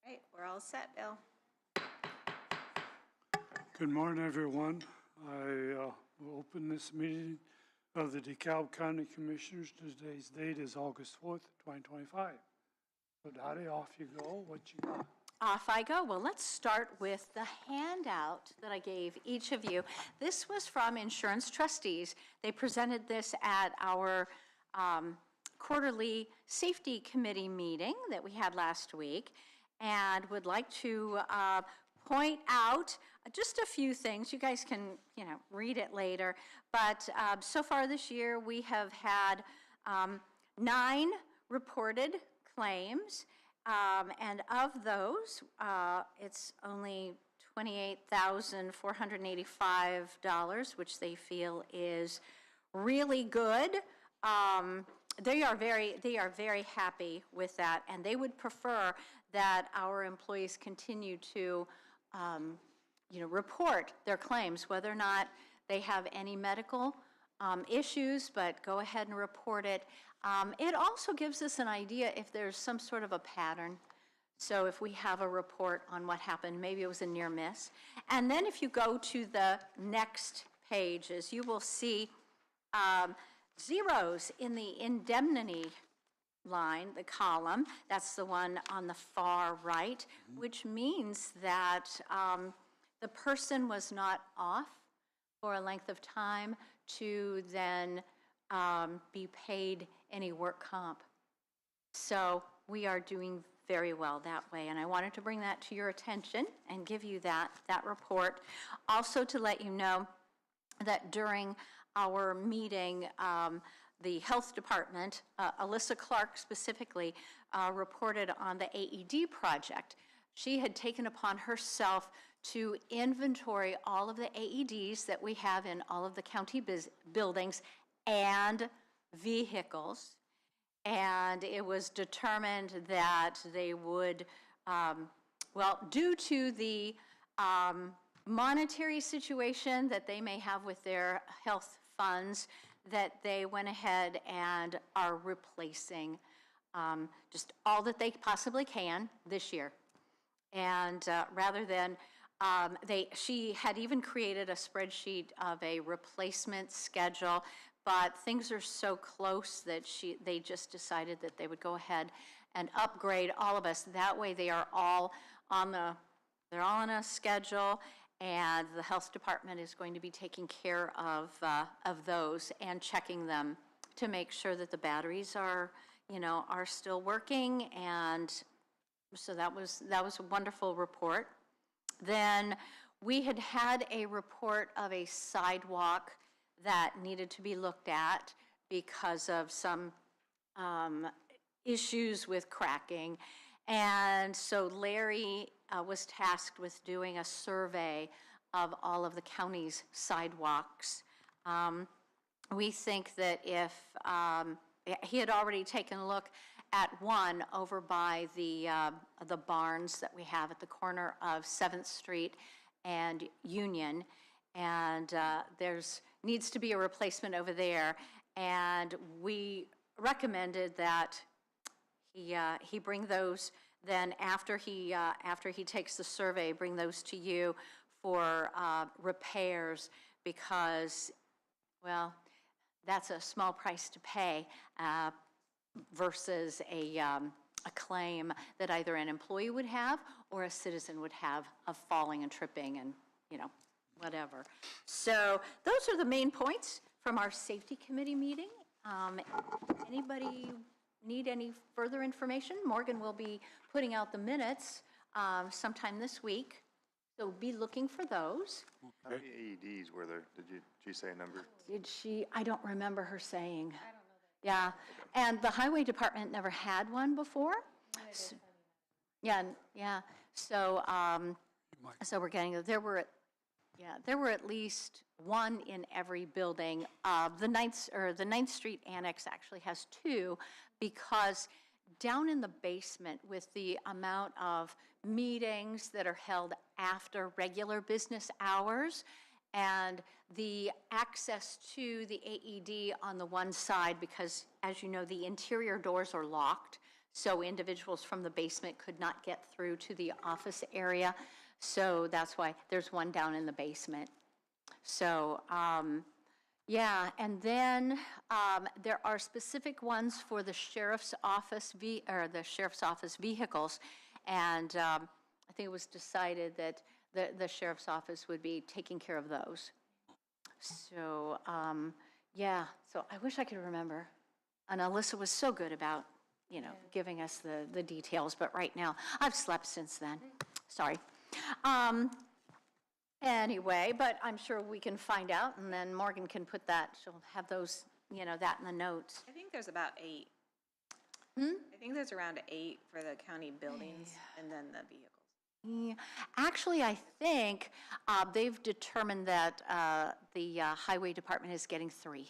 right, we're all set, Bill. Good morning, everyone. I will open this meeting of the DeKalb County Commissioners. Today's date is August 4th, 2025. So Dottie, off you go. What you got? Off I go. Well, let's start with the handout that I gave each of you. This was from Insurance Trustees. They presented this at our quarterly safety committee meeting that we had last week, and would like to point out just a few things. You guys can, read it later. But so far this year, we have had 9 reported claims. And of those, it's only $28,485, which they feel is really good. They are very happy with that, and they would prefer that our employees continue to, report their claims, whether or not they have any medical issues, but go ahead and report it. It also gives us an idea if there's some sort of a pattern. So if we have a report on what happened, maybe it was a near miss. And then if you go to the next pages, you will see zeros in the indemnity line, the column. That's the one on the far right, which means that the person was not off for a length of time to then be paid any work comp. So we are doing very well that way, and I wanted to bring that to your attention and give you that report. Also to let you know that during our meeting, the health department, Alyssa Clark specifically, reported on the AED project. She had taken upon herself to inventory all of the AEDs that we have in all of the county buildings and vehicles. And it was determined that they would, due to the monetary situation that they may have with their health funds, that they went ahead and are replacing just all that they possibly can this year. And rather than, she had even created a spreadsheet of a replacement schedule, but things are so close that they just decided that they would go ahead and upgrade all of us. That way they are all on a schedule, and the health department is going to be taking care of those and checking them to make sure that the batteries are still working. And so that was a wonderful report. Then we had a report of a sidewalk that needed to be looked at because of some issues with cracking. And so Larry was tasked with doing a survey of all of the county's sidewalks. We think that if he had already taken a look at one over by the barns that we have at the corner of 7th Street and Union, and needs to be a replacement over there, and we recommended that he bring those. Then after he takes the survey, bring those to you for repairs, because, well, that's a small price to pay versus a claim that either an employee would have or a citizen would have of falling and tripping and whatever. So those are the main points from our safety committee meeting. Anybody need any further information? Morgan will be putting out the minutes sometime this week, so be looking for those. How many AEDs were there? Did she say a number? Did she? I don't remember her saying. I don't know that. Yeah, and the highway department never had one before. So, yeah. So, so we're getting there were at least one in every building. The 9th Street Annex actually has 2, because down in the basement, with the amount of meetings that are held after regular business hours, and the access to the AED on the one side, because as you know, the interior doors are locked, So individuals from the basement could not get through to the office area. So that's why there's one down in the basement. So, yeah, and then there are specific ones for the sheriff's office, the sheriff's office vehicles. And I think it was decided that the sheriff's office would be taking care of those. So, yeah, so I wish I could remember. And Alyssa was so good about, giving us the details, but right now, I've slept since then. Sorry. Anyway, but I'm sure we can find out, and then Morgan can put that, she'll have those, that in the notes. I think there's about 8. I think there's around 8 for the county buildings and then the vehicles. Yeah. Actually, I think they've determined that the highway department is getting 3.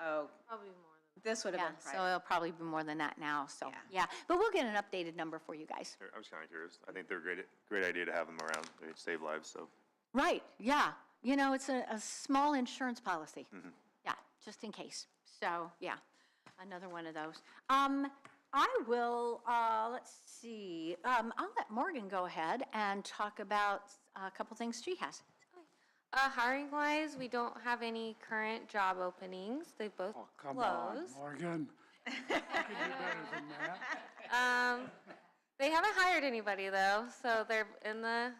Oh, Probably more this would Yeah, have been so private. it'll probably be more than that now, so, Yeah. yeah. But we'll get an updated number for you guys. I was kind of curious. I think they're great idea to have them around. They save lives, so. Right, yeah. It's a small insurance policy. Yeah, just in case. So, yeah, another one of those. I will, let's see, I'll let Morgan go ahead and talk about a couple things she has. Hiring wise, we don't have any current job openings. They both Oh, come on, closed. Morgan. You can do better than that. They haven't hired anybody though, so they're in the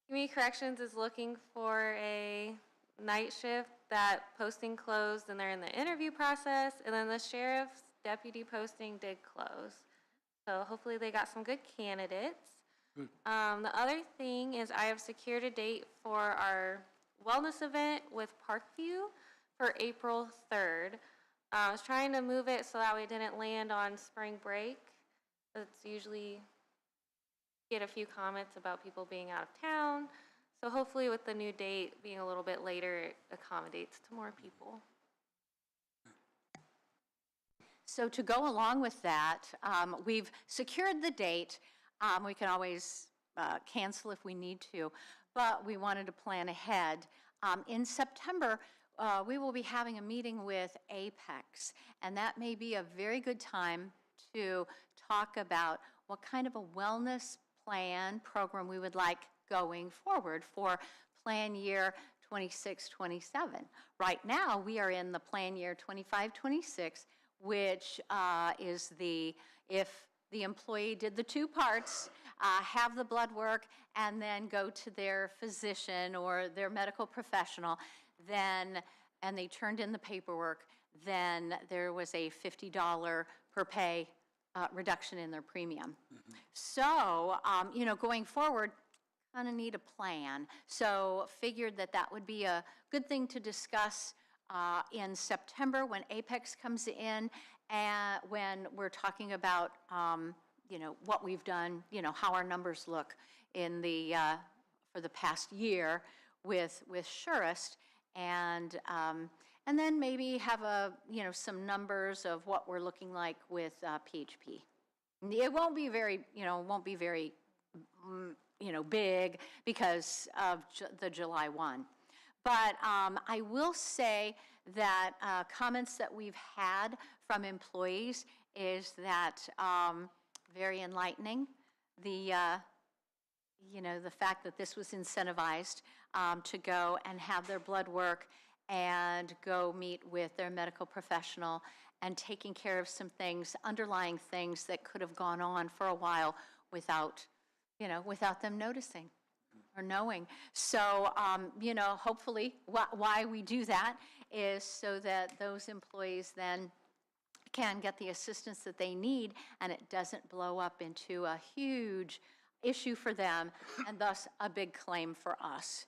community corrections is looking for a night shift. That posting closed, and they're in the interview process. And then the sheriff's deputy posting did close, so hopefully they got some good candidates. Good. The other thing is I have secured a date for our wellness event with Parkview for April 3rd. I was trying to move it so that we didn't land on spring break. It's usually get a few comments about people being out of town. So hopefully with the new date being a little bit later, it accommodates to more people. So to go along with that, we've secured the date. We can always cancel if we need to, but we wanted to plan ahead. In September, we will be having a meeting with Apex, and that may be a very good time to talk about what kind of a wellness plan program we would like going forward for plan year 26-27. Right now, we are in the plan year 25-26, which is if the employee did the 2 parts, have the blood work, and then go to their physician or their medical professional, and they turned in the paperwork, then there was a $50 per pay reduction in their premium. So, going forward, kind of need a plan. So figured that would be a good thing to discuss in September when Apex comes in, and when we're talking about what we've done, how our numbers look in for the past year with Surest, and then maybe have some numbers of what we're looking like with PHP. It won't be very big because of the July 1. But I will say that comments that we've had from employees is that very enlightening. The fact that this was incentivized to go and have their blood work and go meet with their medical professional and taking care of some things, underlying things that could have gone on for a while without them noticing or knowing. So, hopefully why we do that is so that those employees then can get the assistance that they need, and it doesn't blow up into a huge issue for them, and thus a big claim for us.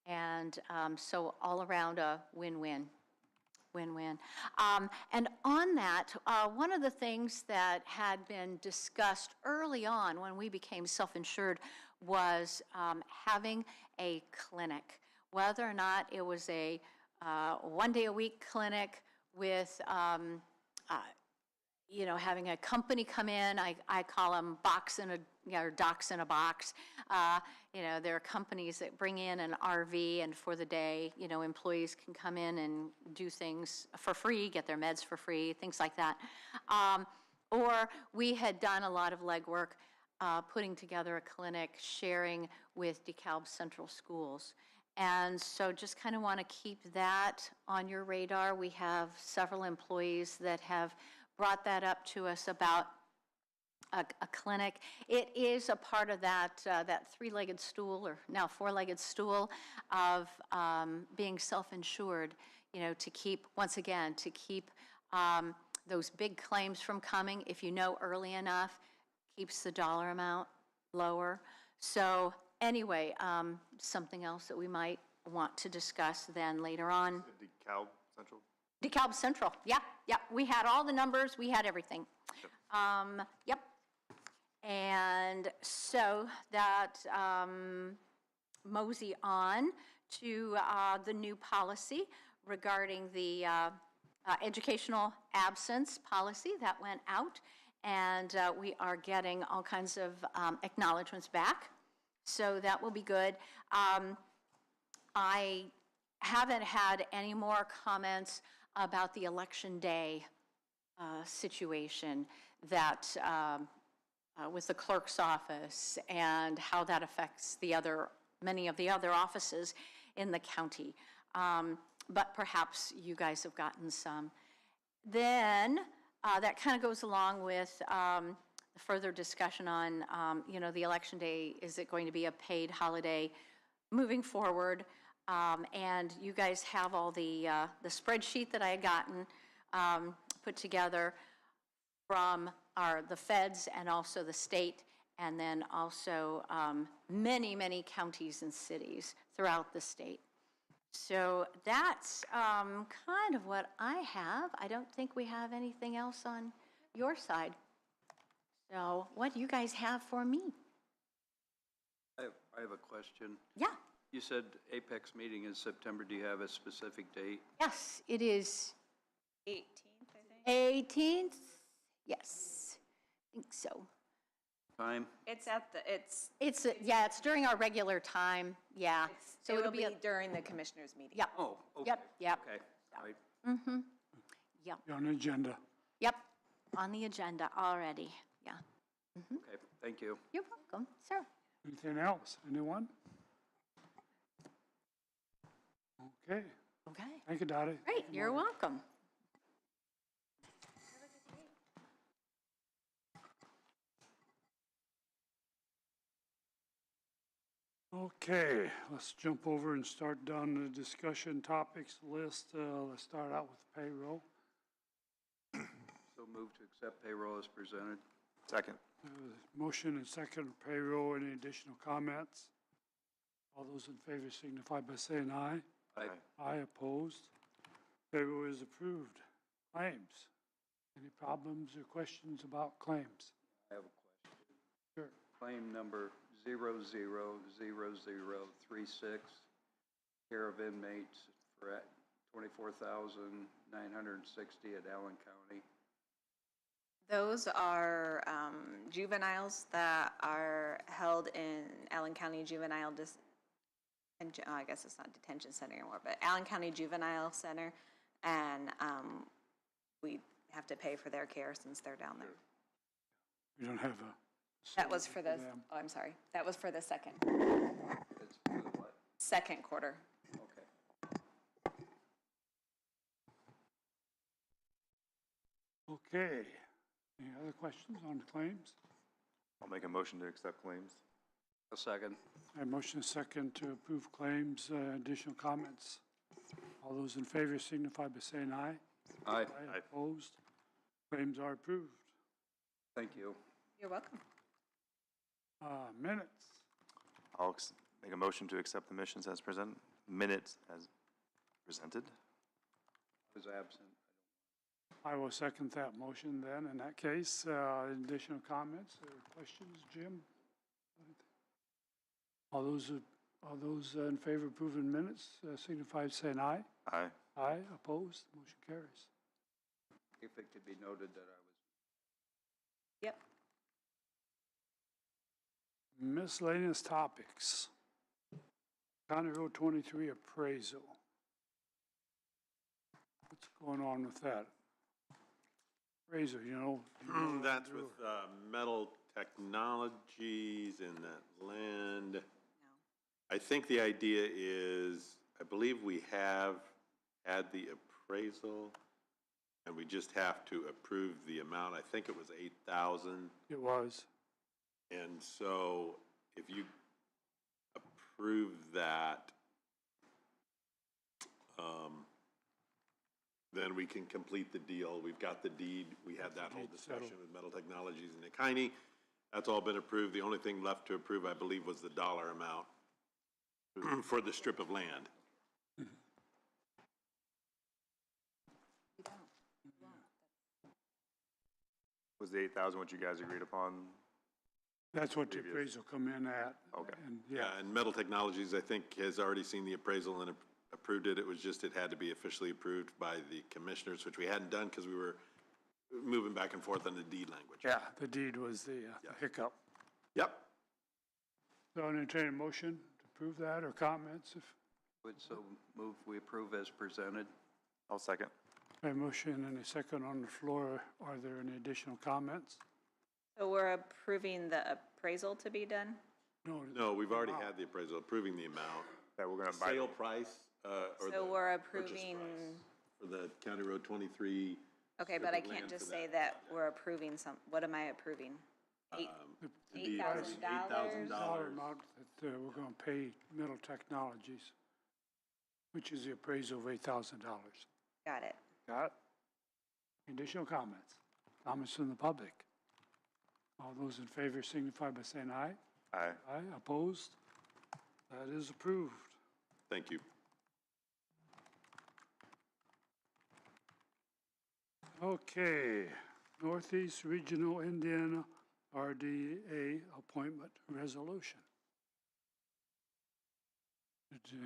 And so all around a win-win. Win-win. And on that, one of the things that had been discussed early on when we became self-insured was having a clinic, whether or not it was a one-day-a-week clinic with having a company come in. I call them docs in a box. There are companies that bring in an RV, and for the day, employees can come in and do things for free, get their meds for free, things like that. Or we had done a lot of legwork, putting together a clinic, sharing with DeKalb Central Schools. And so just kind of want to keep that on your radar. We have several employees that have brought that up to us about a clinic. It is a part of that, that three-legged stool, or now four-legged stool, of being self-insured, you know, to keep, once again, to keep those big claims from coming. If you know early enough, keeps the dollar amount lower. So anyway, something else that we might want to discuss then later on. DeKalb Central? DeKalb Central, yeah, we had all the numbers, we had everything. Yep. And so that mosey on to the new policy regarding the educational absence policy that went out, and we are getting all kinds of acknowledgments back, so that will be good. I haven't had any more comments about the election day situation that with the clerk's office and how that affects the many of the other offices in the county. But perhaps you guys have gotten some. Then that kind of goes along with the further discussion on, you know, the election day. Is it going to be a paid holiday moving forward? And you guys have all the spreadsheet that I had gotten put together from the feds and also the state, and then also many, many counties and cities throughout the state. So that's kind of what I have. I don't think we have anything else on your side. So what do you guys have for me? I have a question. Yeah. You said Apex meeting in September. Do you have a specific date? Yes, it is 18th, I think. 18th. Yes, I think so. Time? It's Yeah, it's during our regular time, yeah. So it'll it'll be be, during the commissioners meeting. yep, Oh, okay. yep, Okay, all right. yep, You're on the agenda. yep, on the agenda already, yeah. Okay, thank you. You're welcome, sir. Anything else? Anyone? Okay. Okay, Thank you, Dottie. great, you're welcome. Okay, let's jump over and start down the discussion topics list. Let's start out with payroll. So move to accept payroll as presented. Second. Motion and second payroll. Any additional comments? All those in favor signify by saying aye. Aye. Aye, opposed. Payroll is approved. Claims. Any problems or questions about claims? I have a question. Sure. Claim number 000036, care of inmates for $24,960 at Allen County. Those are juveniles that are held in Allen County Juvenile I guess it's not detention center anymore, but Allen County Juvenile Center, and we have to pay for their care since they're down there. We don't have a. That was for the, them. oh, I'm sorry, that was for the second It's for the what? quarter. Okay. Okay. Any other questions on claims? I'll make a motion to accept claims. A second. I motion second to approve claims. Additional comments? All those in favor signify by saying aye. Aye. Aye. Opposed? Claims are approved. Thank you. You're welcome. Minutes. I'll make a motion to accept the minutes as presented. I was absent. I will second that motion then. In that case, additional comments or questions, Jim? All those in favor of approving minutes signify by saying aye. Aye. Aye, opposed, motion carries. If it could be noted that I was. Yep. Miscellaneous topics. County Road 23 appraisal. What's going on with that? appraisal, you know? That's with Metal Technologies in that land. I think the idea is, I believe we have had the appraisal, and we just have to approve the amount. I think it was 8,000. It was. And so if you approve that, then we can complete the deal. We've got the deed. We had that whole discussion with Metal Technologies and Nikini. That's all been approved. The only thing left to approve, I believe, was the dollar amount for the strip of land. Was the 8,000 what you guys agreed upon? That's what the appraisal come in at. Okay. And Yeah, and Metal Technologies, I think, has already seen the appraisal and approved it. It was just, it had to be officially approved by the commissioners, which we hadn't done because we were moving back and forth on the deed language. yeah, the deed was the hiccup. Yep. So I entertain a motion to approve that or comments if, Would so move we approve as presented? I'll second. a motion and a second on the floor. Are there any additional comments? So we're approving the appraisal to be done? No, we've already had the appraisal, approving the amount. That we're gonna buy. Sale price, or So the we're purchase approving, price for the County Road 23. okay, strip but I of can't land just for say that that project. we're approving what am I approving? The deed was $8,000? Dollar amount that we're going to pay Metal Technologies, which is the appraisal of $8,000. Got it. Got it? Additional comments? Comments from the public? All those in favor signify by saying aye. Aye. Aye, opposed? That is approved. Thank you. Okay, Northeast Regional Indiana RDA Appointment Resolution. Did you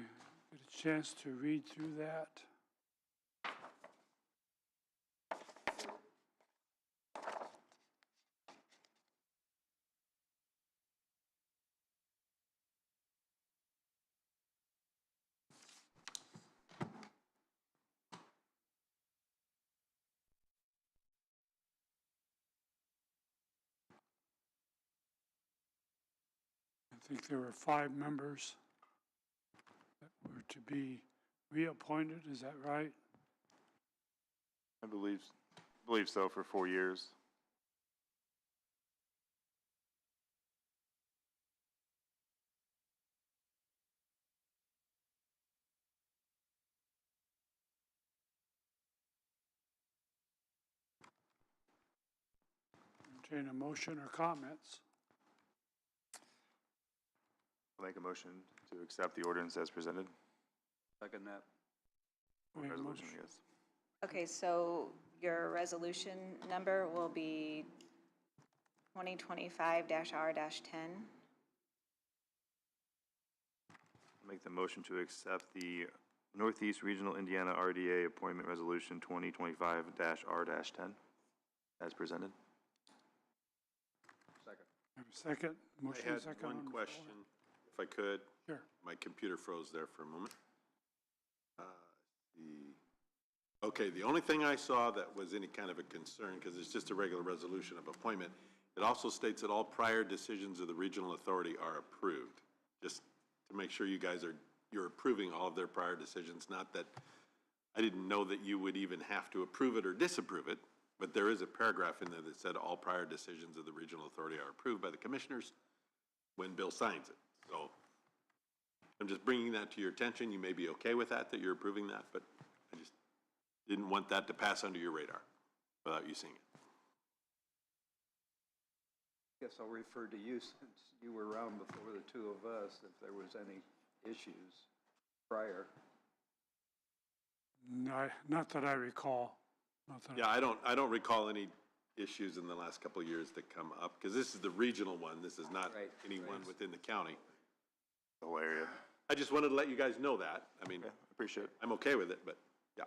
get a chance to read through that? I think there were 5 members that were to be reappointed, is that right? I believe so, for 4 years. Entertain a motion or comments? I'll make a motion to accept the ordinance as presented. Second that. We have a Resolution, motion. I guess. Okay, so your resolution number will be 2025-R-10. Make the motion to accept the Northeast Regional Indiana RDA Appointment Resolution 2025-R-10 as presented. Second. Have a second? Motion I had second on one the floor. question, if I could. Sure. My computer froze there for a moment. Okay, the only thing I saw that was any kind of a concern, because it's just a regular resolution of appointment, it also states that all prior decisions of the regional authority are approved. Just to make sure you guys you're approving all of their prior decisions, not that, I didn't know that you would even have to approve it or disapprove it, but there is a paragraph in there that said all prior decisions of the regional authority are approved by the commissioners when Bill signs it. So I'm just bringing that to your attention. You may be okay with that you're approving that, but I just didn't want that to pass under your radar without you seeing it. Guess I'll refer to you since you were around before the two of us, if there was any issues prior. No, not that I recall. Not that Yeah, I don't recall any issues in the last couple of years that come up, because this is the regional one. This is not Right, anyone right. within the county. The whole area. I just wanted to let you guys know that. I mean, Yeah, appreciate it. I'm okay with it, but yeah.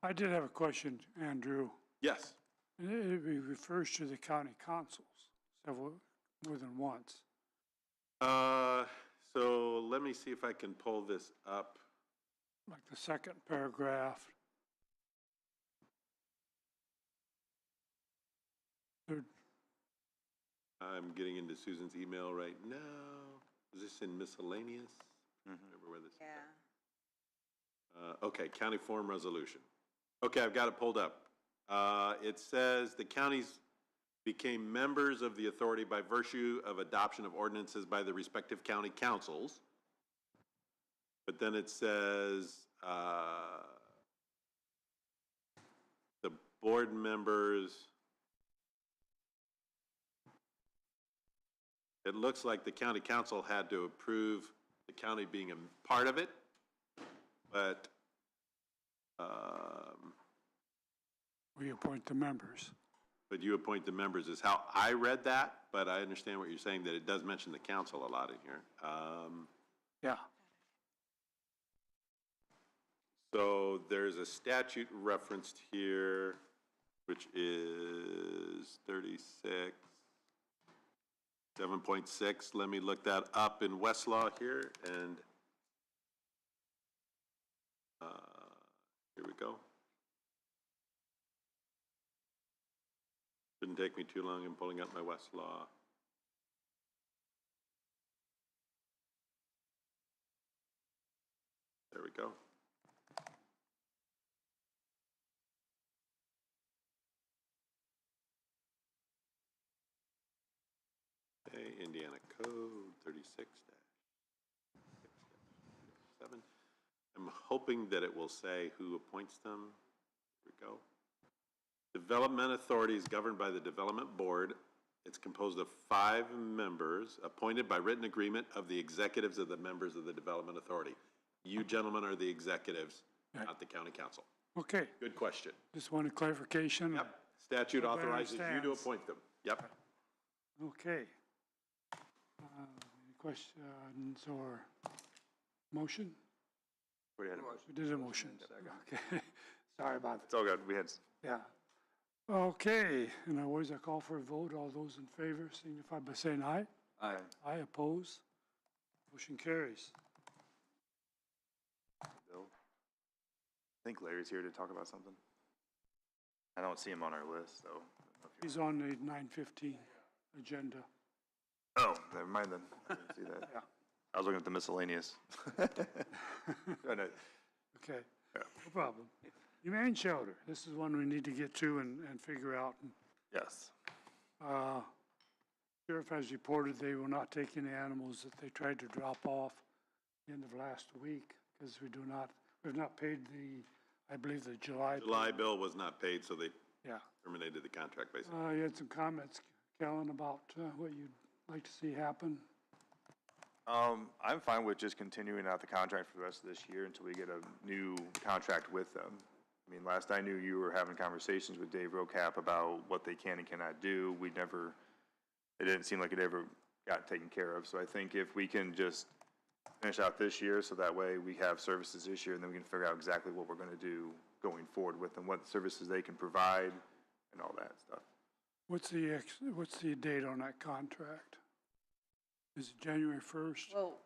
I did have a question, Andrew. Yes. And it refers to the county councils more than once. So let me see if I can pull this up. Like the second paragraph, I'm getting into Susan's email right now. Is this in miscellaneous? Remember where this is. Yeah. Okay, county form resolution. Okay, I've got it pulled up. It says the counties became members of the authority by virtue of adoption of ordinances by the respective county councils. But then it says, the board members, it looks like the county council had to approve the county being a part of it, but, We appoint the members. but you appoint the members is how I read that, but I understand what you're saying, that it does mention the council a lot in here. Yeah. So there's a statute referenced here, which is 7.6. Let me look that up in Westlaw here, and here we go. Shouldn't take me too long. I'm pulling up my Westlaw. There we go. Okay, Indiana Code 36-7. I'm hoping that it will say who appoints them. Here we go. Development Authority is governed by the Development Board. It's composed of 5 members appointed by written agreement of the executives of the members of the Development Authority. You gentlemen are the executives, not the county council. Okay, Good question. just wanted clarification. Yep. Statute Everybody authorizes you to understands. appoint them. Yep. Okay. Any questions or motion? We had, We did a motion. Okay, sorry about it's all good. We had, that. Yeah. Okay, and always I call for a vote. All those in favor signify by saying aye. Aye. Aye, oppose. Motion carries. Bill. I think Larry's here to talk about something. I don't see him on our list, so. I don't know if He's on the 9:15 agenda. Oh, never mind then. I didn't see that. Yeah. I was looking at the miscellaneous. And it- Okay, no problem. Humane shelter, this is one we need to get to and figure out. Yes. Sheriff has reported they will not take any animals that they tried to drop off the end of last week because we've not paid I believe the July. July bill was not paid, so they Yeah. terminated the contract basically. You had some comments, Kellen, about what you'd like to see happen. I'm fine with just continuing out the contract for the rest of this year until we get a new contract with them. I mean, last I knew, you were having conversations with Dave Rocap about what they can and cannot do. It didn't seem like it ever got taken care of. So I think if we can just finish out this year, so that way we have services this year, and then we can figure out exactly what we're gonna do going forward with them, what services they can provide, and all that stuff. What's the date on that contract? Is it January 1st? Well,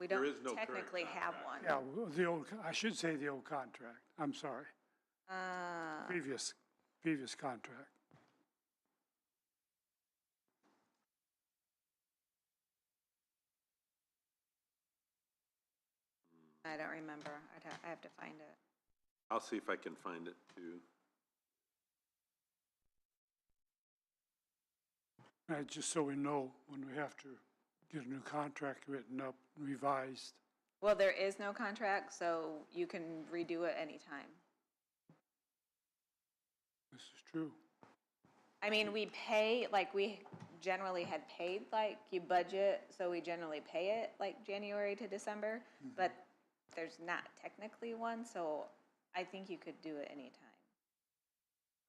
we There don't is no current technically have one. Yeah, well, I should say the old contract. I'm sorry. Previous contract. I don't remember. I have to find it. I'll see if I can find it too. Just so we know when we have to get a new contract written up, revised. Well, there is no contract, so you can redo it anytime. This is true. I mean, we pay, like, we generally had paid, like, you budget, so we generally pay it, like, January to December, but there's not technically one, so I think you could do it anytime.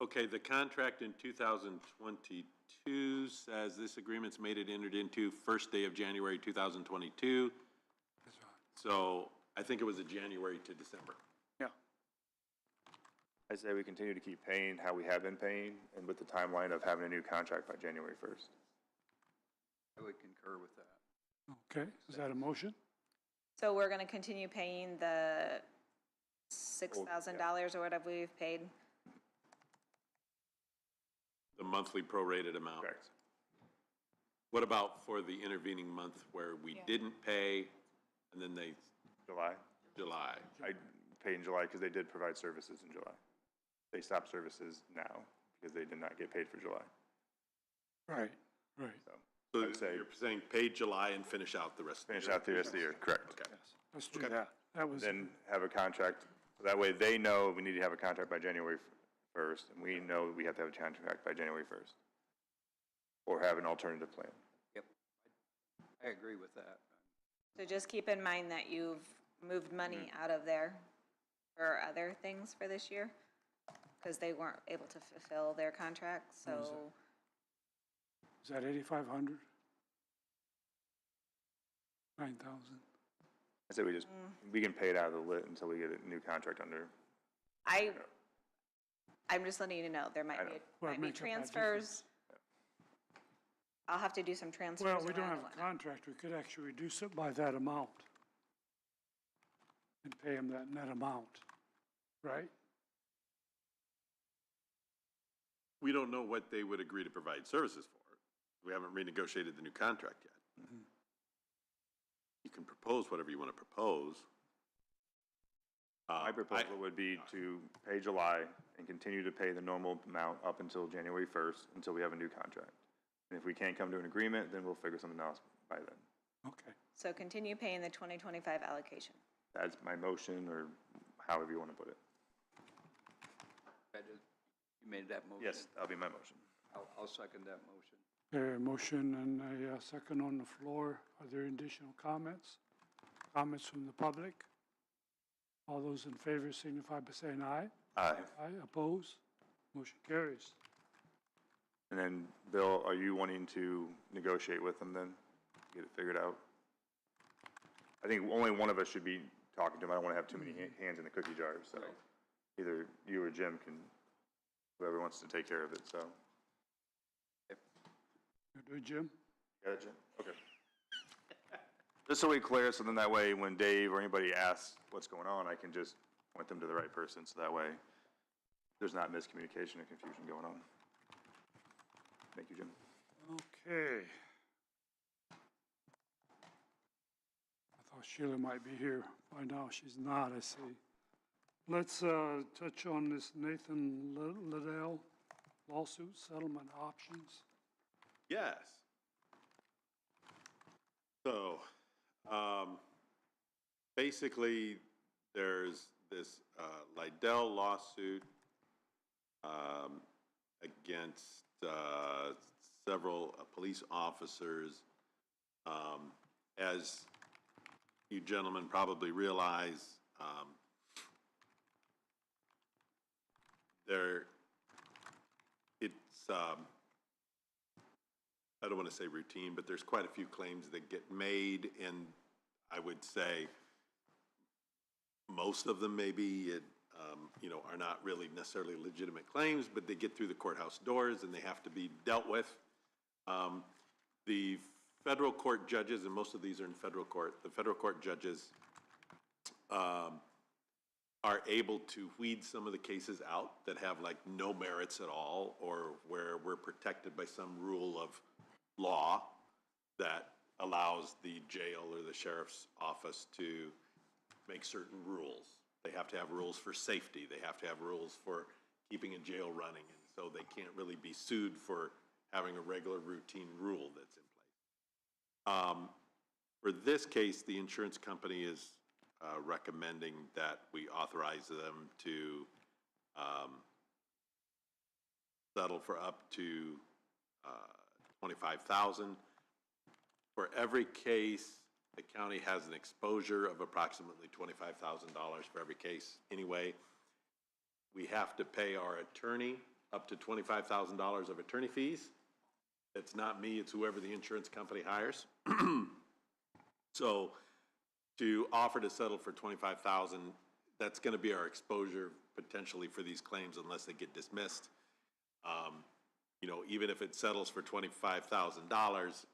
Okay, the contract in 2022 says this agreement's made it entered into first day of January 2022. That's right. So I think it was a January to December. Yeah. I say we continue to keep paying how we have been paying, and with the timeline of having a new contract by January 1st. I would concur with that. Okay, is that a motion? So we're gonna continue paying the $6,000 or whatever we've paid? The monthly prorated amount. Correct. What about for the intervening month where we didn't pay and then July. July? I paid in July because they did provide services in July. They stopped services now because they did not get paid for July. Right. So I'd say- you're saying pay July and finish out the rest of the year? Finish out the rest of the year, correct. Okay. Let's do that. That was, Then have a contract, so that way they know we need to have a contract by January 1st, and we know we have to have a contract by January 1st. Or have an alternative plan. Yep. I agree with that. So just keep in mind that you've moved money out of there for other things for this year, because they weren't able to fulfill their contract, so. is that 8,500? 9,000? I say we can pay it out of the lit until we get a new contract under. I'm just letting you know, there I might know. be, Well, might be make up that transfers. I'll have to do some transfers Well, around we don't and have a whatnot. contract, we could actually reduce it by that amount and pay them that net amount, right? We don't know what they would agree to provide services for. We haven't renegotiated the new contract yet. You can propose whatever you want to propose. My proposal would be to pay July and continue to pay the normal amount up until January 1st, until we have a new contract. And if we can't come to an agreement, then we'll figure something else by then. Okay. So continue paying the 2025 allocation. That's my motion, or however you want to put it. You made that motion? Yes, that'll be my motion. I'll second that motion. A motion and a second on the floor. Are there additional comments? Comments from the public? All those in favor signify by saying aye. Aye. Aye, oppose? Motion carries. And then, Bill, are you wanting to negotiate with them then? Get it figured out? I think only one of us should be talking to them. I don't want to have too many hands in the cookie jar, so either you or Jim can, whoever wants to take care of it, so. You do it, Jim? Got it, Jim? Okay. Just so we clear, so then that way when Dave or anybody asks what's going on, I can just point them to the right person, so that way there's not miscommunication and confusion going on. Thank you, Jim. Okay. I thought Sheila might be here by now. She's not, I see. Let's touch on this Nathan Liddell lawsuit settlement options. Yes. So, basically, there's this Liddell lawsuit against several police officers. As you gentlemen probably realize, I don't want to say routine, but there's quite a few claims that get made, and I would say most of them maybe, are not really necessarily legitimate claims, but they get through the courthouse doors and they have to be dealt with. The federal court judges, and most of these are in federal court, the federal court judges are able to weed some of the cases out that have like no merits at all, or where we're protected by some rule of law that allows the jail or the sheriff's office to make certain rules. They have to have rules for safety. They have to have rules for keeping a jail running. And so they can't really be sued for having a regular routine rule that's in place. For this case, the insurance company is recommending that we authorize them to settle for up to $25,000. For every case, the county has an exposure of approximately $25,000 for every case. Anyway, we have to pay our attorney up to $25,000 of attorney fees. It's not me, it's whoever the insurance company hires. So to offer to settle for $25,000, that's going to be our exposure potentially for these claims unless they get dismissed. Even if it settles for $25,000,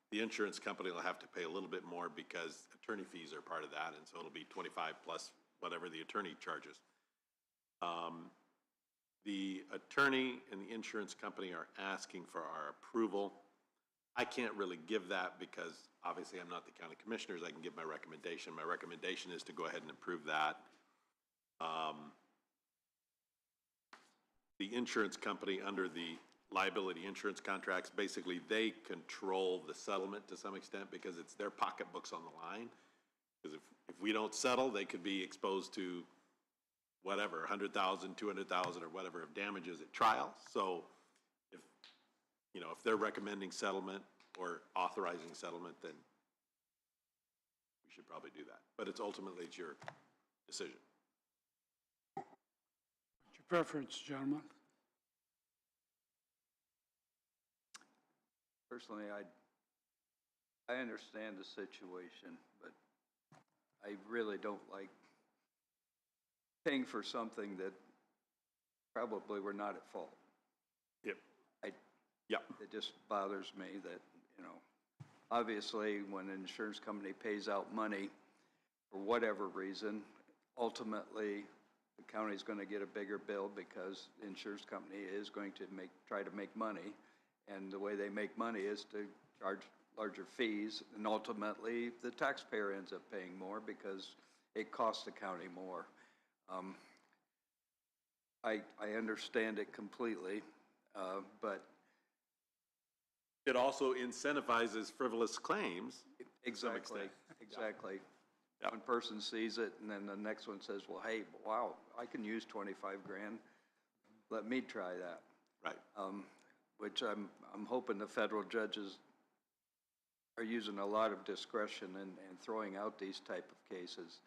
the insurance company will have to pay a little bit more because attorney fees are part of that, and so it'll be 25 plus whatever the attorney charges. The attorney and the insurance company are asking for our approval I can't really give that because obviously I'm not the county commissioners. I can give my recommendation. My recommendation is to go ahead and approve that. The insurance company under the liability insurance contracts, basically they control the settlement to some extent because it's their pocketbooks on the line. Because if we don't settle, they could be exposed to whatever, 100,000, 200,000 or whatever of damages at trial. So if, you know, if they're recommending settlement or authorizing settlement, then we should probably do that. But it's ultimately, it's your decision. What's your preference, gentlemen? Personally, I understand the situation, but I really don't like paying for something that probably we're not at fault. Yep. Yep. It just bothers me that, you know, obviously when an insurance company pays out money for whatever reason, ultimately the county's going to get a bigger bill because the insurance company is going to try to make money. And the way they make money is to charge larger fees, and ultimately the taxpayer ends up paying more because it costs the county more. I understand it completely, but it also incentivizes frivolous claims to some exactly, extent. exactly. Yeah. One person sees it, and then the next one says, "Well, hey, wow, I can use 25 grand. Let me try that." Right. Which I'm hoping the federal judges are using a lot of discretion and throwing out these type of cases.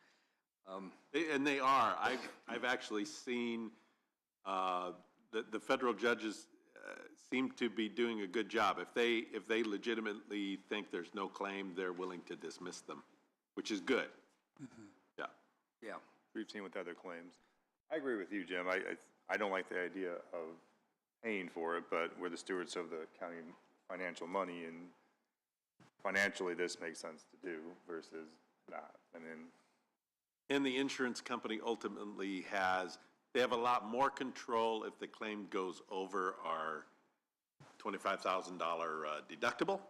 And they are. I've actually seen the federal judges seem to be doing a good job. If they legitimately think there's no claim, they're willing to dismiss them, which is good. Mm-hmm. Yeah. Yeah. We've seen with other claims. I agree with you, Jim. I don't like the idea of paying for it, but we're the stewards of the county financial money, and financially this makes sense to do versus not. I mean, And the insurance company ultimately they have a lot more control if the claim goes over our $25,000 deductible.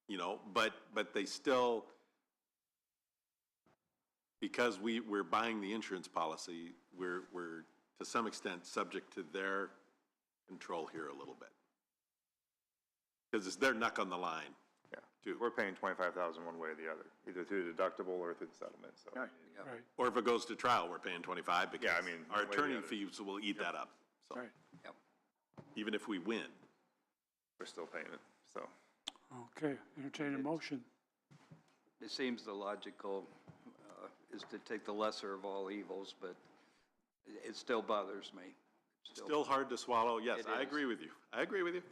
You know, but they still, because we're buying the insurance policy, we're to some extent subject to their control here a little bit. Because it's their neck on the line. yeah, too. we're paying 25,000 one way or the other, either through the deductible or through the settlement. So Yeah. Right, Or if it goes to trial, we're paying 25 because Yeah, I mean, our one way or the attorney other. fees will eat that up. So right. Yep. even if we win. we're still paying it. So Okay, entertain a motion. It seems the logical is to take the lesser of all evils, but it still bothers me. Still hard to swallow. Yes, It I is. agree with you. I agree with you.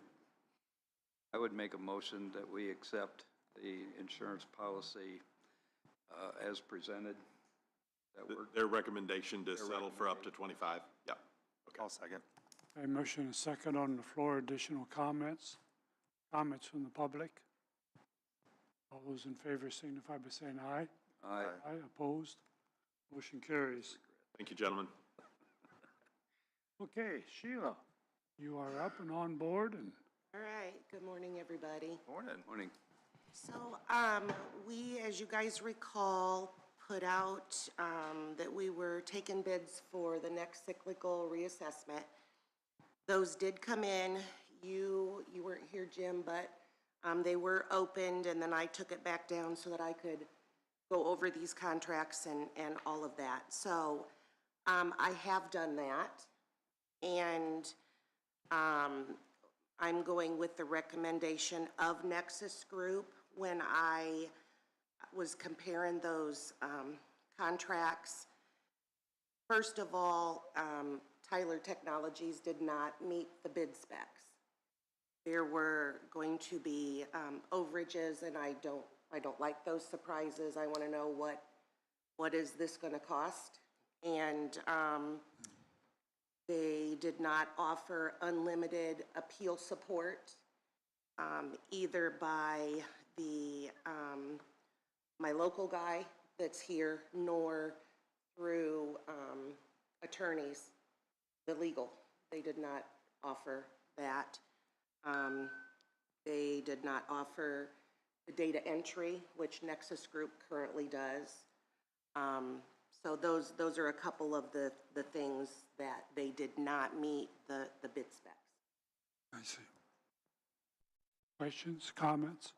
I would make a motion that we accept the insurance policy as presented. That work? Their recommendation to settle for up to 25. Yeah. I'll second. A motion and a second on the floor. Additional comments? Comments from the public? All those in favor signify by saying aye. Aye. Aye, opposed? Motion carries. Thank you, gentlemen. Okay, Sheila, you are up and on board, and All right, good morning, everybody. Morning. Morning. So, we, as you guys recall, put out, that we were taking bids for the next cyclical reassessment. Those did come in. You weren't here, Jim, but, they were opened, and then I took it back down so that I could go over these contracts and all of that. So, I have done that, and, I'm going with the recommendation of Nexus Group. When I was comparing those contracts, first of all, Tyler Technologies did not meet the bid specs. There were going to be overages, and I don't like those surprises. I want to know what is this going to cost? And they did not offer unlimited appeal support, either by my local guy that's here, nor through attorneys, the legal. They did not offer that. They did not offer the data entry, which Nexus Group currently does. So those are a couple of the things that they did not meet the bid specs. I see. Questions, comments?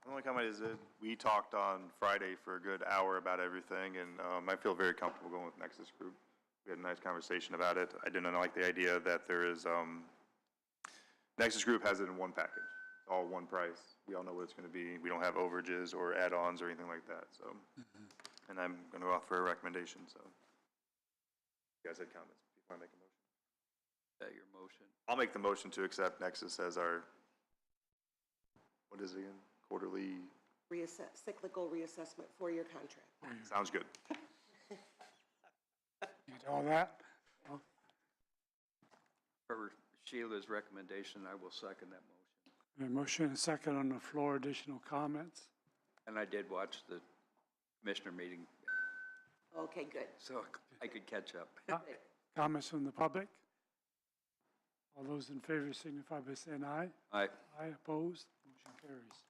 The only comment is that we talked on Friday for a good hour about everything, and I feel very comfortable going with Nexus Group. We had a nice conversation about it. I didn't like the idea that there is, Nexus Group has it in one package. It's all one price. We all know what it's going to be. We don't have overages or add-ons or anything like that, so. And I'm going to offer a recommendation, so. You guys had comments before I make a motion? Is that your motion? I'll make the motion to accept Nexus as our, what is it again? Quarterly, Cyclical reassessment for your contract. sounds good. Get all that? Oh, For Sheila's recommendation, I will second that motion. a motion and a second on the floor. Additional comments? And I did watch the commissioner meeting, Okay, good. so I could catch up. Comments from the public? All those in favor signify by saying aye. Aye. Aye, opposed? Motion carries.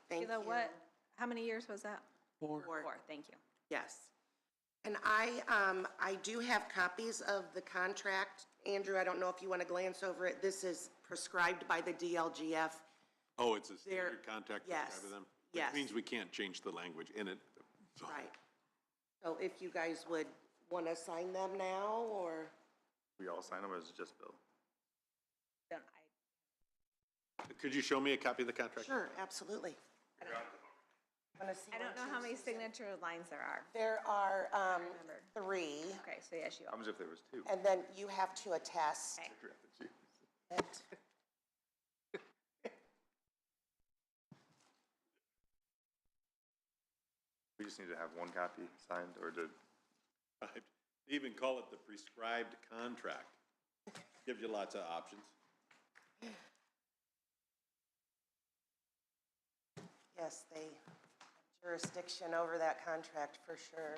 Thank Sheila, you. what, how many years was that? 4. 4, thank you. Yes. And I do have copies of the contract. Andrew, I don't know if you want to glance over it. This is prescribed by the DLGF. Oh, it's a There- standard contract yes, prescribed with them? yes. Which means we can't change the language in it. So- Right. So if you guys would want to sign them now, or? We all sign them, or is it just Bill? Don't Could you show me a copy of the contract? Sure, absolutely. Wanna see I don't know one, how too, many Susan? signature lines there are. There are remember. 3, Okay, so yes, you How are. much if there was 2? and then you have to attest Okay. it. We just need to have one copy signed, or to, Right. They even call it the prescribed contract. Gives you lots of options. Yes, they have jurisdiction over that contract for sure.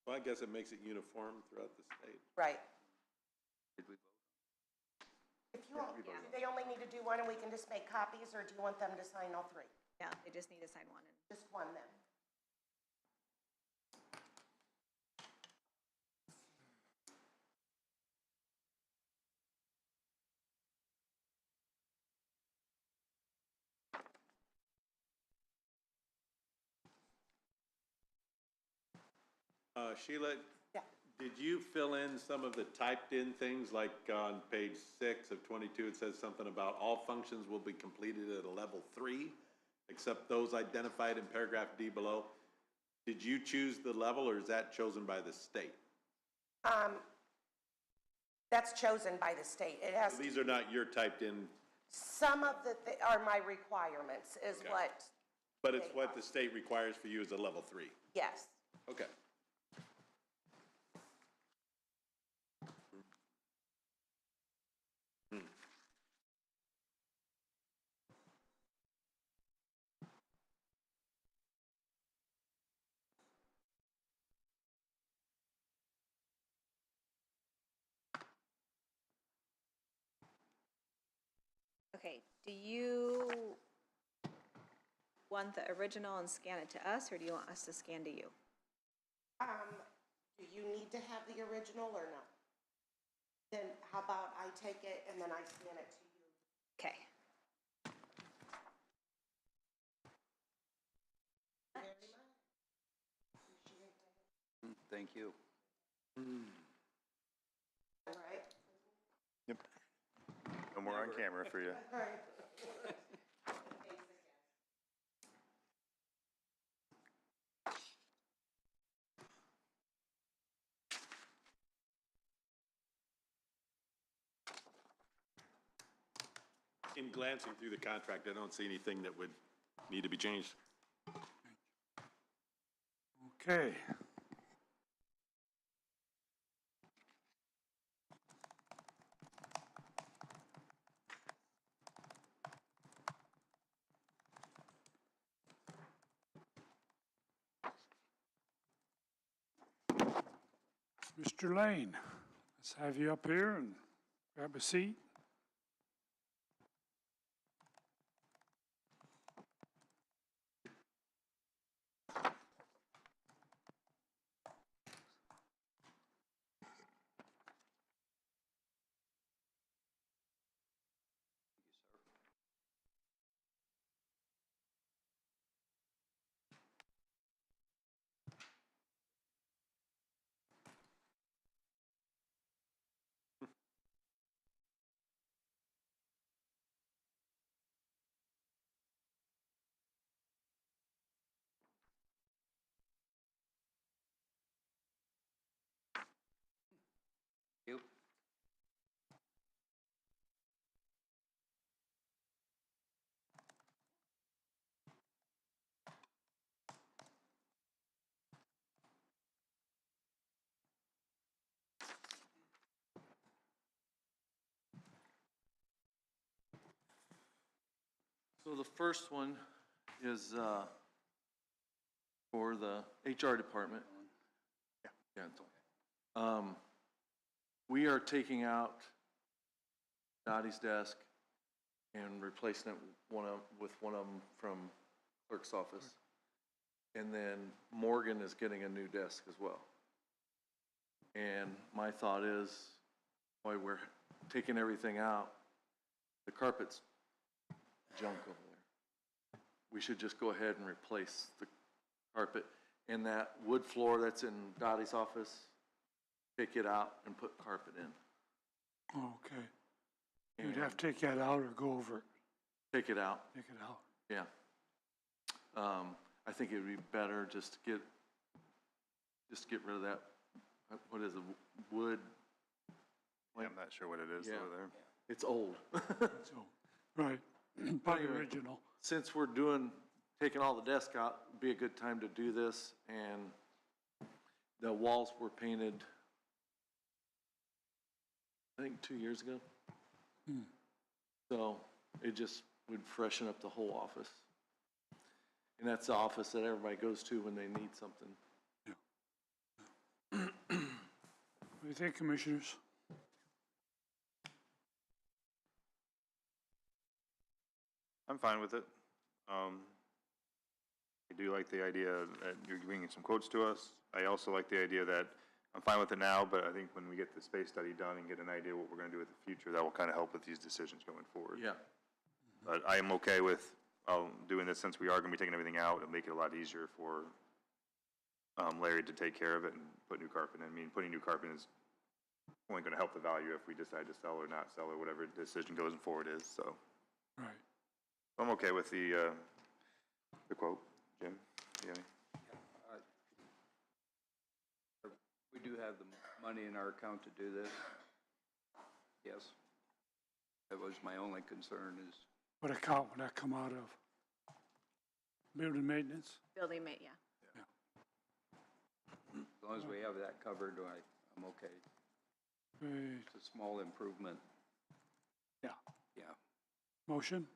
Well, I guess it makes it uniform throughout the state. Right. Did we vote? If you want, do they only need to do one and we can just make copies, or do you want them to sign all 3? Yeah, they just need to sign one. Just one then. Sheila, Yeah. did you fill in some of the typed-in things, like on page 6 of 22, it says something about all functions will be completed at a level 3, except those identified in paragraph D below? Did you choose the level, or is that chosen by the state? That's chosen by the state. It has, These are not your typed-in, some of are my requirements, is Okay. what, but it's what the state requires for you as a level 3? yes. Okay. Okay, do you want the original and scan it to us, or do you want us to scan to you? Do you need to have the original or no? Then how about I take it and then I scan it to you? Okay. Thank you. All right? no more on camera for you. All right. In glancing through the contract, I don't see anything that would need to be changed. Okay. Mr. Lane, let's Let's have you up here and grab a seat. You. So the first one is for the HR department. Yeah. It's on. We are taking out Dottie's desk and replacing it with one of them from clerk's office. And then Morgan is getting a new desk as well. And my thought is, while we're taking everything out, the carpet's junk over there. We should just go ahead and replace the carpet. And that wood floor that's in Dottie's office, take it out and put carpet in. Okay. You'd have to take that out or go over it. Take it out, Take it out. yeah. I think it would be better just to get rid of that, what is it, wood? I'm not sure what it is Yeah. over there. It's old. So, right, probably original. Since we're taking all the desk out, it'd be a good time to do this, and the walls were painted, I think 2 years ago. So it just would freshen up the whole office. And that's the office that everybody goes to when they need something. What do you think, commissioners? I'm fine with it. I do like the idea that you're bringing some quotes to us. I also like the idea that I'm fine with it now, but I think when we get the space study done and get an idea what we're going to do with the future, that will kind of help with these decisions going forward. Yeah. But I am okay with doing this since we are going to be taking everything out and make it a lot easier for Larry to take care of it and put new carpet in. I mean, putting new carpet in is only going to help the value if we decide to sell or not sell or whatever decision goes forward is, so. Right. I'm okay with the quote. Jim, you have any? We do have the money in our account to do this. Yes. That was my only concern is, What account would that come out of? Building maintenance? Building mate, yeah. as long as we have that covered, I'm okay. Right. It's a small improvement. Yeah. Yeah. Motion?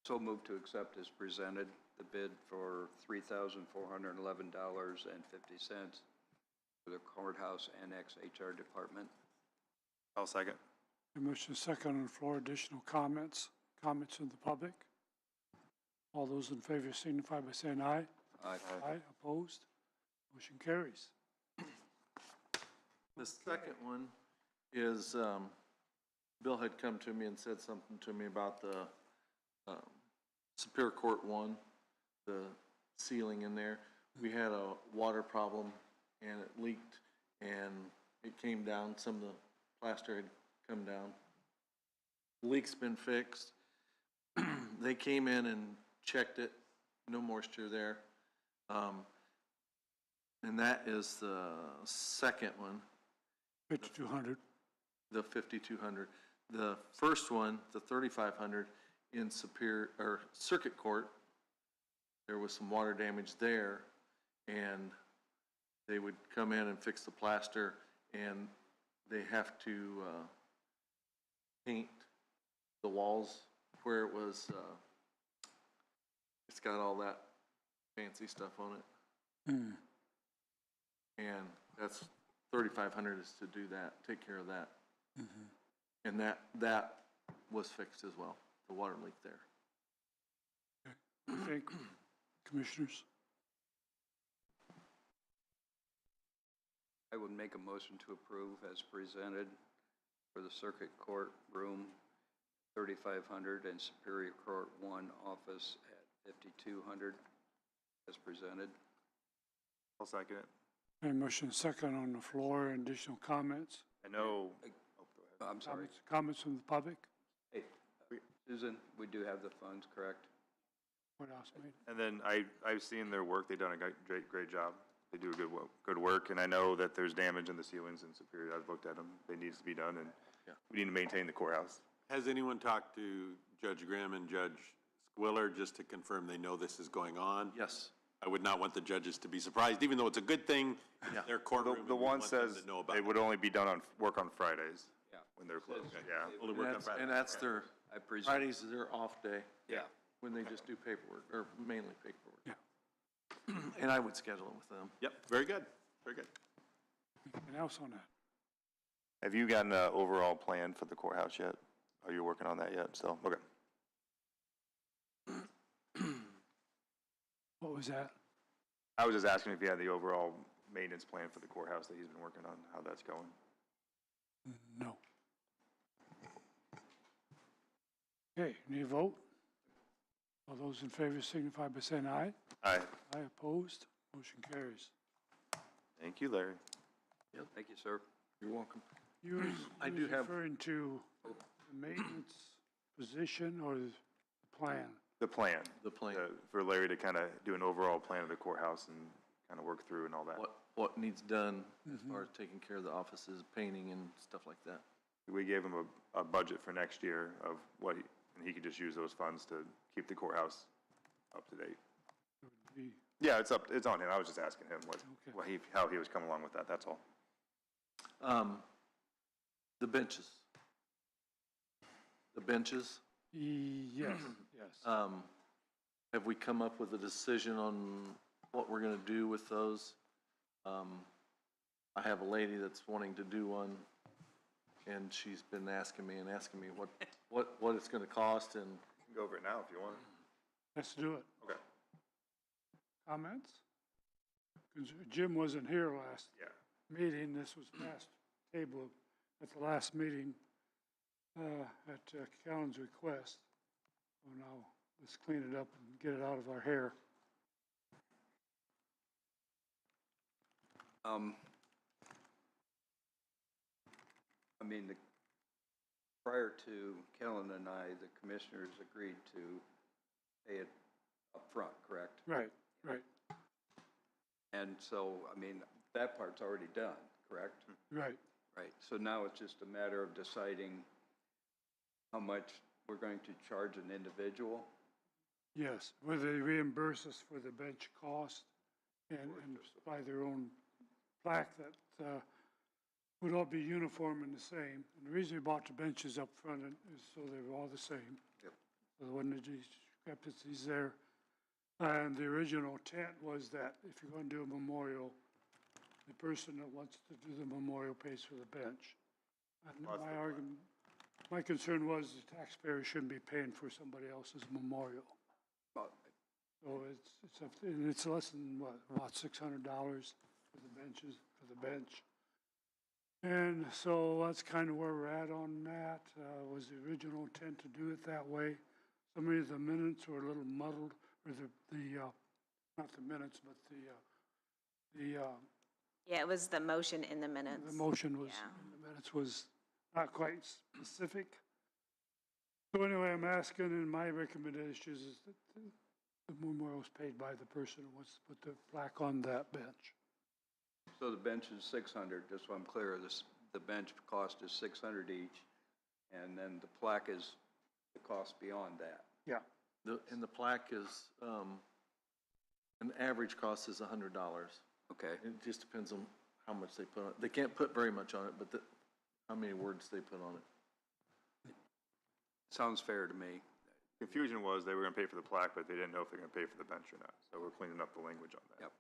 So move to accept as presented the bid for $3,411.50 for the courthouse annex HR department. I'll second. A motion second on the floor. Additional comments? Comments from the public? All those in favor signify by saying aye. Aye. Aye, opposed? Motion carries. The second one is, Bill had come to me and said something to me about the Superior Court 1, the ceiling in there. We had a water problem and it leaked and it came down. Some of the plaster had come down. Leak's been fixed. They came in and checked it, no moisture there. And that is the second one. 5,200. The 5,200. The first one, the 3,500 in Circuit Court, there was some water damage there, and they would come in and fix the plaster, and they have to paint the walls where it was, it's got all that fancy stuff on it. And that's 3,500 is to do that, take care of that. And that was fixed as well, the water leak there. Thank Commissioners. I would make a motion to approve as presented for the Circuit Court Room, 3,500, and Superior Court 1 office at 5,200 as presented. I'll second it. A motion second on the floor. Additional comments? I know, I'm sorry. Comments from the public? Hey, Susan, we do have the funds, correct? What else, mate? and then I've seen their work, they've done a great job. They do good work, and I know that there's damage in the ceilings in Superior. I've looked at them. They needs to be done, and we need to maintain the courthouse. Has anyone talked to Judge Grimm and Judge Squiller just to confirm they know this is going on? Yes. I would not want the judges to be surprised, even though it's a good thing, their courtroom. The we one want them says to know about they it. would only be done on, work on Fridays. Yeah. When they're closed, yeah. Only work on Friday. And that's their, I presume. Fridays is their off day. Yeah. When they just do paperwork, or mainly paperwork. Yeah. And I would schedule it with them. Yep, very good, very good. Anything else on that? Have you gotten an overall plan for the courthouse yet? Are you working on that yet? So, okay. What was that? I was just asking if you had the overall maintenance plan for the courthouse that he's been working on, how that's going. No. Okay, need a vote? All those in favor signify by saying aye. Aye. Aye opposed, motion carries. Thank you, Larry. Yep. Thank you, sir. You're welcome. You was I you do was have- referring to the maintenance position or the plan? The plan. The plan. For Larry to kind of do an overall plan of the courthouse and kind of work through and all that. What needs done as far as taking care of the offices, painting and stuff like that. We gave him a budget for next year of what, and he could just use those funds to keep the courthouse up to date. The- Yeah, it's on him. I was just asking him Okay. how he was coming along with that, that's all. The benches. The benches, Yes, yes. have we come up with a decision on what we're gonna do with those? I have a lady that's wanting to do one, and she's been asking me what it's gonna cost, and You can go over it now if you want. Let's do it. Okay. Comments? 'Cause Jim wasn't here last Yeah. meeting. This was passed table at the last meeting at Callan's request. So now let's clean it up and get it out of our hair. I mean, prior to Kellen and I, the commissioners agreed to pay it up front, correct? Right, right, And so, I mean, that part's already done, correct? right. Right, so now it's just a matter of deciding how much we're going to charge an individual. Yes, whether they reimburse us for the bench cost and buy their own plaque that would all be uniform and the same. And the reason we bought the benches up front is so they were all the same. Yep. So there wasn't any discrepancies there. And the original intent was that if you're going to do a memorial, the person that wants to do the memorial pays for the bench. And my argument, my concern was the taxpayer shouldn't be paying for somebody else's memorial. Well, So and it's less than, what, about $600 for the benches, for the bench. And so that's kind of where we're at on that. Was the original intent to do it that way. Some of the minutes were a little muddled, or not the minutes, but Yeah, it was the motion in the minutes. the motion was, Yeah. the minutes was not quite specific. So anyway, I'm asking, and my recommendation is that the memorial is paid by the person who wants to put the plaque on that bench. so the bench is 600, just so I'm clear, the bench cost is 600 each, and then the plaque is the cost beyond that. Yeah. and the plaque is, an average cost is $100. Okay, It just depends on how much they put on it. They can't put very much on it, but how many words they put on it. sounds fair to me. Confusion was they were gonna pay for the plaque, but they didn't know if they're gonna pay for the bench or not. So we're cleaning up the language on that. Yep.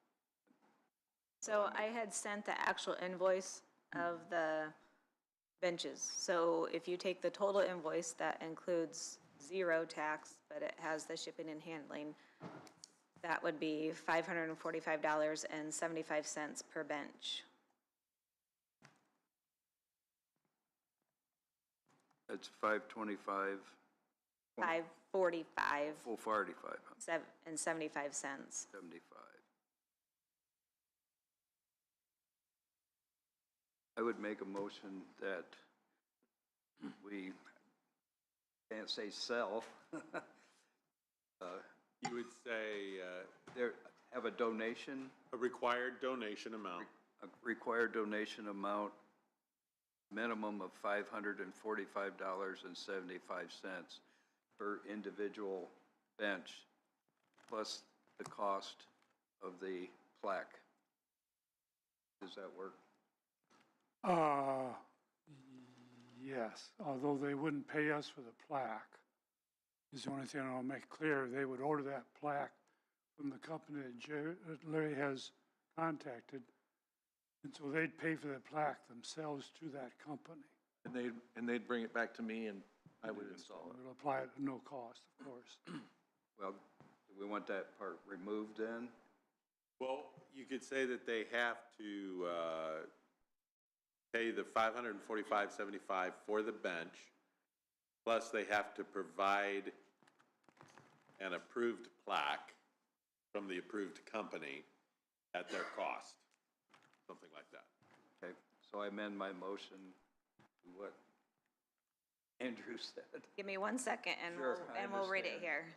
So I had sent the actual invoice of the benches. So if you take the total invoice, that includes 0 tax, but it has the shipping and handling, that would be $545.75 per bench. That's 525, 545 full 45, and 75 cents. 75. I would make a motion that we, can't say sell, You would say there, have a donation, a required donation amount. a required donation amount, minimum of $545.75 per individual bench, plus the cost of the plaque. Does that work? Yes, although they wouldn't pay us for the plaque, is the only thing I'll make clear. They would order that plaque from the company that Larry has contacted, and so they'd pay for the plaque themselves to that company. And they'd bring it back to me and I would install it. We'll apply it at no cost, of course. Well, do we want that part removed then? Well, you could say that they have to pay the $545.75 for the bench, plus they have to provide an approved plaque from the approved company at their cost, something like that. Okay, so I amend my motion to what Andrew said. Give me 1 second and Sure, I we'll read it understand. here.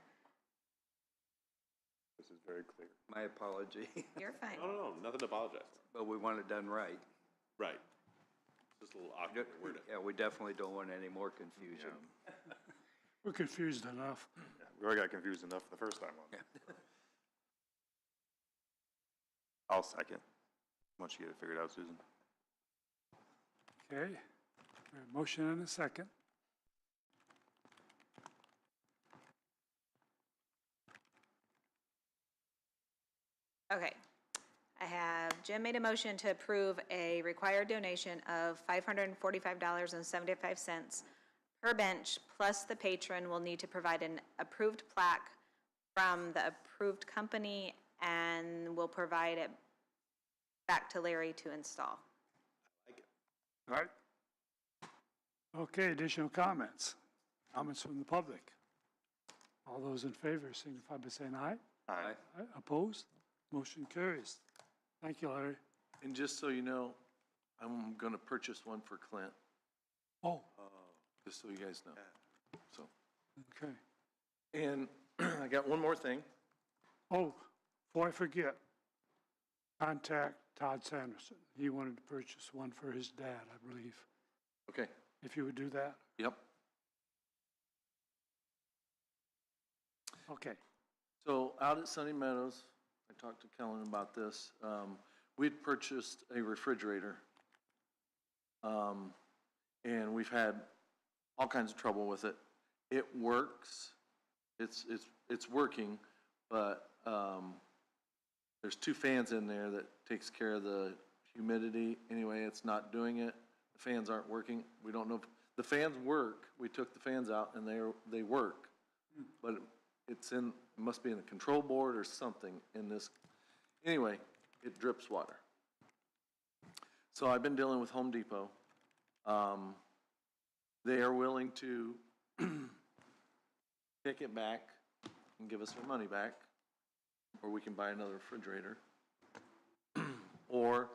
This is very clear. My apology, You're fine. No, nothing to apologize for. but we want it done right. Right. Just a little awkward to word it. Yeah, we definitely don't want any more confusion. We're confused enough. We already got confused enough the first time on it. I'll second, once you get it figured out, Susan. Okay, we have a motion and a second. Okay. I have Jim made a motion to approve a required donation of $545.75 per bench, plus the patron will need to provide an approved plaque from the approved company, and will provide it back to Larry to install. All right. Okay, additional comments? Comments from the public? All those in favor signify by saying aye. Aye. Aye. Opposed? Motion carries. Thank you, Larry. And just so you know, I'm gonna purchase one for Clint, Oh, just so you guys know. So, okay. and I got one more thing. Oh, before I forget, contact Todd Sanderson. He wanted to purchase one for his dad, I believe. Okay, If you would do that? yep. Okay. So out at Sunny Meadows, I talked to Kellen about this. We'd purchased a refrigerator. And we've had all kinds of trouble with it. It works. It's working, but there's 2 fans in there that takes care of the humidity. Anyway, it's not doing it. The fans aren't working. We don't know if the fans work. We took the fans out and they work. But it must be in the control board or something in this. Anyway, it drips water. So I've been dealing with Home Depot. They are willing to take it back and give us our money back, or we can buy another refrigerator. Or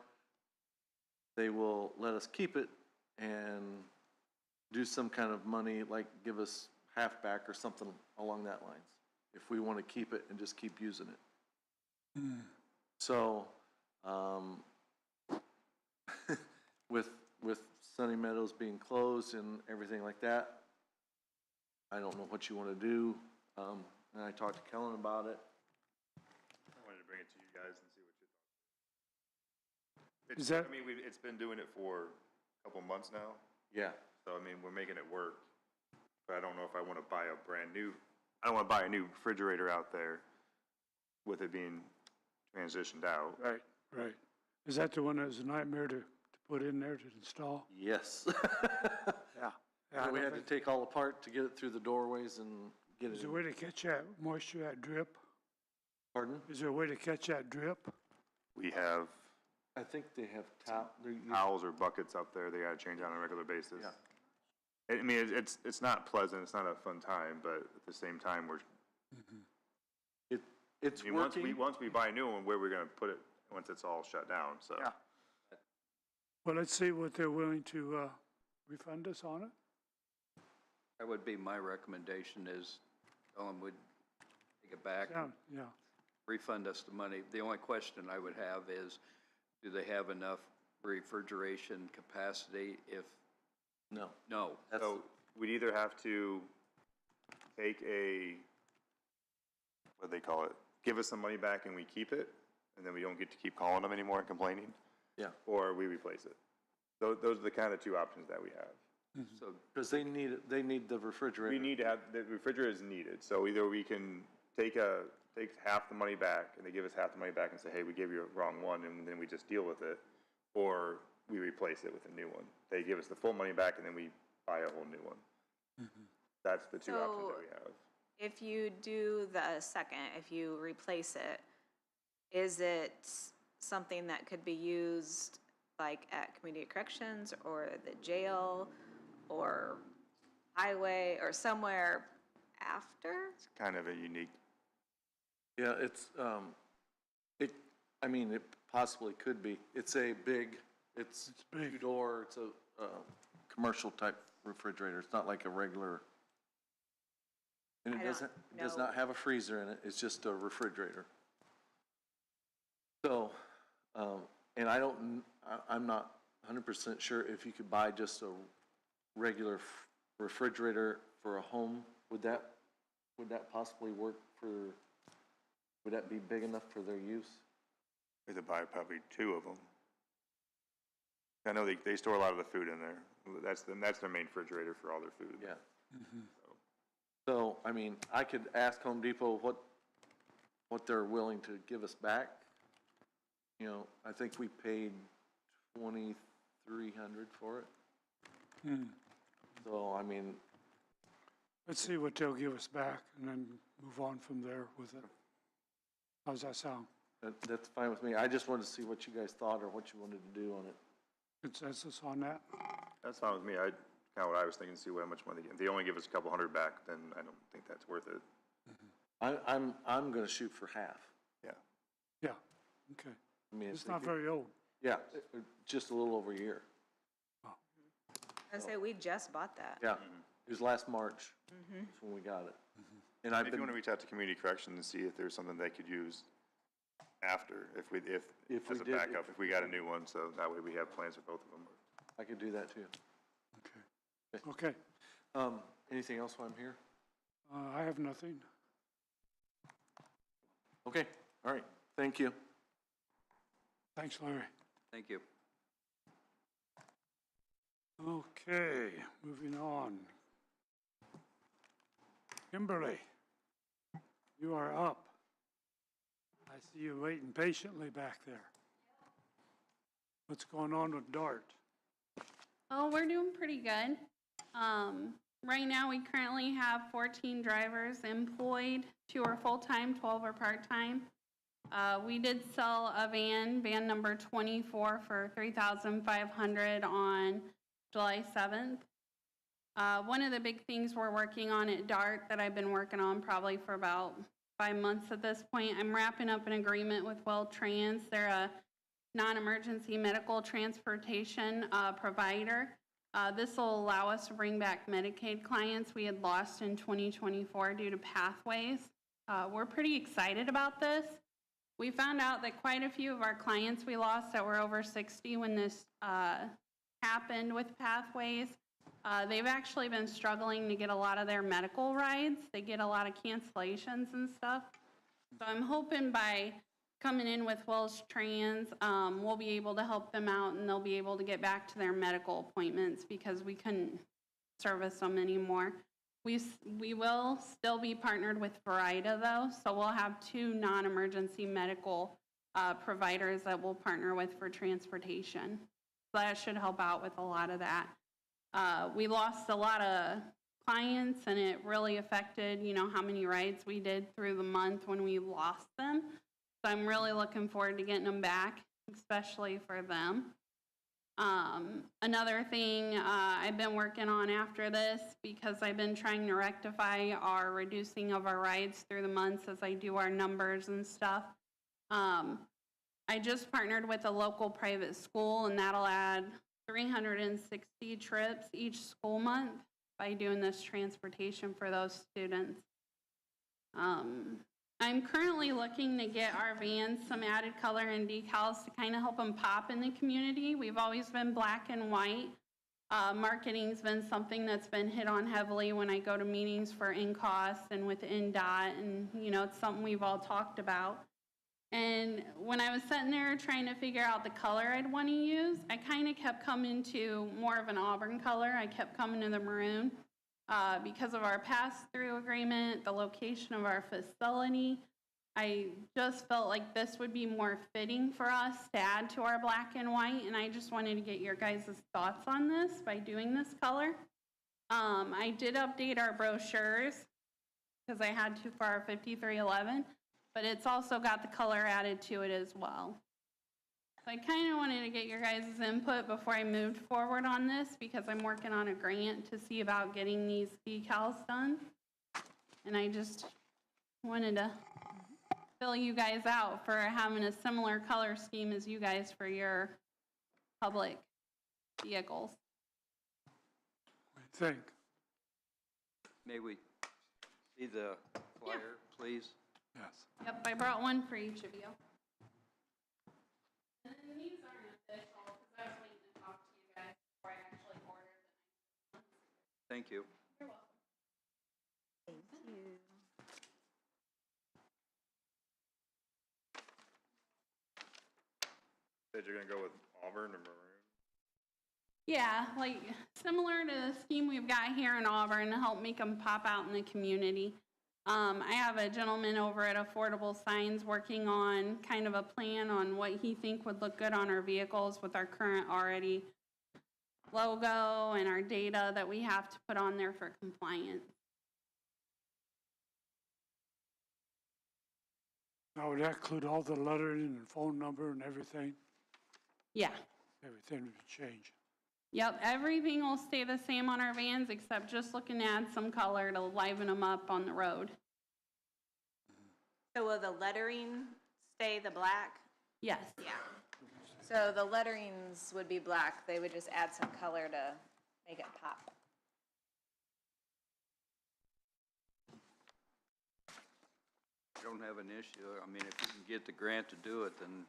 they will let us keep it and do some kind of money, like give us half back or something along that lines, if we want to keep it and just keep using it. So, with Sunny Meadows being closed and everything like that, I don't know what you want to do. And I talked to Kellen about it. I wanted to bring it to you guys and see what you thought. Is that- I mean, it's been doing it for a couple months now, Yeah. so I mean, we're making it work. But I don't know if I want to buy I don't want to buy a new refrigerator out there with it being transitioned out. Right, right. Is that the one that was a nightmare to put in there to install? Yes. Yeah. Yeah, I We don't had to think- take all apart to get it through the doorways and get Is it there a in. way to catch that moisture, that drip? Pardon? Is there a way to catch that drip? We have I think they have towels or buckets up there they gotta change on a regular basis. Yeah. I mean, it's not pleasant, it's not a fun time, but at the same time, we're, It's I mean, working. once we buy a new one, where we're gonna put it, once it's all shut down, so. Yeah. Well, let's see what they're willing to refund us on it. That would be my recommendation is, tell them we'd take it back, Yeah, yeah. refund us the money. The only question I would have is, do they have enough refrigeration capacity? If No. no, So we'd either have to take what do they call it? Give us some money back and we keep it, and then we don't get to keep calling them anymore and complaining, Yeah, or we replace it. Those are the kind of two options that we have. so because they need the refrigerator. We need to have, the refrigerator is needed, so either we can take half the money back, and they give us half the money back and say, hey, we gave you a wrong one, and then we just deal with it, or we replace it with a new one. They give us the full money back, and then we buy a whole new one. That's the two options that we have. If you do the second, if you replace it, is it something that could be used like at community corrections or the jail or highway or somewhere after? It's kind of a unique, Yeah, it's, I mean, it possibly could be. It's big. big. Two-door, it's a commercial type refrigerator. It's not like a regular. And I it don't does know. not have a freezer in it. It's just a refrigerator. So, and I'm not 100% sure if you could buy just a regular refrigerator for a home. Would that possibly work would that be big enough for their use? we could buy probably two of them. I know they store a lot of the food in there. That's their main refrigerator for all their food. Yeah. So, I mean, I could ask Home Depot what they're willing to give us back. You know, I think we paid $2,300 for it. So, I mean, Let's see what they'll give us back and then move on from there with it. How's that sound? that's fine with me. I just wanted to see what you guys thought or what you wanted to do on it. Consensus on that? That's fine with me. Kind of what I was thinking, see how much money, if they only give us a couple hundred back, then I don't think that's worth it. I'm gonna shoot for half. Yeah. Yeah, okay. I mean, It's not very old. Yeah, just a little over a year. I say we just bought that. Yeah, it was last March. That's when we got it. And I've If you want been, to reach out to community corrections and see if there's something they could use after, If we as a did- backup, if we got a new one, so that way we have plans for both of them. I could do that too. Okay, Anything else while I'm here? I have nothing. Okay, all right, thank you. Thanks, Larry. thank you. Okay, moving on. Kimberly, you are up. I see you waiting patiently back there. What's going on with DART? Oh, we're doing pretty good. Right now, we currently have 14 drivers employed. 2 are full-time, 12 are part-time. We did sell a van number 24 for $3,500 on July 7th. One of the big things we're working on at DART that I've been working on probably for about 5 months at this point, I'm wrapping up an agreement with Well Trans. They're a non-emergency medical transportation provider. This will allow us to bring back Medicaid clients we had lost in 2024 due to pathways. We're pretty excited about this. We found out that quite a few of our clients we lost that were over 60 when this happened with pathways, they've actually been struggling to get a lot of their medical rides. They get a lot of cancellations and stuff. So I'm hoping by coming in with Wells Trans, we'll be able to help them out and they'll be able to get back to their medical appointments because we couldn't service them anymore. We will still be partnered with Verida though, so we'll have 2 non-emergency medical providers that we'll partner with for transportation. So that should help out with a lot of that. We lost a lot of clients, and it really affected, how many rides we did through the month when we lost them. So I'm really looking forward to getting them back, especially for them. Another thing I've been working on after this, because I've been trying to rectify our reducing of our rides through the months as I do our numbers and stuff. I just partnered with a local private school, and that'll add 360 trips each school month by doing this transportation for those students. I'm currently looking to get our vans some added color and decals to kind of help them pop in the community. We've always been black and white. Marketing's been something that's been hit on heavily when I go to meetings for INCOS and with NDOT, and it's something we've all talked about. And when I was sitting there trying to figure out the color I'd want to use, I kind of kept coming to more of an auburn color. I kept coming to the maroon. Because of our pass-through agreement, the location of our facility, I just felt like this would be more fitting for us to add to our black and white, and I just wanted to get your guys' thoughts on this by doing this color. I did update our brochures because I had to for our 5311, but it's also got the color added to it as well. So I kind of wanted to get your guys' input before I moved forward on this, because I'm working on a grant to see about getting these decals done. And I just wanted to fill you guys out for having a similar color scheme as you guys for your public vehicles. What do you think? May we see the flyer, please? Yes. Yep, I brought one for each of you. And then these aren't official, because I was waiting to talk to you guys before I actually ordered them. Thank you. You're welcome. Thank you. Said you're gonna go with Auburn or maroon? Yeah, like similar to the scheme we've got here in Auburn to help make them pop out in the community. I have a gentleman over at Affordable Signs working on kind of a plan on what he think would look good on our vehicles with our current already logo and our data that we have to put on there for compliance. Now, would that include all the lettering and phone number and everything? Yeah. Everything would change. Yep, everything will stay the same on our vans except just looking to add some color to liven them up on the road. So will the lettering stay the black? Yes. Yeah. So the letterings would be black. They would just add some color to make it pop. I don't have an issue. I mean, if you can get the grant to do it, then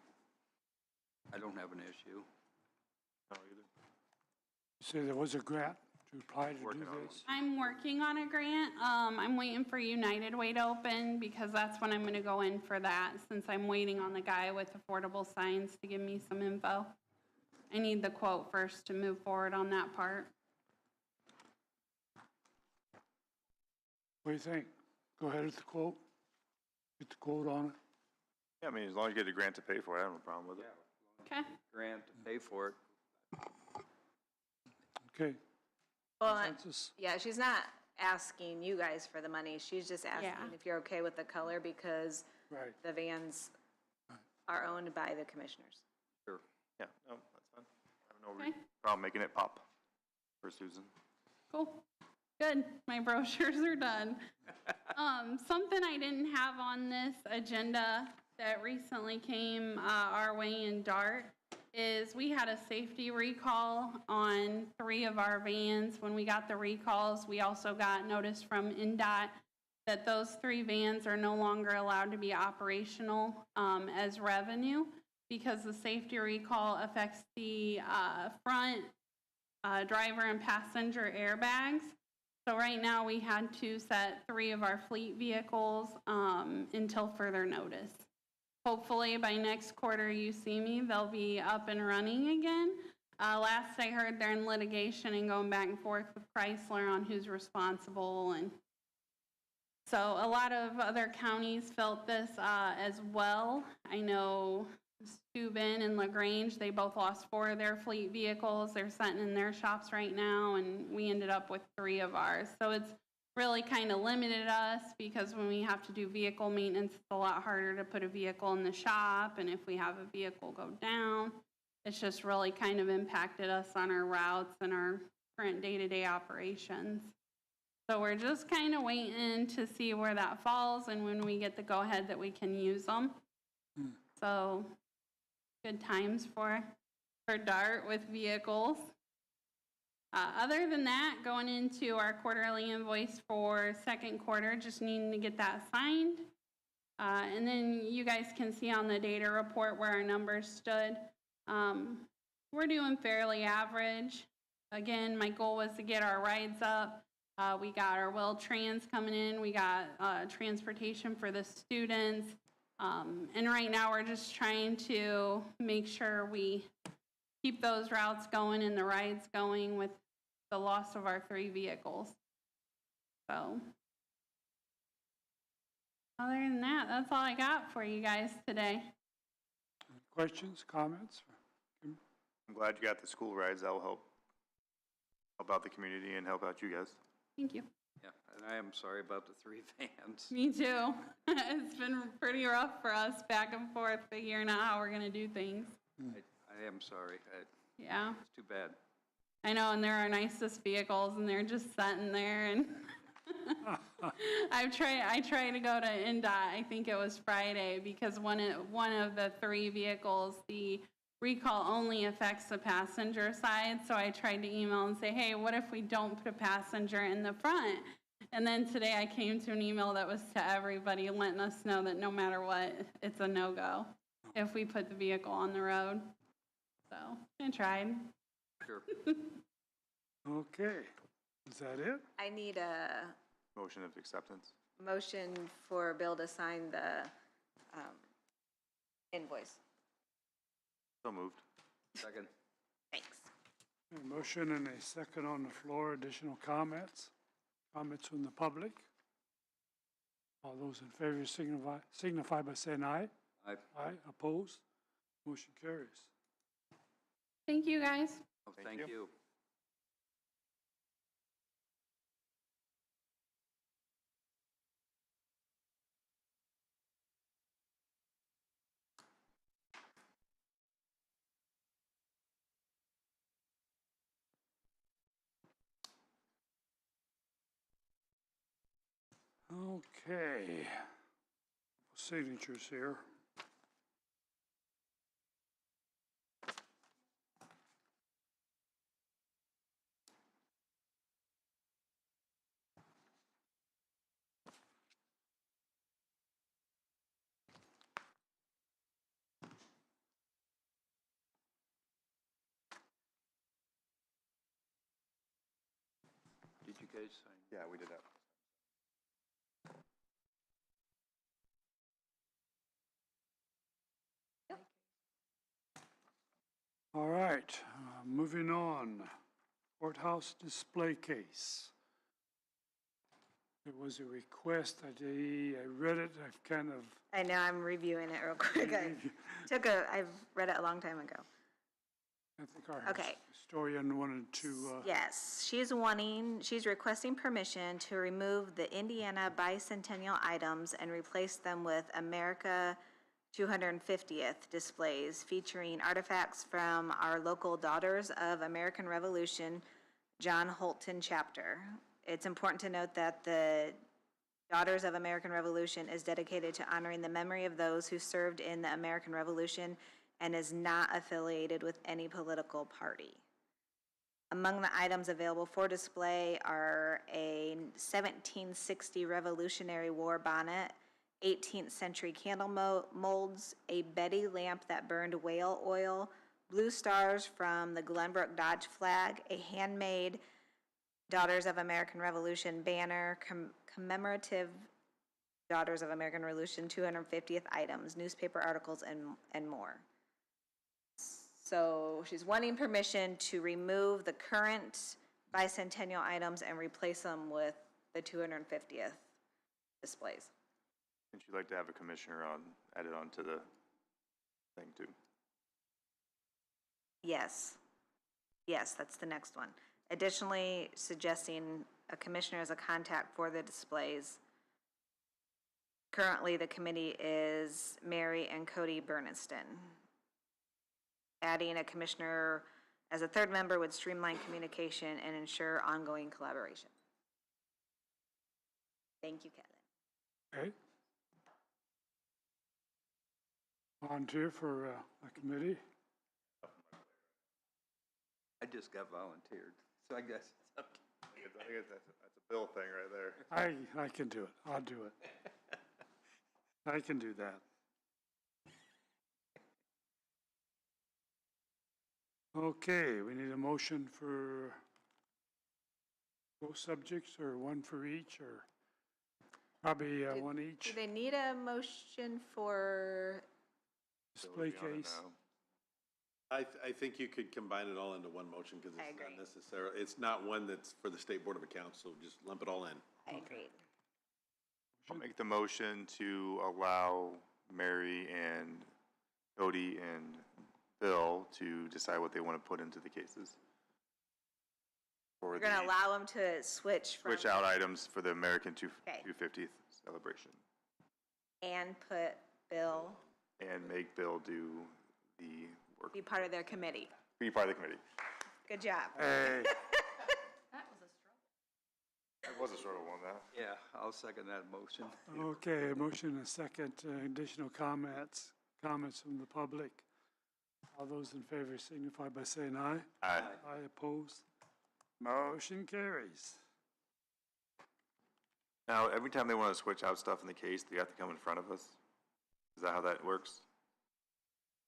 I don't have an issue. No, either. You say there was a grant to apply to do Working on this? I'm working on a grant. I'm waiting for United Way to open because that's when I'm going to go in for that, since I'm waiting on the guy with Affordable Signs to give me some info. I need the quote first to move forward on that part. What do you think? Go ahead with the quote? Get the quote on it? Yeah, I mean, as long as you get a grant to pay for it, I don't have a problem with it. Okay. Grant to pay for it. Okay. Well, Consensus? yeah, she's not asking you guys for the money. She's just asking Yeah. if you're okay with the color because Right. the vans are owned by the commissioners. Sure. Yeah, no, that's fine. I have no Okay. problem making it pop for Susan. Cool. Good. My brochures are done. Something I didn't have on this agenda that recently came our way in DART is we had a safety recall on 3 of our vans. When we got the recalls, we also got notice from NDOT that those 3 vans are no longer allowed to be operational as revenue because the safety recall affects the front driver and passenger airbags. So right now we had to set 3 of our fleet vehicles until further notice. Hopefully by next quarter you see me, they'll be up and running again. Last I heard, they're in litigation and going back and forth with Chrysler on who's responsible, and So a lot of other counties felt this as well. I know Steuben and LaGrange, they both lost 4 of their fleet vehicles. They're sitting in their shops right now, and we ended up with 3 of ours. So it's really kind of limited us because when we have to do vehicle maintenance, it's a lot harder to put a vehicle in the shop. And if we have a vehicle go down, it's just really kind of impacted us on our routes and our current day-to-day operations. So we're just kind of waiting to see where that falls and when we get the go-ahead that we can use them. So good times for DART with vehicles. Other than that, going into our quarterly invoice for second quarter, just needing to get that signed. And then you guys can see on the data report where our numbers stood. We're doing fairly average. Again, my goal was to get our rides up. We got our well trans coming in. We got transportation for the students. And right now we're just trying to make sure we keep those routes going and the rides going with the loss of our 3 vehicles. So other than that, that's all I got for you guys today. Questions, comments? I'm glad you got the school rides. That will help out the community and help out you guys. Thank you. Yeah, and I am sorry about the 3 vans. Me too. It's been pretty rough for us back and forth figuring out how we're going to do things. I am sorry. Yeah. It's too bad. I know, and they're our nicest vehicles, and they're just sitting there. And I try to go to NDOT. I think it was Friday because one of the 3 vehicles, the recall only affects the passenger side. So I tried to email and say, hey, what if we don't put a passenger in the front? And then today I came to an email that was to everybody letting us know that no matter what, it's a no-go if we put the vehicle on the road. So I tried. Sure. Okay, is that it? I need a Motion of acceptance. motion for Bill to sign the invoice. So moved. Second. Thanks. A motion and a second on the floor. Additional comments? Comments from the public? All those in favor signify by saying aye. Aye. Aye, opposed? Motion carries. Thank you, guys. Oh, thank you. Okay. Signatures here. Did you guys sign? Yeah, we did that. All right, moving on. Courthouse display case. It was a request. I read it. I've kind of. I know, I'm reviewing it real quick. I've read it a long time ago. I think our Okay. historian wanted to. Yes, she's requesting permission to remove the Indiana bicentennial items and replace them with America 250th displays featuring artifacts from our local Daughters of American Revolution, John Holton chapter. It's important to note that the Daughters of American Revolution is dedicated to honoring the memory of those who served in the American Revolution and is not affiliated with any political party. Among the items available for display are a 1760 Revolutionary War bonnet, 18th century candle molds, a Betty lamp that burned whale oil, blue stars from the Glenbrook Dodge flag, a handmade Daughters of American Revolution banner, commemorative Daughters of American Revolution 250th items, newspaper articles, and more. So she's wanting permission to remove the current bicentennial items and replace them with the 250th displays. And you'd like to have a commissioner added onto the thing too. Yes. Yes, that's the next one. Additionally, suggesting a commissioner as a contact for the displays. Currently, the committee is Mary and Cody Berniston. Adding a commissioner as a third member would streamline communication and ensure ongoing collaboration. Thank you, Kevin. Okay. Volunteer for a committee? I just got volunteered, so I guess it's up to I think that's a Bill thing right there. I can do it. I'll do it. I can do that. Okay, we need a motion for both subjects, or one for each, or probably one Do each they need a motion for, display Bill would be on it case. now. I think you could combine it all into one motion because I it's not agree. necessarily, it's not one that's for the State Board of Accounts, so just lump it all in. I agree. I'll make the motion to allow Mary and Cody and Bill to decide what they want to put into the cases. We're gonna allow them to switch from. Switch out items for the American Okay. 250th celebration. And put Bill, And make Bill do the work, be part of their committee. be part of the committee. Good job. Hey, That was a short one, that. Yeah, I'll second that motion. okay, motion and a second. Additional comments from the public. All those in favor signify by saying aye. Aye. Aye opposed. Motion carries. Now, every time they want to switch out stuff in the case, they have to come in front of us? Is that how that works?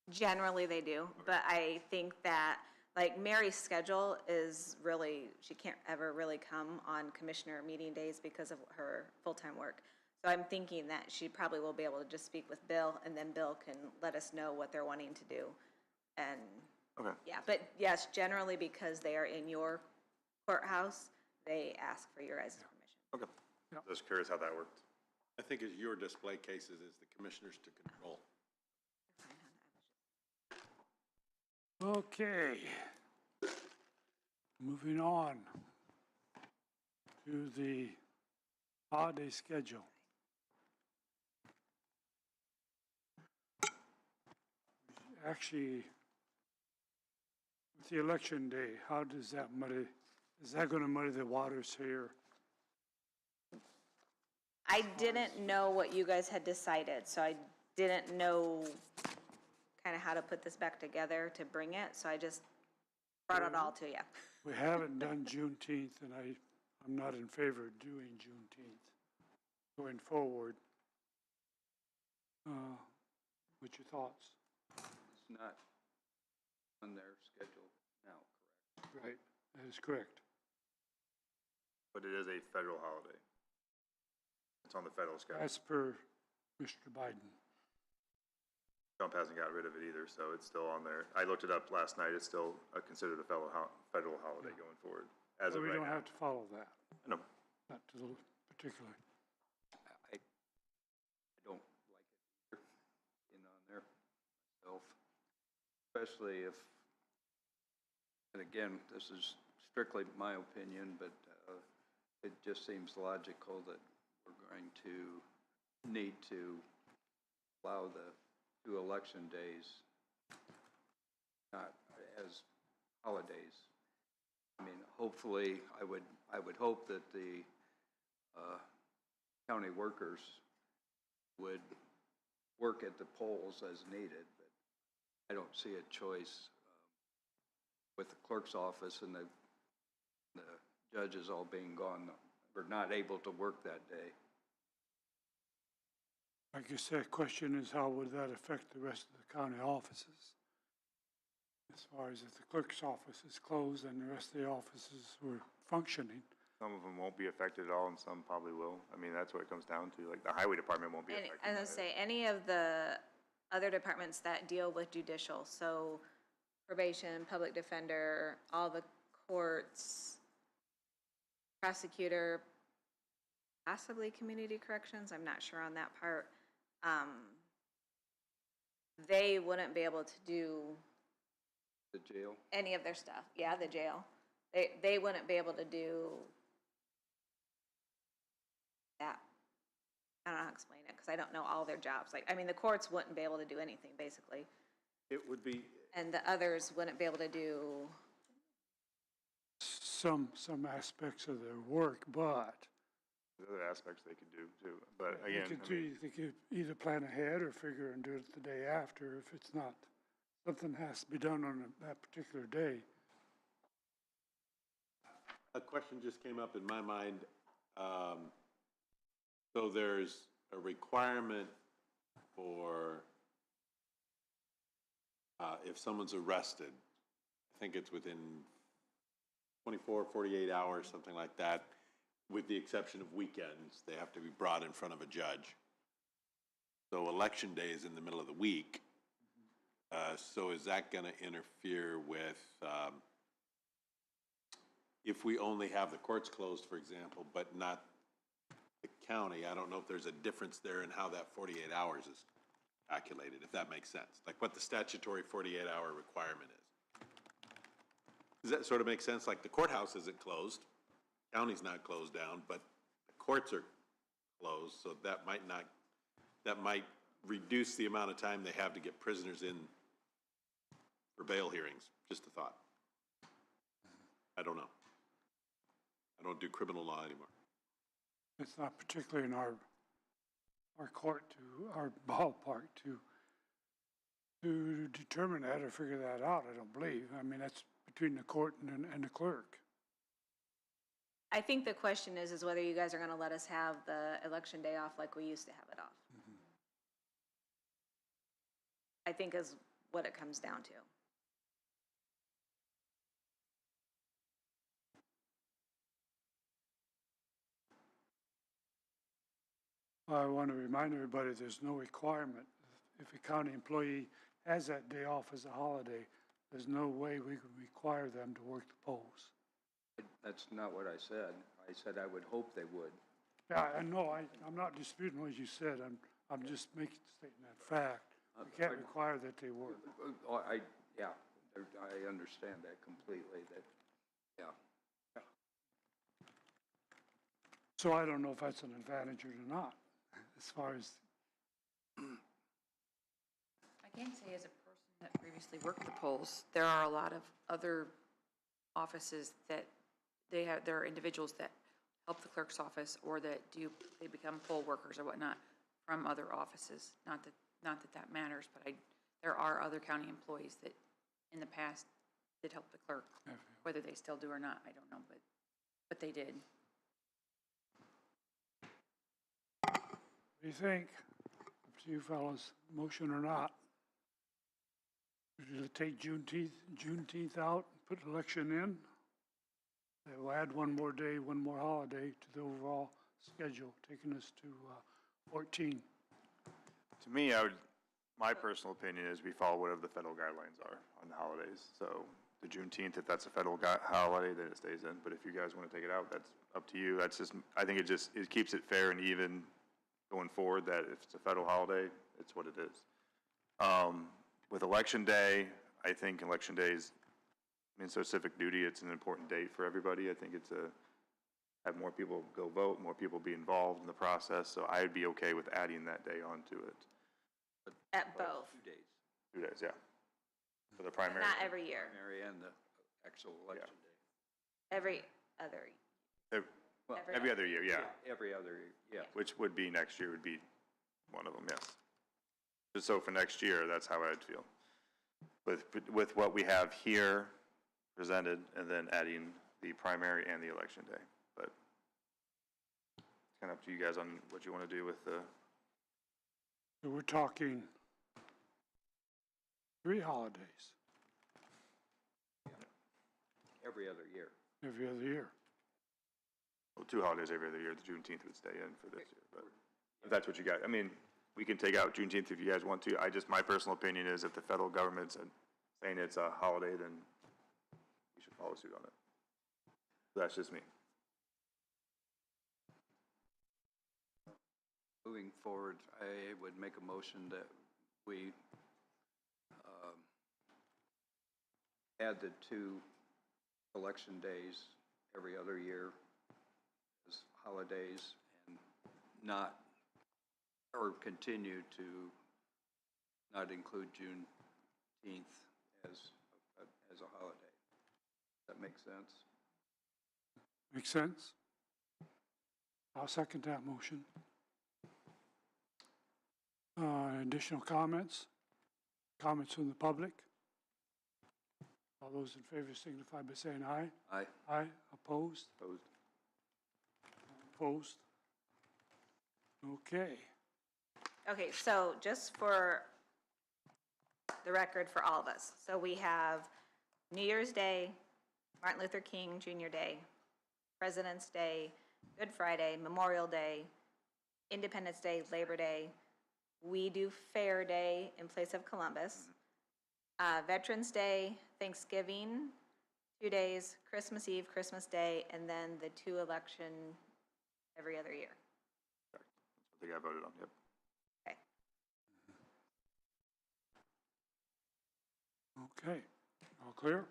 Generally, they do, but I think that, like, Mary's schedule is really, she can't ever really come on commissioner meeting days because of her full-time work. So I'm thinking that she probably will be able to just speak with Bill, and then Bill can let us know what they're wanting to do. And, Okay. yeah, but yes, generally because they are in your courthouse, they ask for your guys' permission. Okay. Yep. Just curious how that worked. I think as your display cases is the commissioners to control. Okay. Moving on to the holiday schedule. Actually, with the election day, how does that muddy, is that going to muddy the waters here? I didn't know what you guys had decided, so I didn't know kind of how to put this back together to bring it, so I just brought it all to you. We haven't done Juneteenth, and I'm not in favor of doing Juneteenth going forward. What's your thoughts? It's not on their schedule now, correct? Right, that is correct. But it is a federal holiday. It's on the federal schedule. As per Mr. Biden. Trump hasn't got rid of it either, so it's still on there. I looked it up last night. It's still considered a federal holiday going forward, as But of we right don't now. have to follow that, No. not to the particular. I don't like it either, being on there myself, especially if, and again, this is strictly my opinion, but it just seems logical that we're going to need to allow the two election days not as holidays. I mean, hopefully, I would hope that the county workers would work at the polls as needed, but I don't see a choice with the clerk's office and the judges all being gone, or not able to work that day. I guess that question is, how would that affect the rest of the county offices? As far as if the clerk's office is closed and the rest of the offices were functioning. Some of them won't be affected at all, and some probably will. I mean, that's what it comes down to. Like, the highway department won't be And affected. as by I it. say, any of the other departments that deal with judicial, so probation, public defender, all the courts, prosecutor, possibly community corrections, I'm not sure on that part. They wouldn't be able to do The jail? any of their stuff. Yeah, the jail. They wouldn't be able to do that. I don't know how to explain it, because I don't know all their jobs. Like, I mean, the courts wouldn't be able to do anything, basically. It would be, And the others wouldn't be able to do, some aspects of their work, but There's other aspects they could do too, but you again, they could either plan ahead or figure and do it the day after if it's not, something has to be done on that particular day. a question just came up in my mind. So there's a requirement for, if someone's arrested, I think it's within 24, 48 hours, something like that, with the exception of weekends, they have to be brought in front of a judge. So election day is in the middle of the week. So is that going to interfere with, if we only have the courts closed, for example, but not the county? I don't know if there's a difference there in how that 48 hours is calculated, if that makes sense. Like what the statutory 48-hour requirement is. Does that sort of make sense? Like the courthouse isn't closed, county's not closed down, but the courts are closed, so that might reduce the amount of time they have to get prisoners in for bail hearings. Just a thought. I don't know. I don't do criminal law anymore. It's not particularly in our court our ballpark to determine that or figure that out, I don't believe. I mean, that's between the court and the clerk. I think the question is whether you guys are gonna let us have the election day off like we used to have it off. I think is what it comes down to. I want to remind everybody, there's no requirement. If a county employee has that day off as a holiday, there's no way we could require them to work the polls. That's not what I said. I said I would hope they would. Yeah, I know, I'm not disputing what you said, I'm just stating that fact. We can't require that they work. Yeah, I understand that completely, that, yeah. So I don't know if that's an advantage or not, as far as, I can say as a person that previously worked the polls, there are a lot of other offices that there are individuals that help the clerk's office or that they become poll workers or whatnot from other offices. Not that matters, but there are other county employees that in the past did help the clerk. Whether they still do or not, I don't know, but they did. what do you think? Up to you fellas, motion or not? Should we take Juneteenth out, put election in? We'll add one more day, one more holiday to the overall schedule, taking us to 14. to me, my personal opinion is we follow whatever the federal guidelines are on the holidays. So the Juneteenth, if that's a federal holiday, then it stays in. But if you guys want to take it out, that's up to you. That's just, I think it keeps it fair and even going forward, that if it's a federal holiday, it's what it is. With Election Day, I think Election Day is, so civic duty, it's an important date for everybody. I think it's have more people go vote, more people be involved in the process. So I'd be okay with adding that day onto it. At both, 2 days. 2 days, yeah. For the primary. not every year, Primary and the actual election day. every other. Well, Every other year, yeah. Every other, yeah. Which would be next year would be one of them, yes. Just so for next year, that's how I'd feel. With what we have here presented, and then adding the primary and the election day. But it's kind of up to you guys on what you want to do with the. So we're talking 3 holidays Every other year. every other year. Well, 2 holidays every other year. The Juneteenth would stay in for this year, but if that's what you got, we can take out Juneteenth if you guys want to. My personal opinion is if the federal government's saying it's a holiday, then we should follow suit on it. That's just me. moving forward, I would make a motion that we add the 2 election days every other year as holidays and not, or continue to not include Juneteenth as a holiday. Does that make sense? Makes sense? I'll second that motion. Additional comments? Comments from the public? All those in favor signify by saying aye. Aye. Aye. Opposed? Opposed? Opposed? Okay. Okay, so just for the record for all of us, so we have New Year's Day, Martin Luther King Jr. Day, President's Day, Good Friday, Memorial Day, Independence Day, Labor Day. We do Fair Day in place of Columbus. Veterans Day, Thanksgiving, 2 days, Christmas Eve, Christmas Day, and then the 2 election every other year. That's what they got voted on, yep. Okay. Okay. All clear?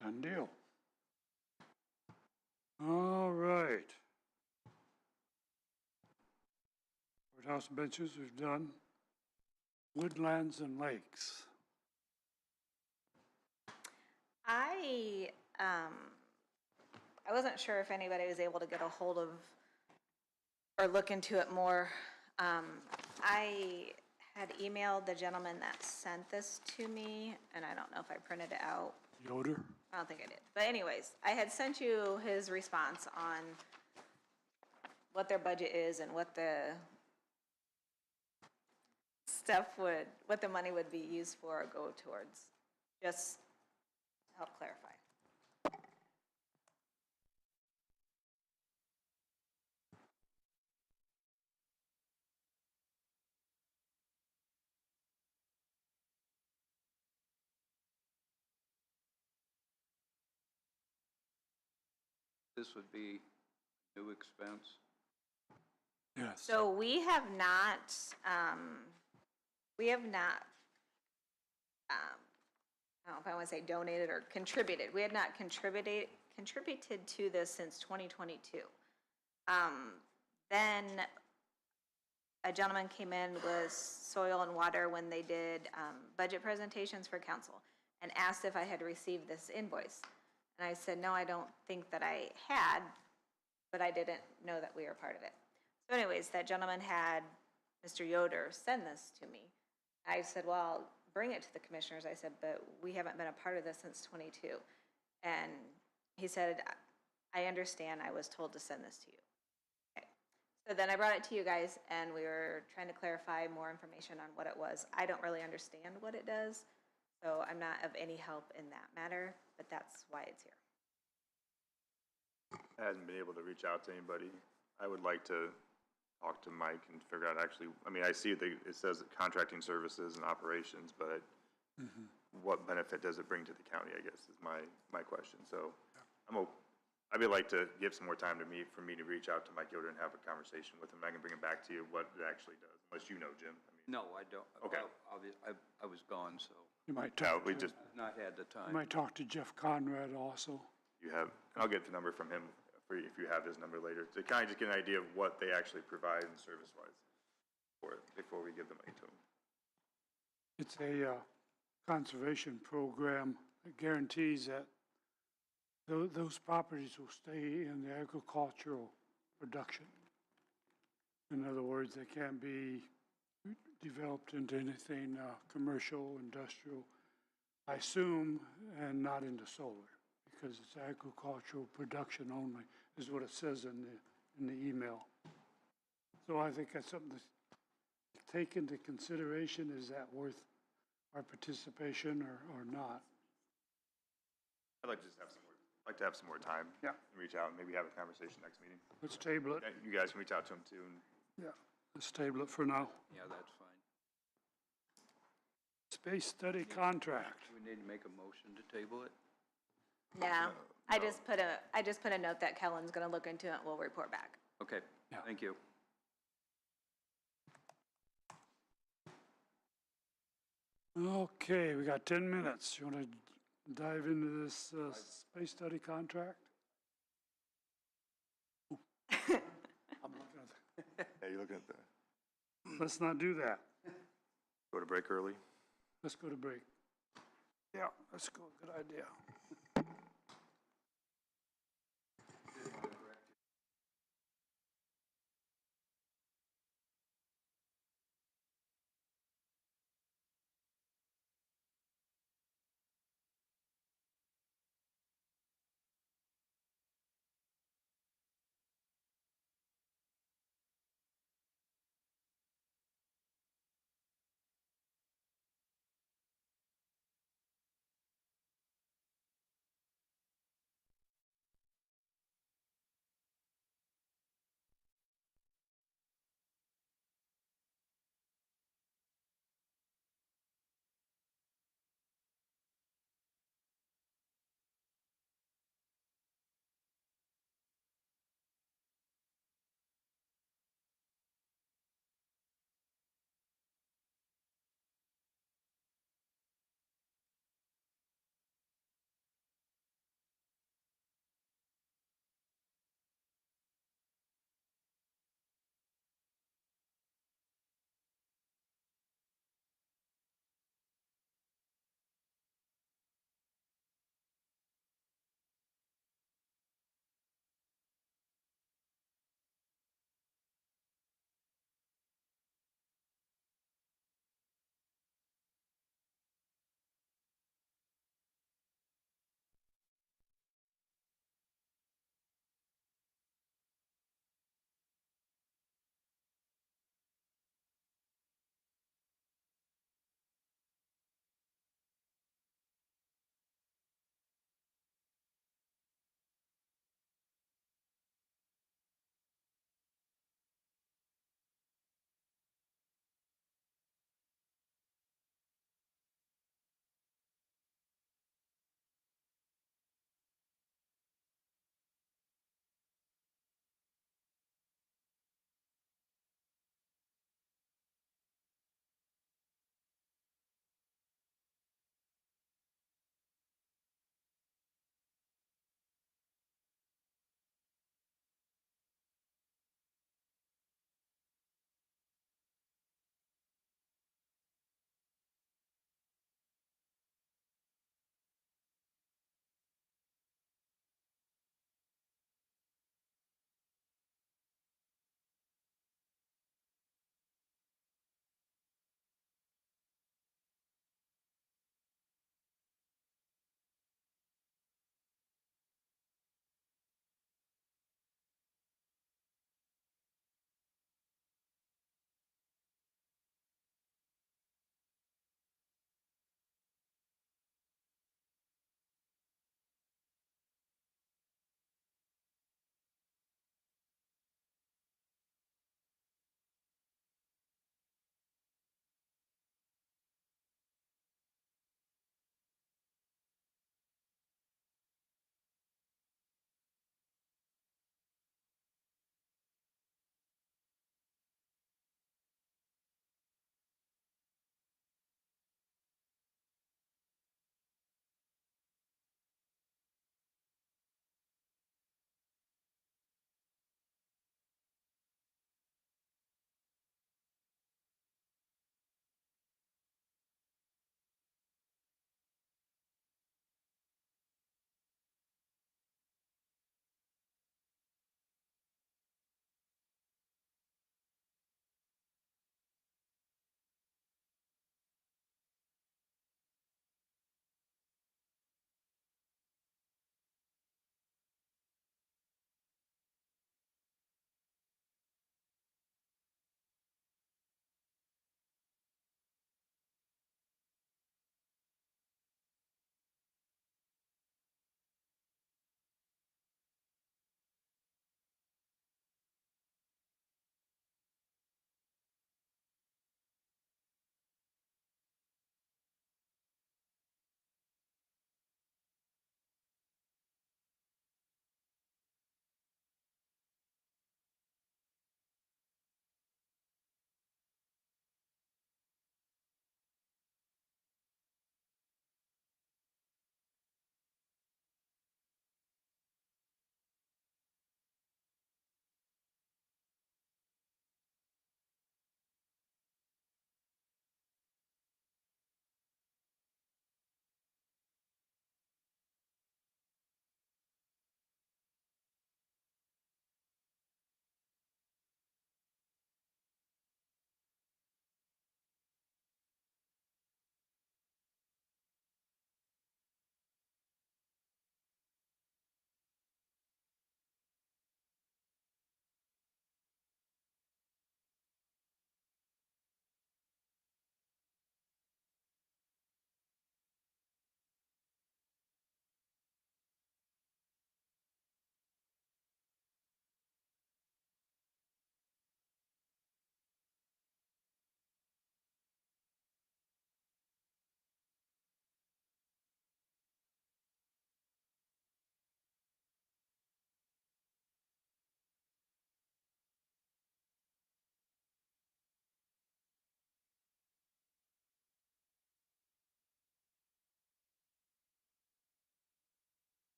Done deal. All right. Courthouse benches we've done. Woodlands and lakes. I wasn't sure if anybody was able to get a hold of or look into it more. I had emailed the gentleman that sent this to me, and I don't know if I printed it out. Yoder? I don't think I did. But anyways, I had sent you his response on what their budget is and what the what the money would be used for or go towards, just to help clarify. This would be new expense. Yes. So we have not, I don't know if I want to say donated or contributed. We had not contributed to this since 2022. Then a gentleman came in with Soil and Water when they did budget presentations for council and asked if I had received this invoice. And I said, no, I don't think that I had, but I didn't know that we were part of it. So anyways, that gentleman had Mr. Yoder send this to me. I said, well, bring it to the commissioners. I said, but we haven't been a part of this since 22. And he said, I understand, I was told to send this to you. Okay. So then I brought it to you guys, and we were trying to clarify more information on what it was. I don't really understand what it does, so I'm not of any help in that matter, but that's why it's here. I hasn't been able to reach out to anybody. I would like to talk to Mike and figure out actually, I mean, I see it says contracting services and operations, but what benefit does it bring to the county, I guess, is my question. So I would like to give some more time for me to reach out to Mike Yoder and have a conversation with him. I can bring it back to you what it actually does, unless you know, Jim. I mean, No, I don't. Okay. I was gone, so You might no, talk, we to, just, I've not had the you time. might talk to Jeff Conrad also. you have, and I'll get the number from him for you if you have his number later, to kind of just get an idea of what they actually provide and service-wise for it before we give the money to them. It's a conservation program that guarantees that those properties will stay in the agricultural production. In other words, they can't be developed into anything commercial, industrial, I assume, and not into solar, because it's agricultural production only, is what it says in the email. So I think that's something to take into consideration. Is that worth our participation or not? I'd like to just have some more time. Yeah. And reach out and maybe have a conversation next meeting. Let's table it. You guys can reach out to him too. And Yeah, let's table it for now. Yeah, that's fine. Space study contract. Do we need to make a motion to table it? No, I just put a note that Kellen's gonna look into it and we'll report back. Okay. Thank you. Okay, we got 10 minutes. You want to dive into this space study contract? Yeah, you're looking at the, Let's not do that. go to break early? Let's go to break. Yeah, let's go. Good idea.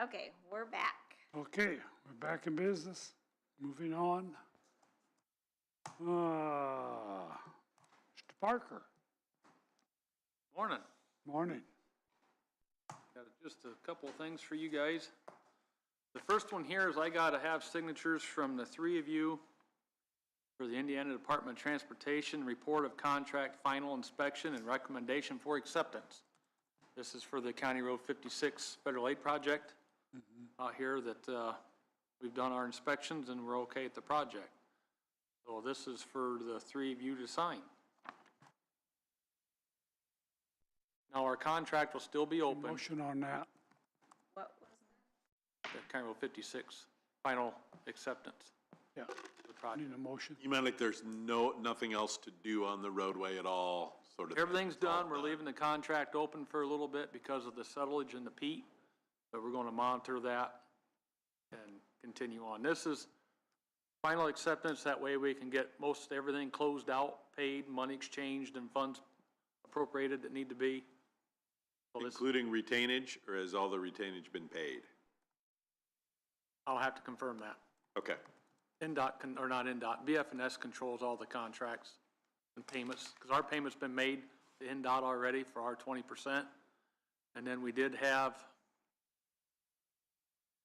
Okay, we're back. Okay, we're back in business. Moving on. Mr. Parker, Morning. morning. Got just a couple of things for you guys. The first one here is I got to have signatures from the three of you for the Indiana Department of Transportation Report of Contract Final Inspection and Recommendation for Acceptance. This is for the County Road 56 Federal Aid Project out here that we've done our inspections and we're okay at the project. So this is for the three of you to sign. Now, our contract will still be open. Motion on that. What was The County Road 56 final acceptance Yeah, of the project. need a motion. You meant like there's nothing else to do on the roadway at all, sort of? thing? Everything's It's all done. We're leaving the contract open for a little bit because of the settlage and the peat, but we're going to monitor that and continue on. This is final acceptance. That way we can get most everything closed out, paid, money exchanged, and funds appropriated that need to be. So this, Including retainage, or has all the retainage been paid? I'll have to confirm that. Okay. NDOT, or not NDOT, BF&S controls all the contracts and payments, because our payment's been made to NDOT already for our 20%. And then we did have,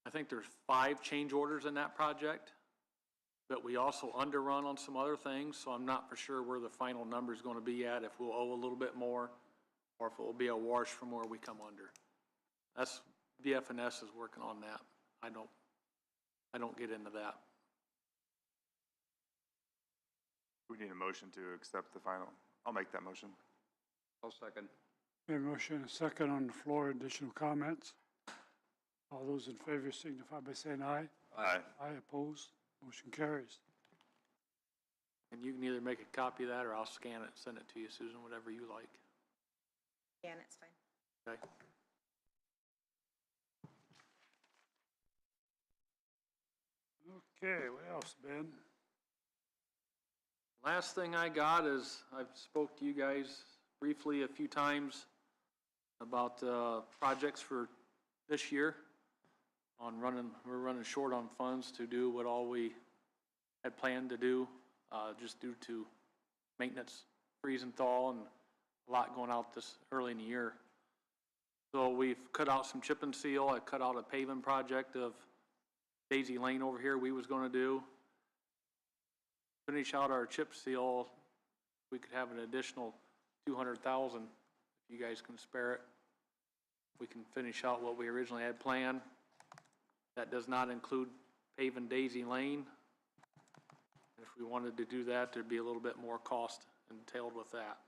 I think there's 5 change orders in that project, but we also underrun on some other things, so I'm not for sure where the final number is going to be at, if we'll owe a little bit more, or if it will be a wash from where we come under. That's, BF&S is working on that. I don't get into that. We need a motion to accept the final. I'll make that motion. I'll second. We have a motion and a second on the floor. Additional comments? All those in favor signify by saying aye. Aye. Aye, opposed. Motion carries. And you can either make a copy of that, or I'll scan it and send it to you, Susan, whatever you like. Yeah, it's fine. Okay? Okay, what else, Ben? Last thing I got is, I've spoke to you guys briefly a few times about projects for this year. We're running short on funds to do what all we had planned to do, just due to maintenance, freeze and thaw, and a lot going out this early in the year. So we've cut out some chip and seal. I cut out a paving project of Daisy Lane over here we was gonna do. Finish out our chip seal, we could have an additional 200,000 if you guys can spare it. We can finish out what we originally had planned. That does not include paving Daisy Lane. If we wanted to do that, there'd be a little bit more cost entailed with that.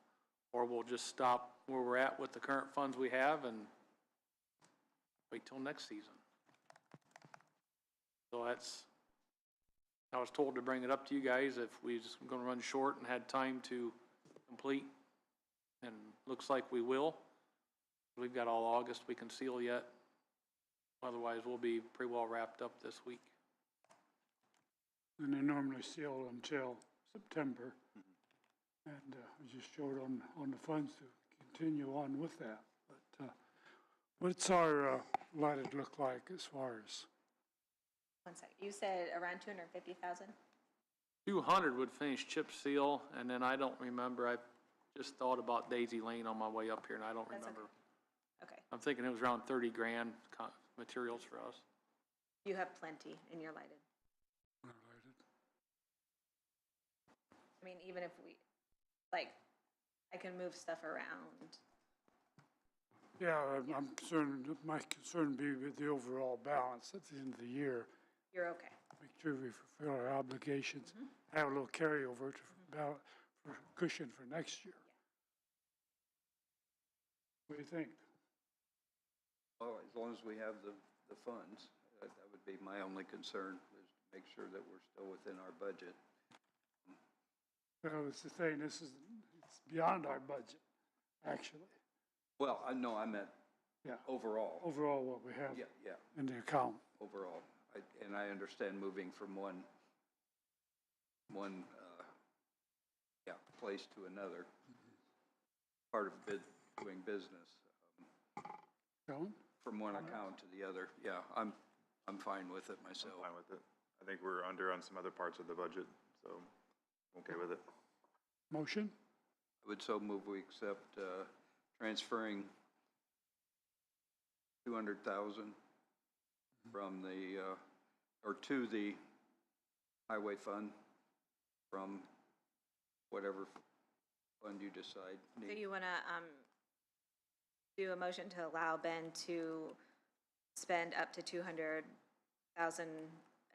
Or we'll just stop where we're at with the current funds we have and wait till next season. So I was told to bring it up to you guys if we just gonna run short and had time to complete, and looks like we will. We've got all August we can seal yet. Otherwise, we'll be pretty well wrapped up this week. And they normally seal until September. And we just showed on the funds to continue on with that. But what's our lighted look like as far as? 1 sec. You said around 250,000? 200 would finish chip seal, and then I don't remember, I just thought about Daisy Lane on my way up here, and I don't That's remember. Okay. I'm thinking it was around 30 grand materials for us. You have plenty in your lighted. I mean, even if we, like, I can move stuff around. Yeah, I'm concerned, my concern would be with the overall balance at the end of the year. You're okay. Make sure we fulfill our obligations, have a little carryover for cushion for next year. What do you think? Well, as long as we have the funds, that would be my only concern, is to make sure that we're still within our budget. Well, it's the thing, it's beyond our budget, actually. Well, I know I meant Yeah. overall. Overall, what we have Yeah, in the account. overall. And I understand moving from one place to another, part of doing business. John? from one account to the other. Yeah, I'm fine with it myself. I'm fine with it. I think we're under on some other parts of the budget, so I'm okay with it. Motion? I would so move we accept transferring 200,000 from the, or to the highway fund from whatever fund you decide. So you want to do a motion to allow Ben to spend up to 200,000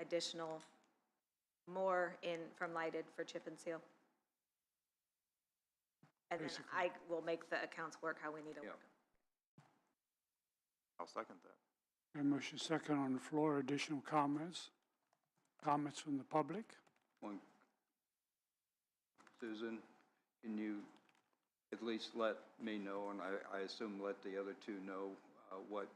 additional more from lighted for chip and seal? And then Basically. I will make the accounts work how we need to work. I'll second that. A motion second on the floor. Additional comments? Comments from the public? One, Susan, can you at least let me know, and I assume let the other two know, what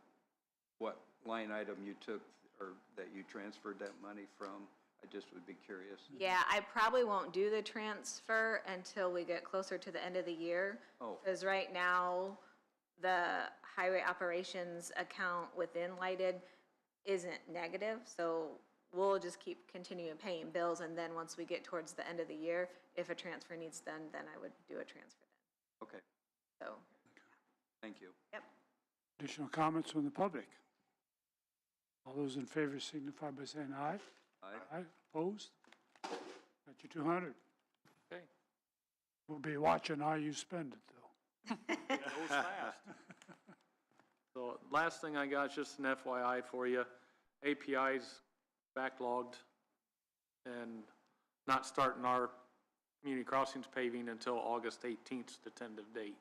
line item you took or that you transferred that money from? I just would be curious. Yeah, I probably won't do the transfer until we get closer to the end of the year. Oh. Because right now, the highway operations account within lighted isn't negative, so we'll just keep continuing paying bills, and then once we get towards the end of the year, if a transfer needs done, then I would do a transfer then. Okay, So, thank you. yep. Additional comments from the public? All those in favor signify by saying aye. Aye. Aye, opposed? Got your 200. Okay. We'll be watching how you spend it, though. It goes fast. So last thing I got is just an FYI for you. API's backlogged and not starting our community crossings paving until August 18th, the tentative date.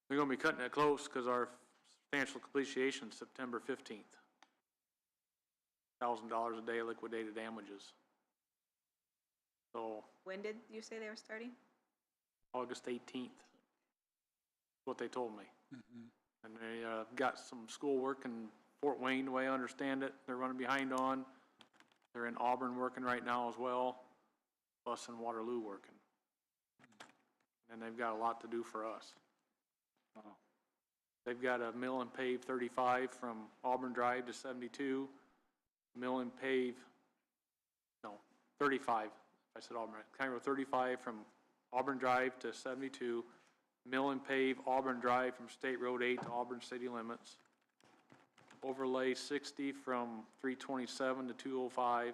We're gonna be cutting it close because our substantial completion is September 15th. $1,000 a day liquidated damages. So When did you say they were starting? August 18th, what they told me. And they got some schoolwork in Fort Wayne, the way I understand it, they're running behind on. They're in Auburn working right now as well, plus in Waterloo working. And they've got a lot to do for us. They've got a mill and pave 35 from Auburn Drive to 72, mill and pave, no, 35, I said Auburn, County Road 35 from Auburn Drive to 72, mill and pave Auburn Drive from State Road 8 to Auburn city limits, overlay 60 from 327 to 205,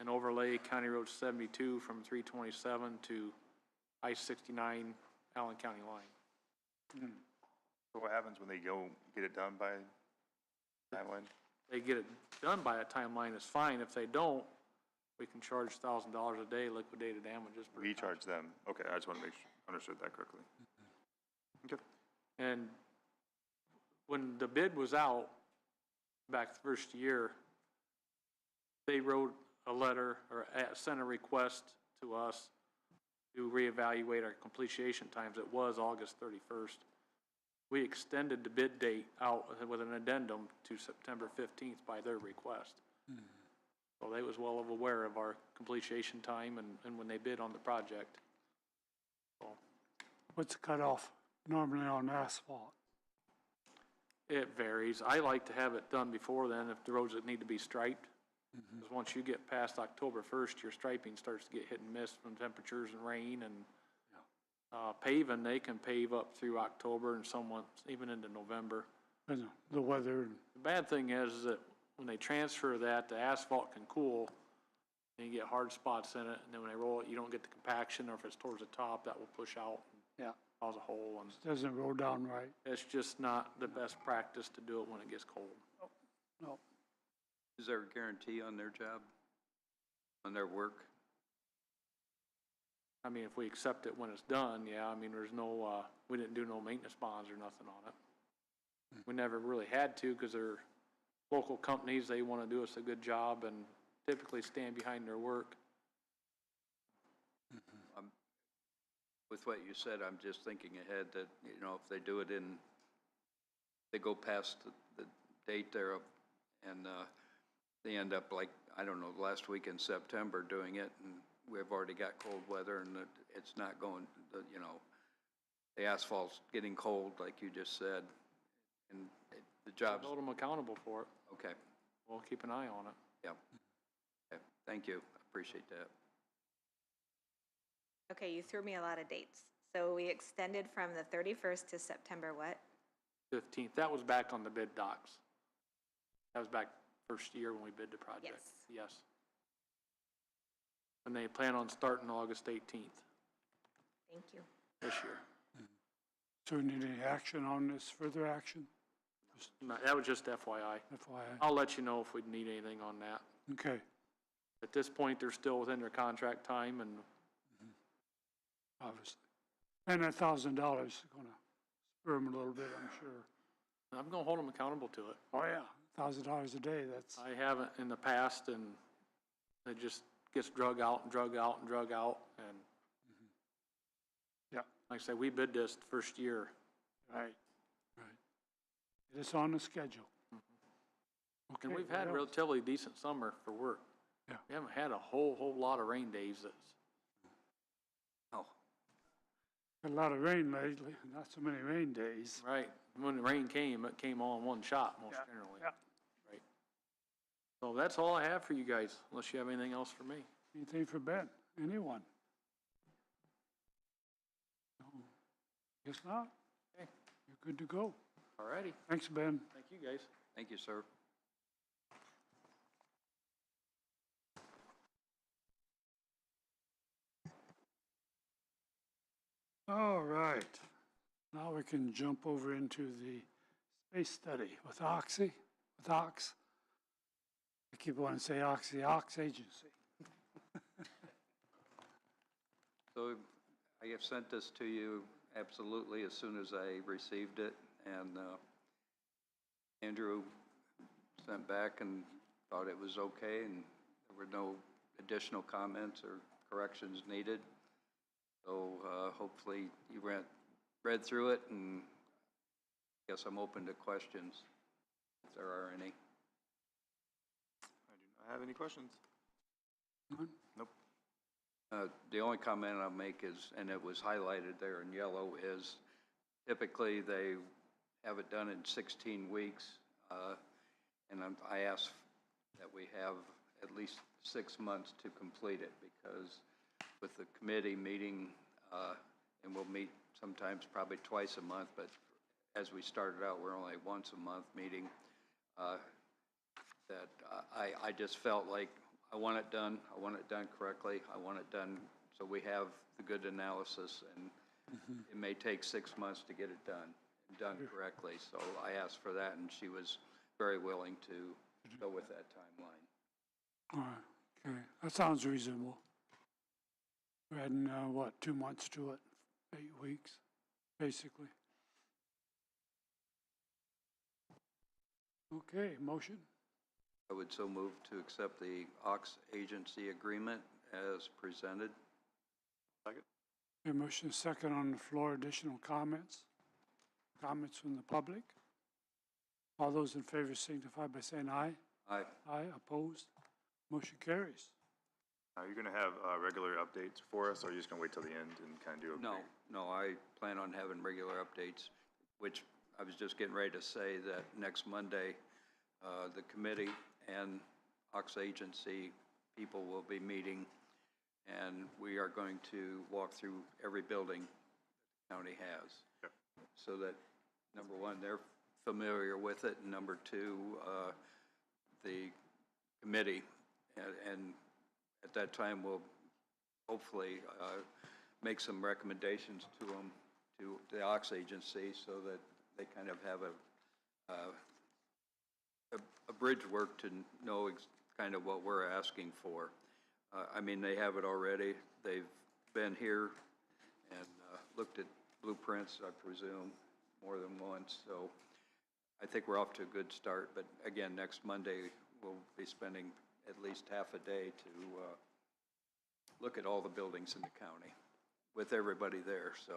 and overlay County Road 72 from 327 to I-69 Allen County line. So what happens when they go get it done by timeline? They get it done by a timeline, it's fine. If they don't, we can charge $1,000 a day liquidated damages. We charge them. Okay, I just want to make sure, understood that correctly. Okay. And when the bid was out, back the first year, they wrote a letter or sent a request to us to reevaluate our completion times. It was August 31st. We extended the bid date out with an addendum to September 15th by their request. So they was well aware of our completion time and when they bid on the project. So What's the cutoff normally on asphalt? it varies. I like to have it done before then if the roads that need to be striped. Because once you get past October 1st, your striping starts to get hit and miss from temperatures and rain and paving, they can pave up through October and somewhat even into November. And the weather, The bad thing is that when they transfer that, the asphalt can cool and you get hard spots in it. And then when they roll it, you don't get the compaction, or if it's towards the top, that will push out and cause a hole. And doesn't roll down right. it's just not the best practice to do it when it gets cold. No. Is there a guarantee on their job, on their work? I mean, if we accept it when it's done, yeah, I mean, there's no, we didn't do no maintenance bonds or nothing on it. We never really had to because they're local companies, they want to do us a good job and typically stand behind their work. With what you said, I'm just thinking ahead that, you know, if they do it in, they go past the date there of, and they end up like, I don't know, last week in September doing it, and we've already got cold weather, and it's not going, you know, the asphalt's getting cold, like you just said, And the job's, Hold them accountable for it. okay, We'll keep an eye on it. yeah. Okay, thank you, appreciate that. Okay, you threw me a lot of dates. So we extended from the 31st to September what? 15th, that was back on the bid docs. That was back first year when we bid the project. Yes. Yes. And they plan on starting August 18th Thank you. this year. So we need any action on this, further action? No, that was just FYI. FYI. I'll let you know if we need anything on that. Okay, At this point, they're still within their contract time, and obviously. And that $1,000 is gonna spur them a little bit, I'm sure. I'm gonna hold them accountable to it. Oh, yeah, $1,000 a day, that's, I haven't in the past, and it just gets drug out and drug out and drug out, and yeah, like I said, we bid this the first year. right, right. It is on the schedule. Okay, And we've what had else? relatively decent summer for work. Yeah. We haven't had a whole lot of rain days that's, Oh, A lot of rain lately, not so many rain days. right, when the rain came, it came all in one shot most Yeah, generally. yeah. Right. So that's all I have for you guys, unless you have anything else for me. Anything for Ben? Anyone? No. Guess not. Okay. You're good to go. All righty, Thanks, Ben. thank you guys. thank you, sir. All right. Now we can jump over into the space study with Oxy, with Ox. I keep wanting to say Oxy, Ox Agency. So I have sent this to you absolutely as soon as I received it, and Andrew sent back and thought it was okay, and there were no additional comments or corrections needed. So hopefully you read through it, and I guess I'm open to questions, if there are any. I do not have any questions. None? Nope. The only comment I'll make is, and it was highlighted there in yellow, is typically they have it done in 16 weeks. And I ask that we have at least 6 months to complete it, because with the committee meeting, and we'll meet sometimes probably twice a month, but as we started out, we're only once a month meeting, that I just felt like I want it done correctly, I want it done so we have the good analysis, and it may take 6 months to get it done correctly. So I asked for that, and she was very willing to go with that timeline. All right, okay. That sounds reasonable. We're adding, 2 months to it, 8 weeks, basically. Okay, motion? I would so move to accept the Ox Agency agreement as presented. Second? A motion is second on the floor. Additional comments? Comments from the public? All those in favor signify by saying aye. Aye. Aye, opposed? Motion carries. Are you gonna have regular updates for us, or are you just gonna wait till the end and kind of do a? No, I plan on having regular updates, which I was just getting ready to say that next Monday, the committee and Ox Agency people will be meeting, and we are going to walk through every building the county has. Okay. So that, number one, they're familiar with it, and number two, the committee, and at that time, we'll hopefully make some recommendations to them, to the Ox Agency, so that they kind of have a bridge work to know kind of what we're asking for. I mean, they have it already. They've been here and looked at blueprints, I presume, more than once. So I think we're off to a good start. But again, next Monday, we'll be spending at least half a day to look at all the buildings in the county with everybody there. So,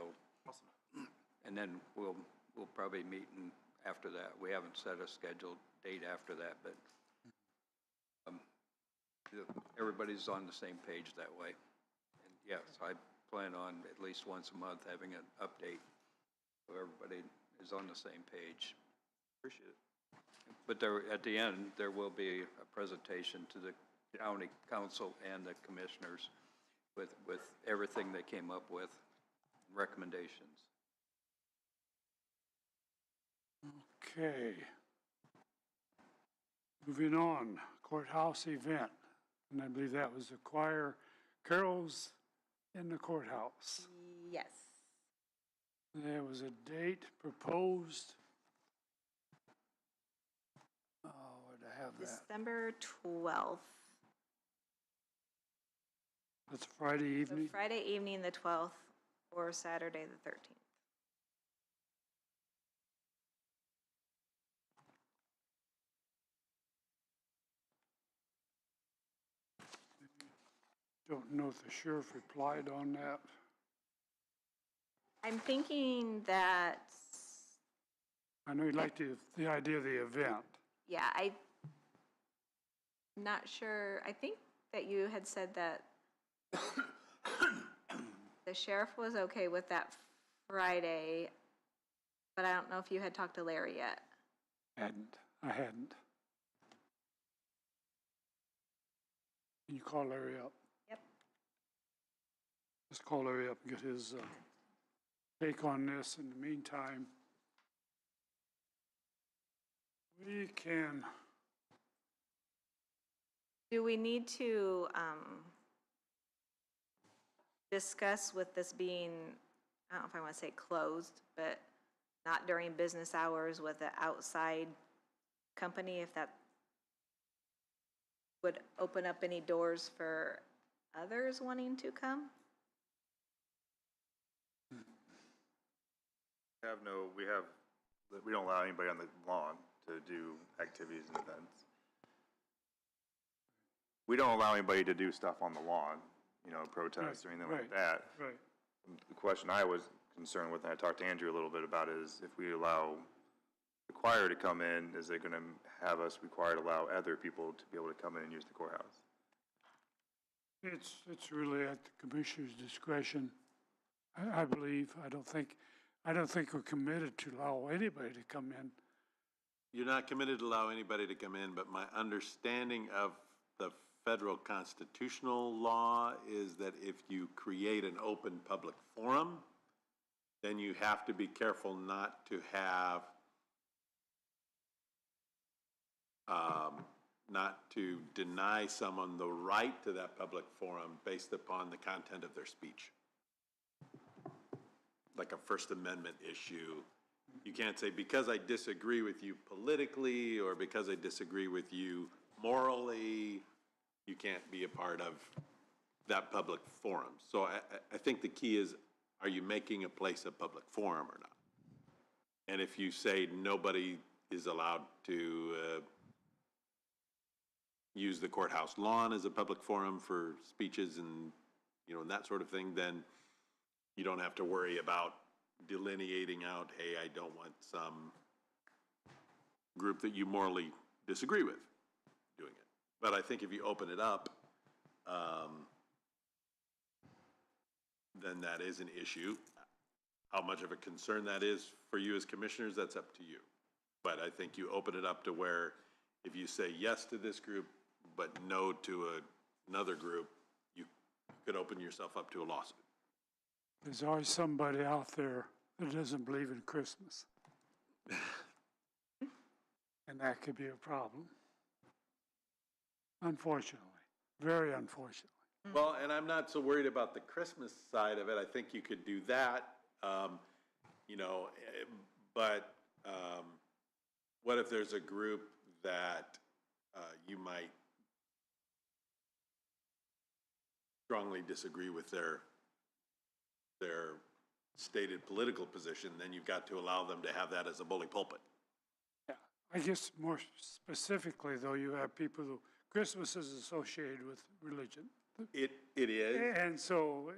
awesome. And then we'll probably meet after that. We haven't set a scheduled date after that, but everybody's on the same page that way. And yes, I plan on at least once a month having an update so everybody is on the same page. Appreciate it. But there, at the end, there will be a presentation to the county council and the commissioners with everything they came up with, recommendations. Okay. Moving on, courthouse event. And I believe that was the choir carols in the courthouse. Yes. There was a date proposed. Oh, where'd I have that? December 12th. That's Friday So evening? Friday evening, the 12th, or Saturday, the 13th. Don't know if the sheriff replied on that. I'm thinking that, I know he liked the idea of the event. yeah, I'm not sure. I think that you had said that the sheriff was okay with that Friday, but I don't know if you had talked to Larry yet. I hadn't. Can you call Larry up? Yep. Just call Larry up and get his take on this. In the meantime, we can, Do we need to discuss with this being, I don't know if I want to say closed, but not during business hours with an outside company, if that would open up any doors for others wanting to come? We don't allow anybody on the lawn to do activities and events. We don't allow anybody to do stuff on the lawn, protests or anything like that. right. The question I was concerned with, and I talked to Andrew a little bit about, is if we allow the choir to come in, is it going to have us required to allow other people to be able to come in and use the courthouse? It's really at the commissioner's discretion. I believe, I don't think we're committed to allow anybody to come in. You're not committed to allow anybody to come in, but my understanding of the federal constitutional law is that if you create an open public forum, then you have to be careful not to have, not to deny someone the right to that public forum based upon the content of their speech. Like a First Amendment issue. You can't say, because I disagree with you politically, or because I disagree with you morally, you can't be a part of that public forum. So I think the key is, are you making a place a public forum or not? And if you say nobody is allowed to use the courthouse lawn as a public forum for speeches and, and that sort of thing, then you don't have to worry about delineating out, hey, I don't want some group that you morally disagree with doing it. But I think if you open it up, then that is an issue. How much of a concern that is for you as commissioners, that's up to you. But I think you open it up to where if you say yes to this group, but no to another group, you could open yourself up to a lawsuit. There's always somebody out there that doesn't believe in Christmas. And that could be a problem. Unfortunately, very unfortunately. Well, and I'm not so worried about the Christmas side of it. I think you could do that, but what if there's a group that you might strongly disagree with their stated political position? Then you've got to allow them to have that as a bully pulpit. Yeah, I guess more specifically, though, you have people who, Christmas is associated with religion. It is. And so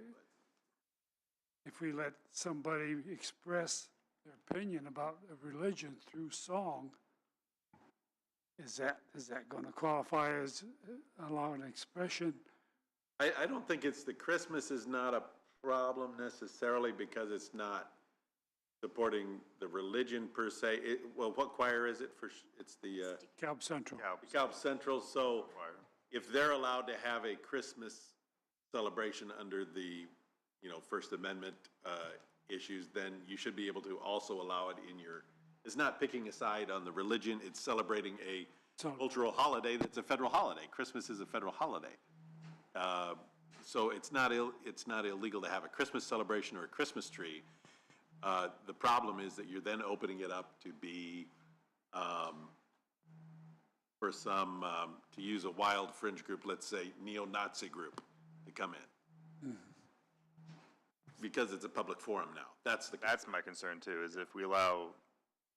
if we let somebody express their opinion about a religion through song, is that going to qualify as allowing expression? I don't think it's the Christmas is not a problem necessarily because it's not supporting the religion per se. Well, what choir is it for, it's the, DeKalb Central. DeKalb Central, so if they're allowed to have a Christmas celebration under the, First Amendment, issues, then you should be able to also allow it in your, it's not picking a side on the religion, it's celebrating a cultural holiday that's a federal holiday. Christmas is a federal holiday. So it's not illegal to have a Christmas celebration or a Christmas tree. The problem is that you're then opening it up to be, for some, to use a wild fringe group, let's say neo-Nazi group, to come in. Because it's a public forum now. That's my concern too, is if we allow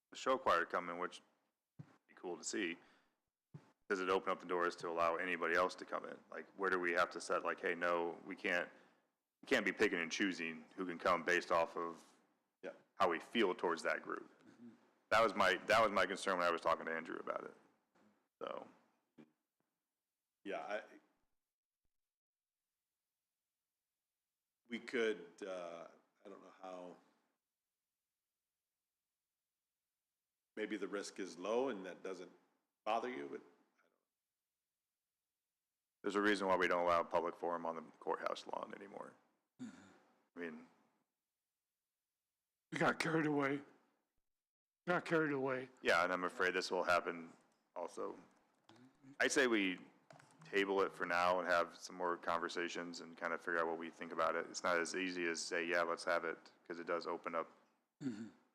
the show choir to come in, which would be cool to see, does it open up the doors to allow anybody else to come in? Like, where do we have to set, like, hey, no, we can't be picking and choosing who can come based off of how we feel towards that group. That was my concern when I was talking to Andrew about it. So. Yeah, we could, I don't know how, maybe the risk is low and that doesn't bother you, but There's a reason why we don't allow public forum on the courthouse lawn anymore. I mean, We got carried away. yeah, and I'm afraid this will happen also. I say we table it for now and have some more conversations and kind of figure out what we think about it. It's not as easy as say, yeah, let's have it, because it does open up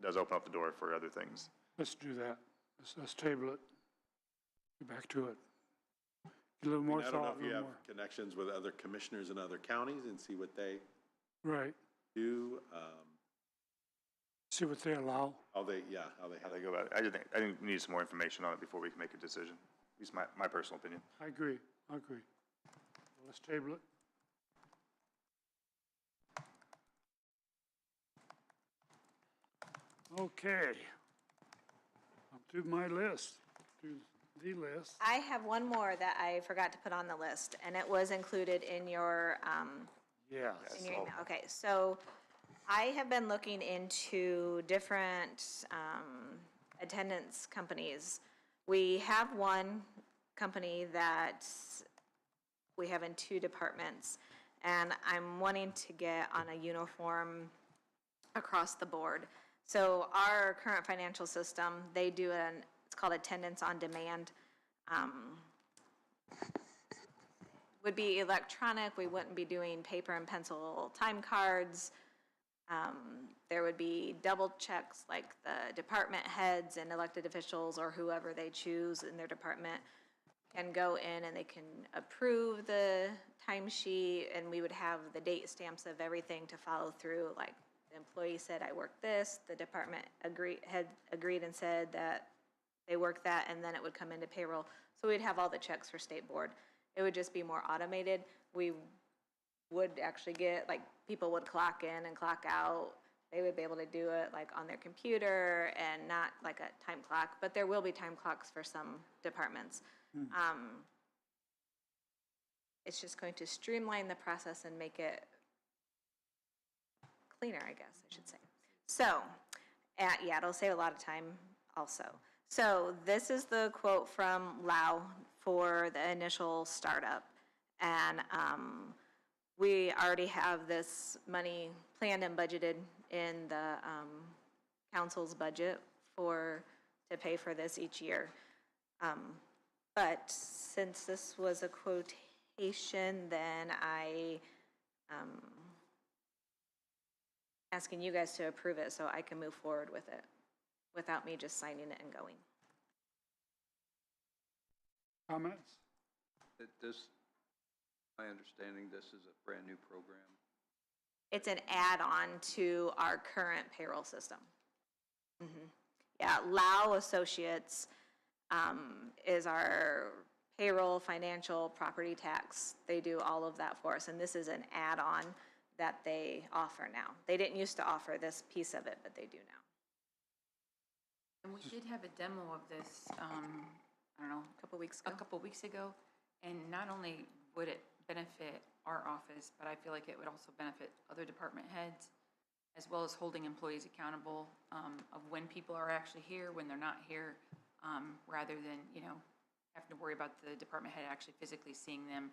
the door for other things. Let's do that. Let's table it. Get back to it. Get a little more I don't know thought, if a you little have more. connections with other commissioners in other counties and see what they Right. do, See what they allow. how they How they go about it. I think we need some more information on it before we can make a decision. At least my personal opinion. I agree. Let's table it. Okay. Up to my list, to the list. I have one more that I forgot to put on the list, and it was included in your, Yes. in your email. Okay, so I have been looking into different attendance companies. We have one company that we have in 2 departments, and I'm wanting to get on a uniform across the board. So our current financial system, they do it's called attendance on demand. Would be electronic, we wouldn't be doing paper and pencil time cards. There would be double checks, like the department heads and elected officials or whoever they choose in their department can go in and they can approve the timesheet, and we would have the date stamps of everything to follow through, like the employee said, I worked this, the department had agreed and said that they worked that, and then it would come into payroll. So we'd have all the checks for state board. It would just be more automated. We would actually get, like, people would clock in and clock out. They would be able to do it, like, on their computer and not like a time clock, but there will be time clocks for some departments. It's just going to streamline the process and make it cleaner, I guess I should say. So, yeah, it'll save a lot of time also. So this is the quote from Lau for the initial startup. And we already have this money planned and budgeted in the council's budget to pay for this each year. But since this was a quotation, then I asking you guys to approve it so I can move forward with it without me just signing it and going. Comments? My understanding, this is a brand-new program. It's an add-on to our current payroll system. Yeah, Lau Associates is our payroll, financial, property tax. They do all of that for us, and this is an add-on that they offer now. They didn't used to offer this piece of it, but they do now. And we did have a demo of this, I don't know, A couple weeks ago. a couple weeks ago. And not only would it benefit our office, but I feel like it would also benefit other department heads. as well as holding employees accountable, of when people are actually here, when they're not here, rather than, having to worry about the department head actually physically seeing them.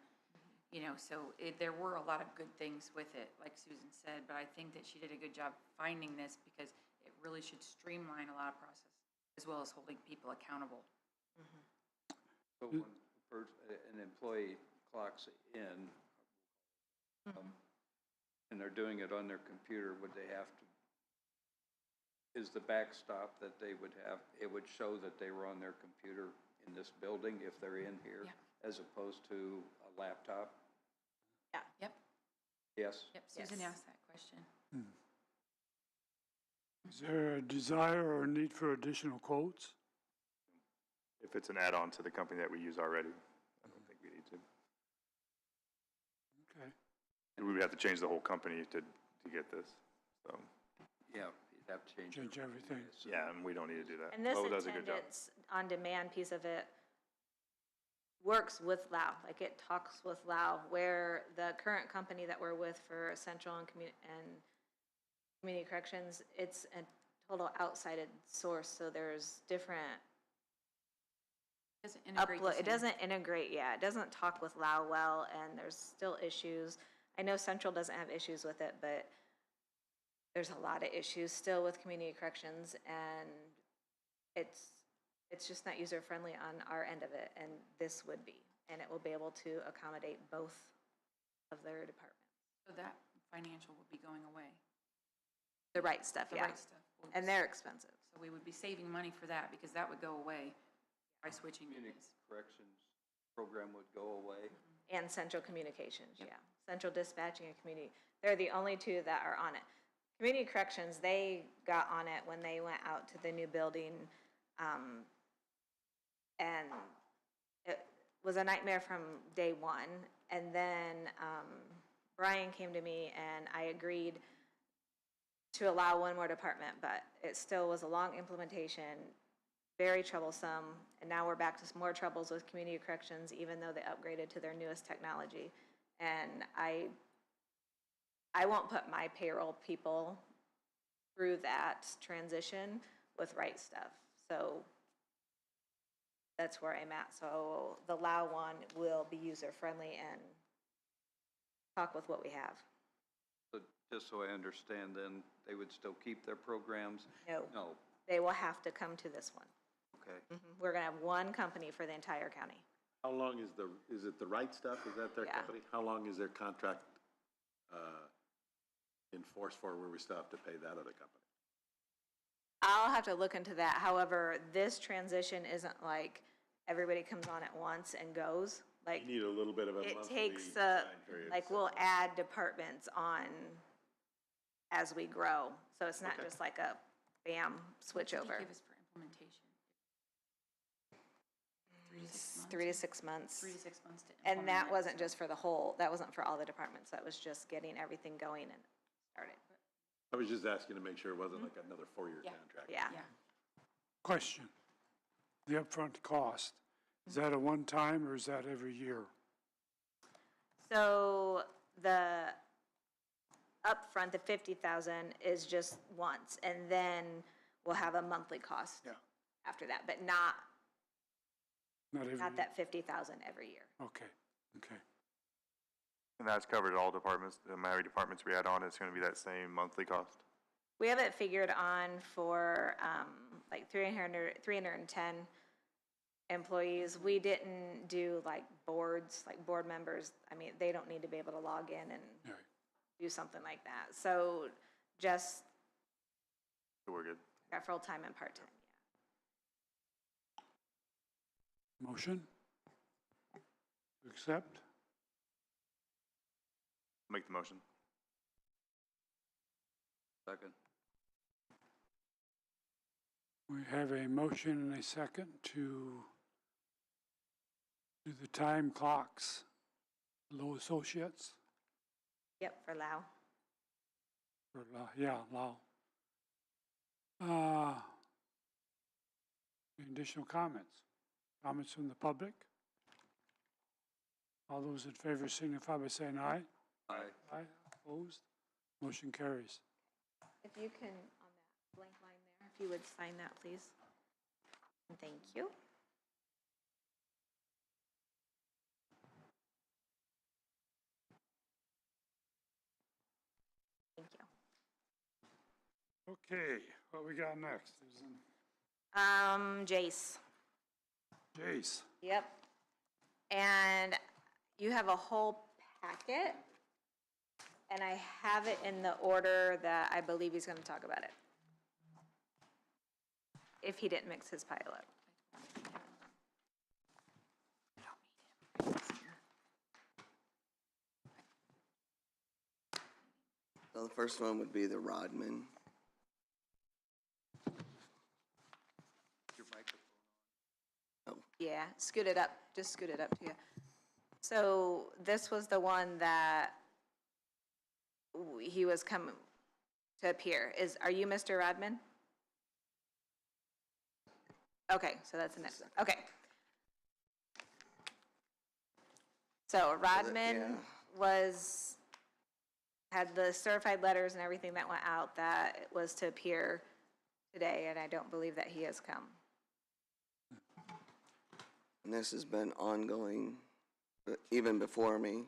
So there were a lot of good things with it, like Susan said, but I think that she did a good job finding this because it really should streamline a lot of process, as well as holding people accountable. So when an employee clocks in, and they're doing it on their computer, would they have to, is the backstop that they would have, it would show that they were on their computer in this building if they're in here, as opposed to a laptop? Yep, Yes? yep, Susan asked that question. Is there a desire or a need for additional quotes? If it's an add-on to the company that we use already, I don't think we need to. Okay. We would have to change the whole company to get this, so. Yeah, you'd have to change. Change everything. Yeah, and we don't need to do that. And this Bo does a good job. attendance on-demand piece of it works with Lao, like it talks with Lao, where the current company that we're with for Central and Community Corrections, it's a total outside source, so there's different Doesn't integrate the upload. It same. doesn't integrate, yeah, it doesn't talk with Lao well, and there's still issues. I know Central doesn't have issues with it, but there's a lot of issues still with Community Corrections, and it's just not user-friendly on our end of it, and this would be, and it will be able to accommodate both of their departments. So that financial would be going away. The right stuff, The yeah. right stuff. would And be- they're expensive. So we would be saving money for that because that would go away by switching to Community this. corrections program would go away. And Central Communications, yeah. Central Dispatching and Community, they're the only two that are on it. Community Corrections, they got on it when they went out to the new building, and it was a nightmare from day one. And then Brian came to me and I agreed to allow one more department, but it still was a long implementation, very troublesome, and now we're back to some more troubles with Community Corrections, even though they upgraded to their newest technology. And I won't put my payroll people through that transition with right stuff. So that's where I'm at. So the Lao one will be user-friendly and talk with what we have. So just so I understand, then, they would still keep their programs? No. No, They will have to come to this one. okay. We're gonna have one company for the entire county. How long is it the right stuff? Is that their Yeah. company? How long is their contract in force for where we still have to pay that other company? I'll have to look into that. However, this transition isn't like everybody comes on at once and goes. Like, You need a little bit of a it monthly takes time period. like, we'll add departments on as we grow. So it's not Okay. just like a bam, switch What did over. you give us for implementation? 3 to 6 months? 3 to 6 months. 3 to 6 months to implement And that it, wasn't so- just for the whole, that wasn't for all the departments. That was just getting everything going and started. I was just asking to make sure it wasn't like another four-year Yeah. contract. Yeah. Yeah. Question. The upfront cost, is that a one-time or is that every year? So the upfront, the 50,000 is just once, and then we'll have a monthly cost Yeah. after that, but not Not every year? that 50,000 every year. Okay, okay. And that's covered all departments, the Maui departments we add on, it's gonna be that same monthly cost? We have it figured on for like 310 employees. We didn't do like boards, like board members. I mean, they don't need to be able to log in and All right. do something like that. So just So we're good. full-time and part-time, yeah. Motion? To accept? Make the motion. Second. We have a motion and a second to do the time clocks, Low Associates, Yep, for Lao. or, yeah, Lau. Any additional comments? Comments from the public? All those in favor signify by saying aye. Aye. Aye, opposed? Motion carries. If you can, on that blank line there, if you would sign that, please. Thank you. Thank you. Okay, what we got next? Jace. Jace. Yep. And you have a whole packet, and I have it in the order that I believe he's gonna talk about it. If he didn't mix his pile up. So the first one would be the Rodman. Yeah, scoot it up, just scoot it up to you. So this was the one that he was coming to appear. Are you Mr. Rodman? Okay, so that's the next one, okay. So Rodman had the certified letters and everything that went out that it was to appear today, and I don't believe that he has come. And this has been ongoing, even before me.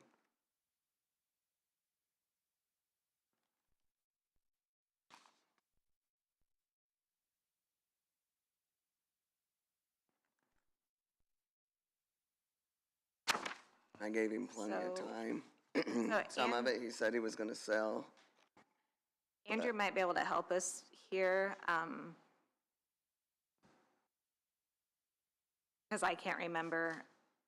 I gave him plenty of time. Some of it he said he was gonna sell. Andrew might be able to help us here, because I can't remember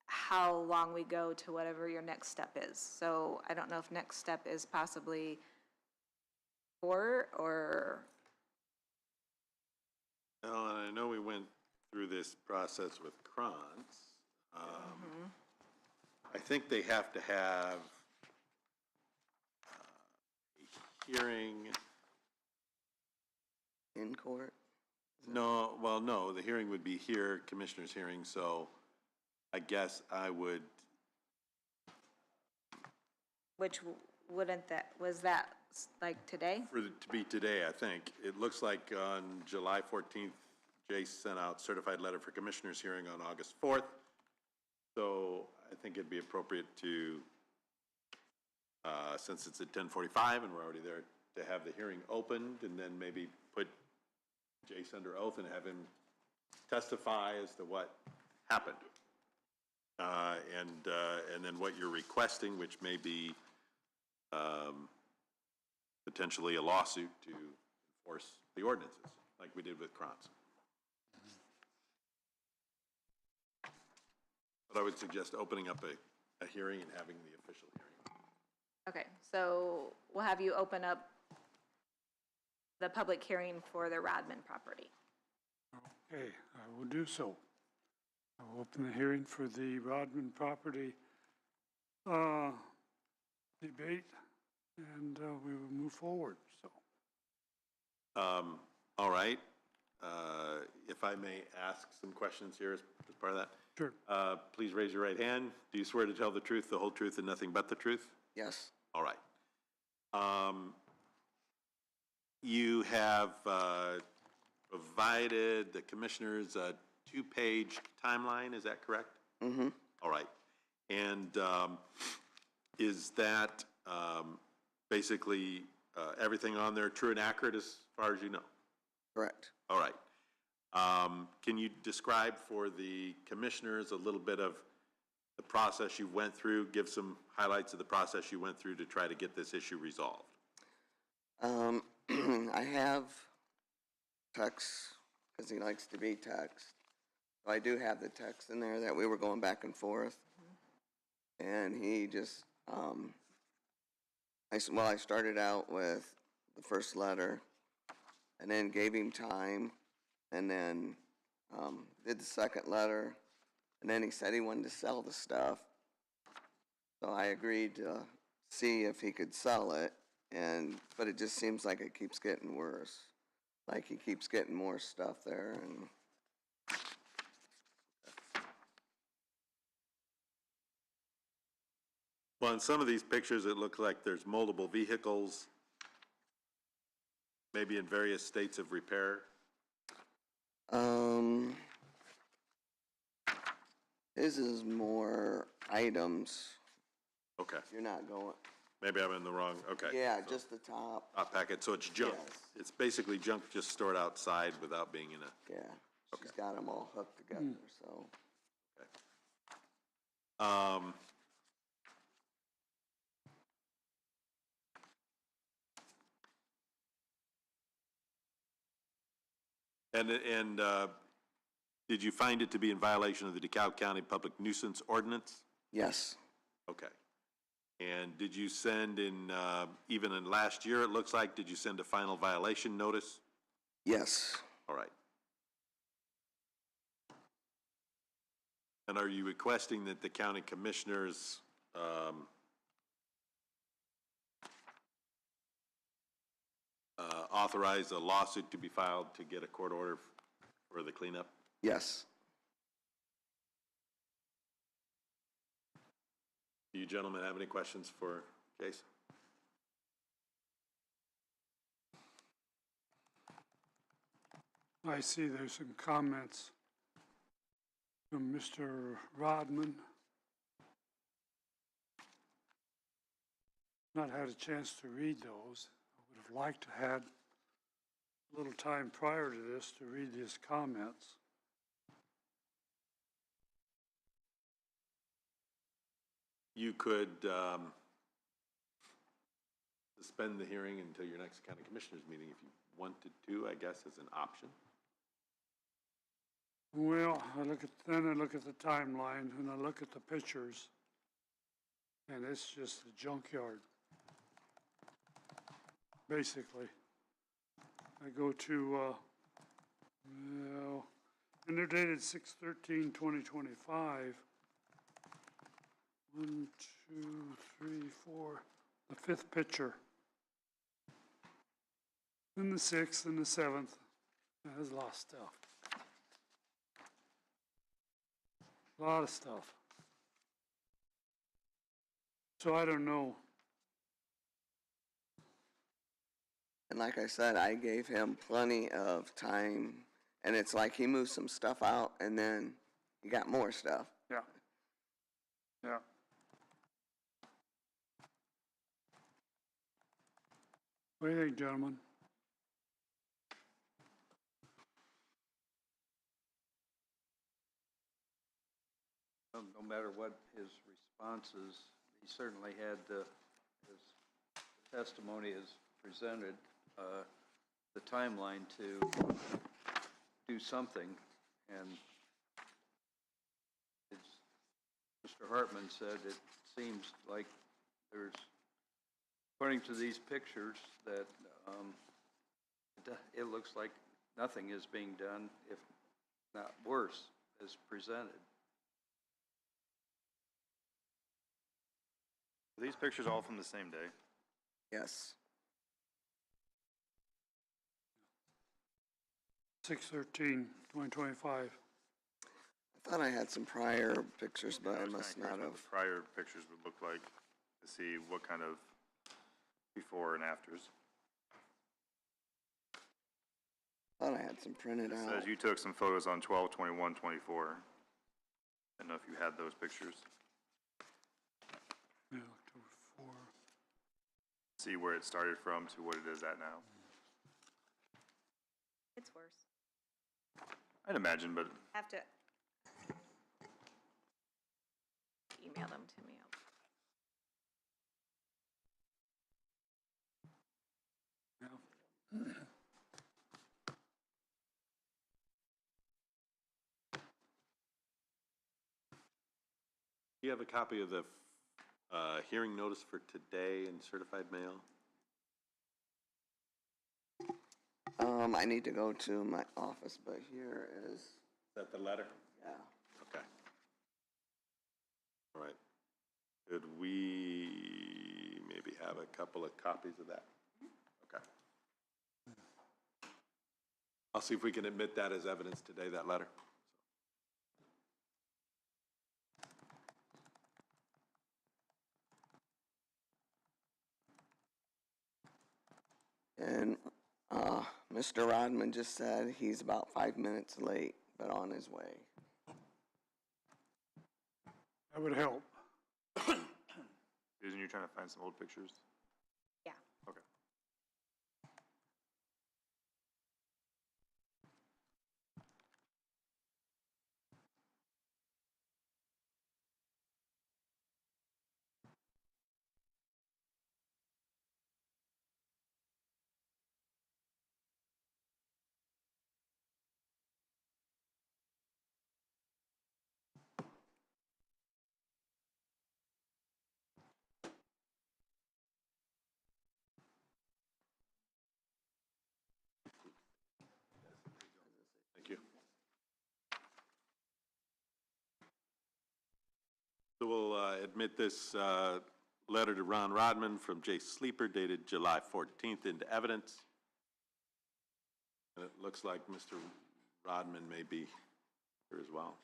how long we go to whatever your next step is. So I don't know if next step is possibly court or, Well, and I know we went through this process with Krantz. I think they have to have a hearing. In court? No, well, no, the hearing would be here, commissioner's hearing, so I guess I would, which wouldn't that, was that like today? for it to be today, I think. It looks like on July 14th, Jace sent out certified letter for commissioner's hearing on August 4th. So I think it'd be appropriate to, since it's at 10:45 and we're already there, to have the hearing opened and then maybe put Jace under oath and have him testify as to what happened. And then what you're requesting, which may be potentially a lawsuit to enforce the ordinances, like we did with Krantz. But I would suggest opening up a hearing and having the official hearing. Okay, so we'll have you open up the public hearing for the Rodman property. Okay, I will do so. I will open the hearing for the Rodman property debate, and we will move forward, so. All right. If I may ask some questions here as part of that. Sure. Please raise your right hand. Do you swear to tell the truth, the whole truth, and nothing but the truth? Yes. All right. You have provided the commissioners a two-page timeline, is that correct? Mm-hmm. All right. And is that basically everything on there true and accurate as far as you know? Correct. All right. Can you describe for the commissioners a little bit of the process you went through, give some highlights of the process you went through to try to get this issue resolved? I have text, because he likes to be text. So I do have the text in there that we were going back and forth. And he just, I started out with the first letter, and then gave him time, and then did the second letter, and then he said he wanted to sell the stuff. So I agreed to see if he could sell it, but it just seems like it keeps getting worse. Like he keeps getting more stuff there, and Well, in some of these pictures, it looks like there's multiple vehicles. maybe in various states of repair? His is more items. Okay, You're not going, maybe I'm in the wrong, okay. yeah, So, just the top, top packet, so it's junk. Yes. It's basically junk just stored outside without being in a, yeah. She's got them all hooked together, so. um, and, did you find it to be in violation of the DeKalb County Public Nuisance Ordinance? Yes, Okay. And did you send in, even in last year, it looks like, did you send a final violation notice? yes, All right. And are you requesting that the county commissioners, authorize a lawsuit to be filed to get a court order for the cleanup? yes. Do you gentlemen have any questions for Jason? I see there's some comments from Mr. Rodman. Not had a chance to read those. I would have liked to had a little time prior to this to read his comments. You could suspend the hearing until your next county commissioners meeting if you wanted to, I guess, as an option. Well, I look at the timeline and I look at the pictures, and it's just a junkyard, basically. I go to, and they're dated 6/13/2025. 1, 2, 3, 4, the fifth picture. Then the sixth and the seventh. There's a lot of stuff. A lot of stuff. So I don't know. And like I said, I gave him plenty of time, and it's like he moved some stuff out, and then he got more stuff. Yeah. Yeah. What do you think, gentlemen? No matter what his response is, he certainly had his testimony is presented, the timeline to do something, and it's, Mr. Hartman said it seems like there's, according to these pictures, that it looks like nothing is being done, if not worse, as presented. Are these pictures all from the same day? Yes. 6/13/2025. I thought I had some prior pictures, but I must not have. The prior pictures would look like, to see what kind of before and afters. Thought I had some printed It out. says you took some photos on 12/21/24. I don't know if you had those pictures. Yeah, October 4. See where it started from to what it is at now. It's worse. I'd imagine, but Have to email them to me. Yeah. Do you have a copy of the hearing notice for today in certified mail? I need to go to my office, but here is, Is that the letter? yeah. Okay. All right. Could we maybe have a couple of copies of that? Okay. I'll see if we can admit that as evidence today, that letter. And Mr. Rodman just said he's about 5 minutes late, but on his way. That would help. Susan, you're trying to find some old pictures? Yeah. Okay. Thank you. So we'll admit this letter to Ron Rodman from Jay Sleeper dated July 14th into evidence. And it looks like Mr. Rodman may be here as well.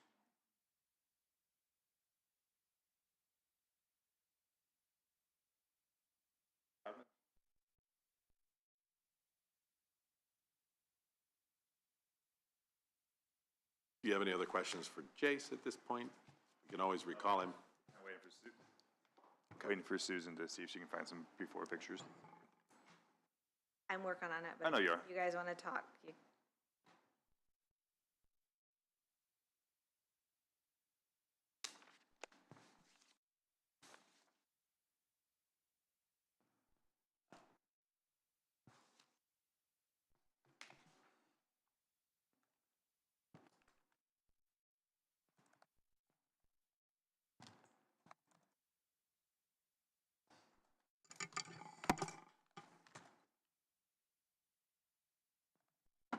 Do you have any other questions for Jace at this point? You can always recall him. Waiting for Susan to see if she can find some before pictures. I'm working on it, I but know you are. if you guys want to talk,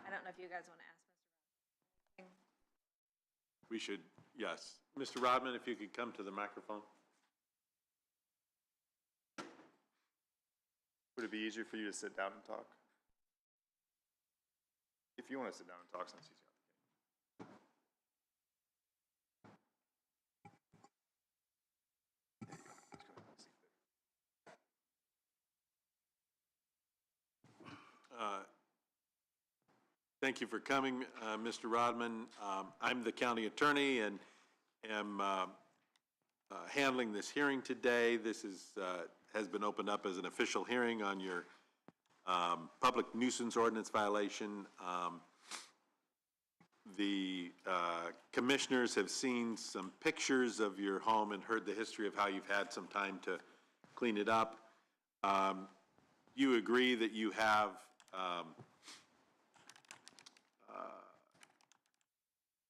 I don't know if you guys want to ask Mr. We should, yes. Mr. Rodman, if you could come to the microphone. Would it be easier for you to sit down and talk? If you want to sit down and talk, since he's got Thank you for coming, Mr. Rodman. I'm the county attorney and am handling this hearing today. This is, has been opened up as an official hearing on your public nuisance ordinance violation. The commissioners have seen some pictures of your home and heard the history of how you've had some time to clean it up. You agree that you have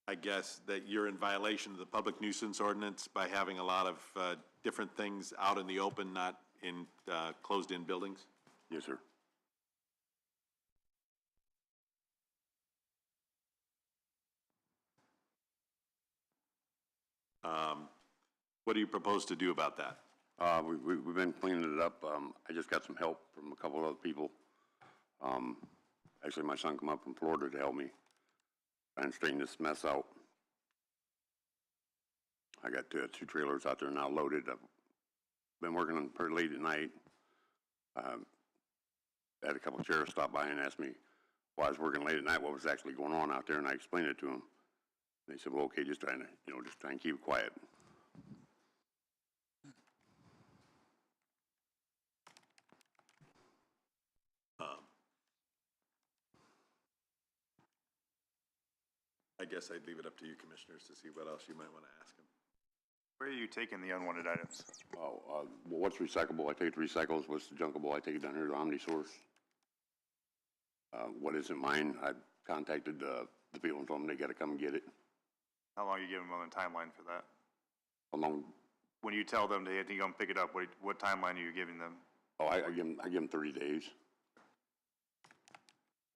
I guess that you're in violation of the public nuisance ordinance by having a lot of different things out in the open, not in closed-in buildings? Yes, sir. What do you propose to do about that? We've been cleaning it up. I just got some help from a couple of other people. Actually, my son come up from Florida to help me try and straighten this mess out. I got 2 trailers out there now loaded. I've been working on pretty late at night. Had a couple of sheriffs stop by and ask me why I was working late at night, what was actually going on out there, and I explained it to them. They said, well, okay, just trying to, just try and keep it quiet. I guess I'd leave it up to you commissioners to see what else you might want to ask them. Where are you taking the unwanted items? Well, what's recyclable, I take it to recycles. What's junkable, I take it down here to OmniSource. What isn't mine, I contacted the people and told them they got to come and get it. How long are you giving them on the timeline for that? How long? When you tell them they have to come pick it up, what timeline are you giving them? Oh, I give them 30 days.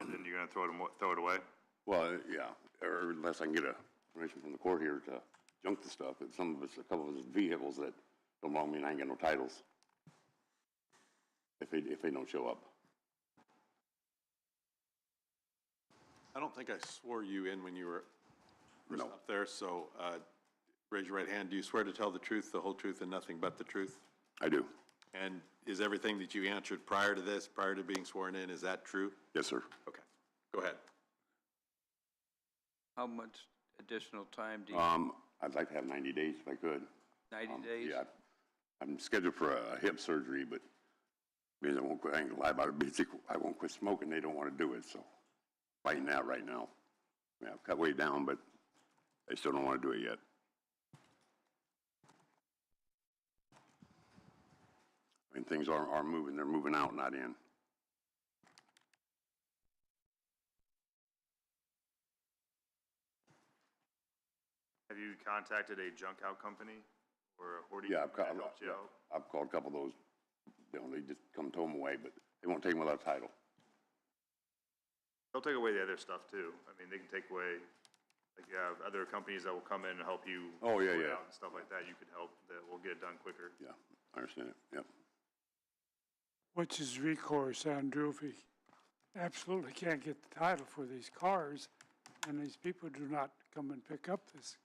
And then you're going to throw it away? Well, yeah, or unless I can get a permission from the court here to junk the stuff. It's a couple of us vehicles that don't belong to me and I ain't got no titles. If they don't show up. I don't think I swore you in when you were No. up there, so raise your right hand. Do you swear to tell the truth, the whole truth, and nothing but the truth? I do. And is everything that you answered prior to this, prior to being sworn in, is that true? Yes, sir. Okay. Go ahead. How much additional time do you, I'd like to have 90 days if I could. 90 days? Yeah, I'm scheduled for a hip surgery, but because I won't quit, I ain't gonna lie about it, basically, I won't quit smoking, they don't wanna do it, so fighting that right now. I mean, I've cut way down, but they still don't wanna do it yet. I mean, things are moving, they're moving out, not in. Have you contacted a junk out company or a hoarding Yeah, company that helps you out? I've called a couple of those, you know, they just come tow them away, but they won't take them without title. They'll take away the other stuff too. I mean, they can take away, like you have other companies that will come in and help you. Oh, yeah, sort it yeah. out and stuff like that. You could help, that will get it done quicker. Yeah, I understand it, yep. What's his recourse, Andrew, if he absolutely can't get the title for these cars, and these people do not come and pick up these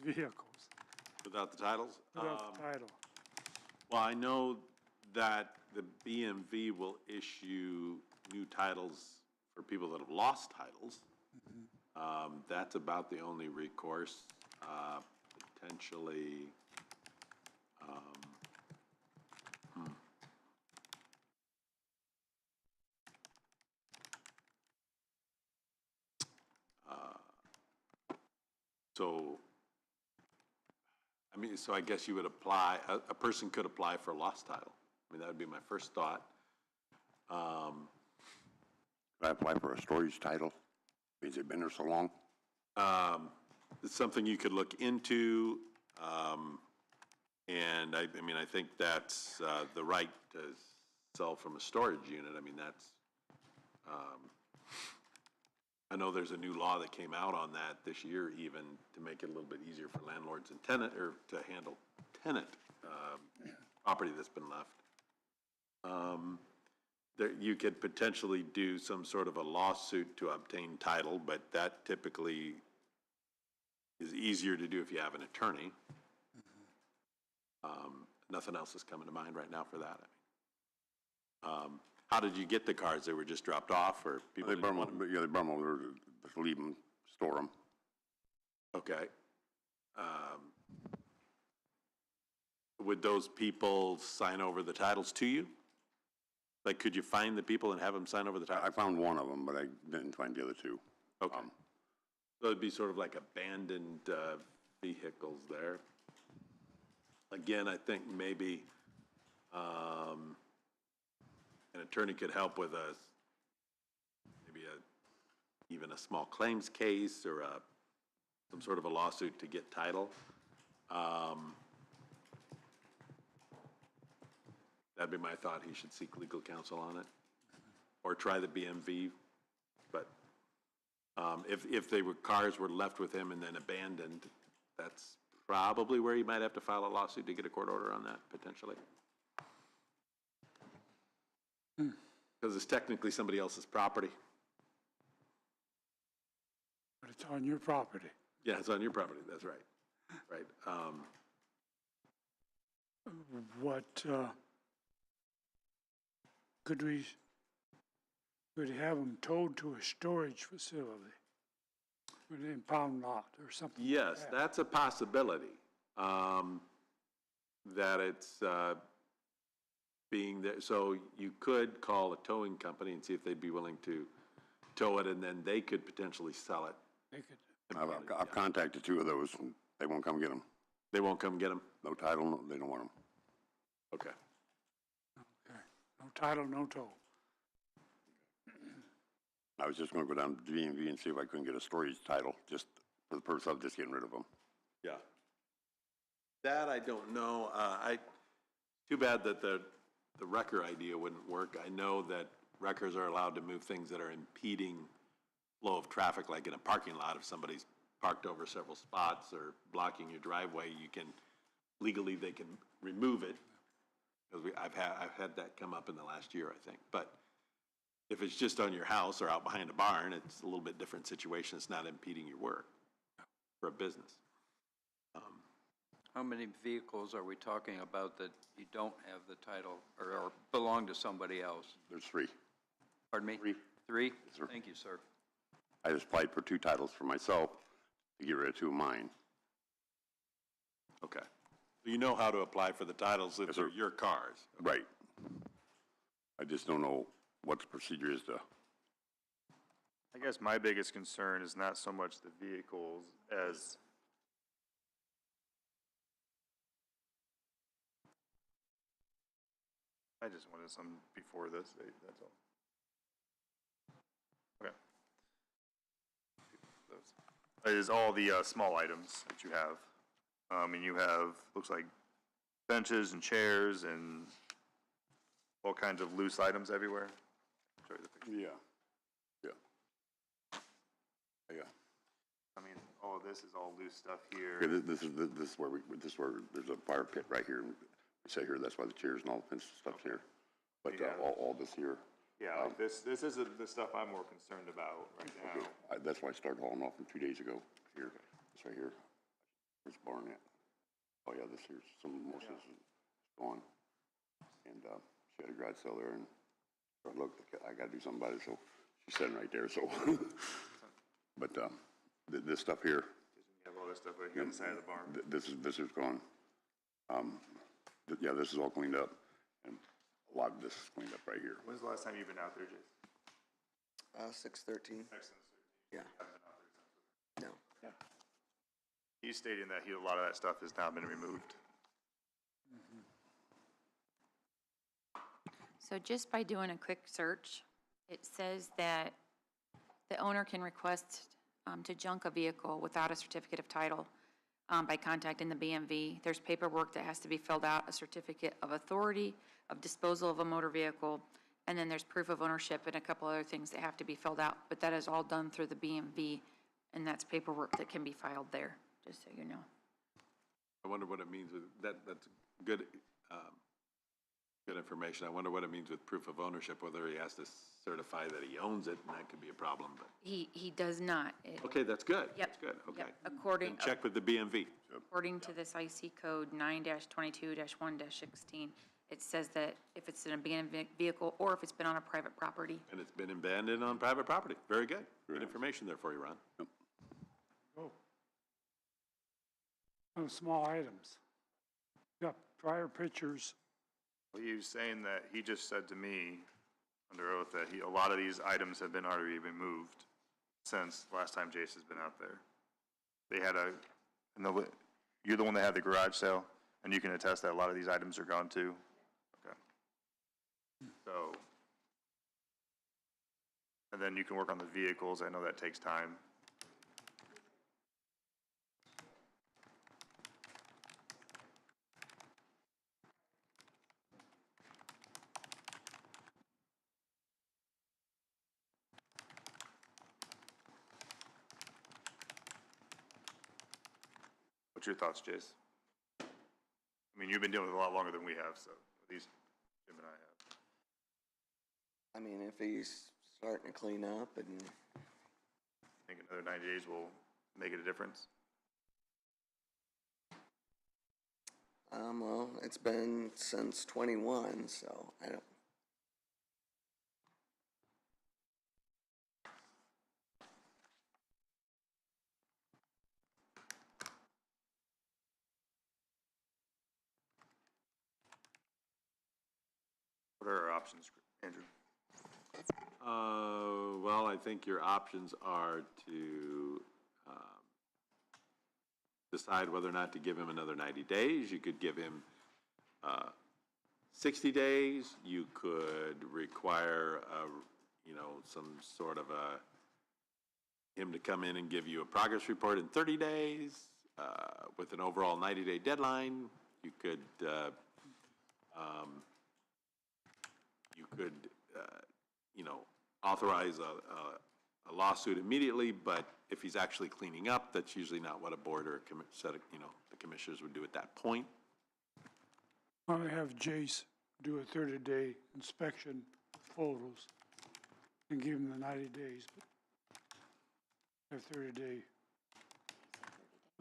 vehicles Without the titles? without the title? Well, I know that the BMV will issue new titles for people that have lost titles. That's about the only recourse. Potentially, so, I mean, so I guess you would apply, a person could apply for a lost title. I mean, that would be my first thought. Could I apply for a storage title? Because they've been there so long? It's something you could look into, and I mean, I think that's the right to sell from a storage unit. I mean, that's, I know there's a new law that came out on that this year even to make it a little bit easier for landlords and tenant, or to handle tenant property that's been left. There, you could potentially do some sort of a lawsuit to obtain title, but that typically is easier to do if you have an attorney. Nothing else is coming to mind right now for that. How did you get the cars? They were just dropped off, or people? They burn them, yeah, they burn them over, just leave them, store them. Okay. Would those people sign over the titles to you? Like, could you find the people and have them sign over the titles? I found one of them, but I didn't find the other two. Okay. So it'd be sort of like abandoned vehicles there. Again, I think maybe an attorney could help with maybe even a small claims case or some sort of a lawsuit to get title. That'd be my thought. He should seek legal counsel on it, or try the BMV. But if cars were left with him and then abandoned, that's probably where he might have to file a lawsuit to get a court order on that, potentially. Because it's technically somebody else's property. But it's on your property. Yeah, it's on your property, that's right. Right. Could we have them towed to a storage facility? An impound lot or something? Yes, like that? that's a possibility. That it's being there, so you could call a towing company and see if they'd be willing to tow it, and then they could potentially sell it. They could. I've contacted two of those, and they won't come get them. They won't come get them? No title, no, they don't want them. Okay. Okay. No title, no tow. I was just gonna go down to DMV and see if I couldn't get a storage title, just for the purpose of just getting rid of them. Yeah. That I don't know. Too bad that the wrecker idea wouldn't work. I know that wreckers are allowed to move things that are impeding flow of traffic, like in a parking lot. If somebody's parked over several spots or blocking your driveway, you can, legally, they can remove it. Because I've had that come up in the last year, I think. But if it's just on your house or out behind a barn, it's a little bit different situation. It's not impeding your work for a business. How many vehicles are we talking about that you don't have the title or belong to somebody else? There's three. Pardon me? Three. Three? sir. Thank you, sir. I just applied for 2 titles for myself to get rid of 2 of mine. Okay. So you know how to apply for the titles if they're your cars? Right. I just don't know what the procedure is to, I guess my biggest concern is not so much the vehicles as I just wanted some before this date, that's all. Okay. It is all the small items that you have. And you have, looks like benches and chairs and all kinds of loose items everywhere. Show you the picture. yeah. I mean, all of this is all loose stuff here. Okay, this is where there's a fire pit right here. And we say here, that's why the chairs and all the fence stuff's here. But Yeah. all this here, Yeah, like this is the stuff I'm more concerned about right now. that's why I started hauling off them 2 days ago. Here, this right here. Where's the barn at? Oh, yeah, this here's most of this is gone. And she had a garage sale there, and I looked, I got to do something about it, so she's sitting right there, so. But this stuff here, You have all this stuff right here on the side of the barn. this is gone. Yeah, this is all cleaned up, and a lot of this is cleaned up right here. When's the last time you've been out there, Jason? 6/13. Excellent. Yeah. No. He's stating that a lot of that stuff has now been removed. So just by doing a quick search, it says that the owner can request to junk a vehicle without a certificate of title by contacting the BMV. There's paperwork that has to be filled out, a certificate of authority of disposal of a motor vehicle, and then there's proof of ownership and a couple other things that have to be filled out. But that is all done through the BMV, and that's paperwork that can be filed there, just so you know. I wonder what it means with, that's good, good information. I wonder what it means with proof of ownership, whether he has to certify that he owns it, and that could be a problem, but. He does not. Okay, that's good. Yep. That's good, okay. Yep. According, And check with the BMV. according to this IC code 9-22-1-16, it says that if it's an abandoned vehicle or if it's been on a private property. And it's been abandoned on private property. Very good. Good information there for you, Ron. Oh. Those small items. Got prior pictures. Well, he was saying that, he just said to me, under oath, that a lot of these items have been already removed since last time Jason's been out there. They had you're the one that had the garage sale, and you can attest that a lot of these items are gone too? Okay. So, and then you can work on the vehicles, I know that takes time. What's your thoughts, Jace? I mean, you've been dealing with it a lot longer than we have, so at least Jim and I have. I mean, if he's starting to clean up and, I think another 90 days will make it a difference. well, it's been since 21, so I don't. What are our options, Andrew? Well, I think your options are to decide whether or not to give him another 90 days. You could give him 60 days. You could require, some sort of him to come in and give you a progress report in 30 days with an overall 90-day deadline. You could authorize a lawsuit immediately, but if he's actually cleaning up, that's usually not what a board or the commissioners would do at that point. I have Jace do a 30-day inspection of photos and give him the 90 days. But a 30-day.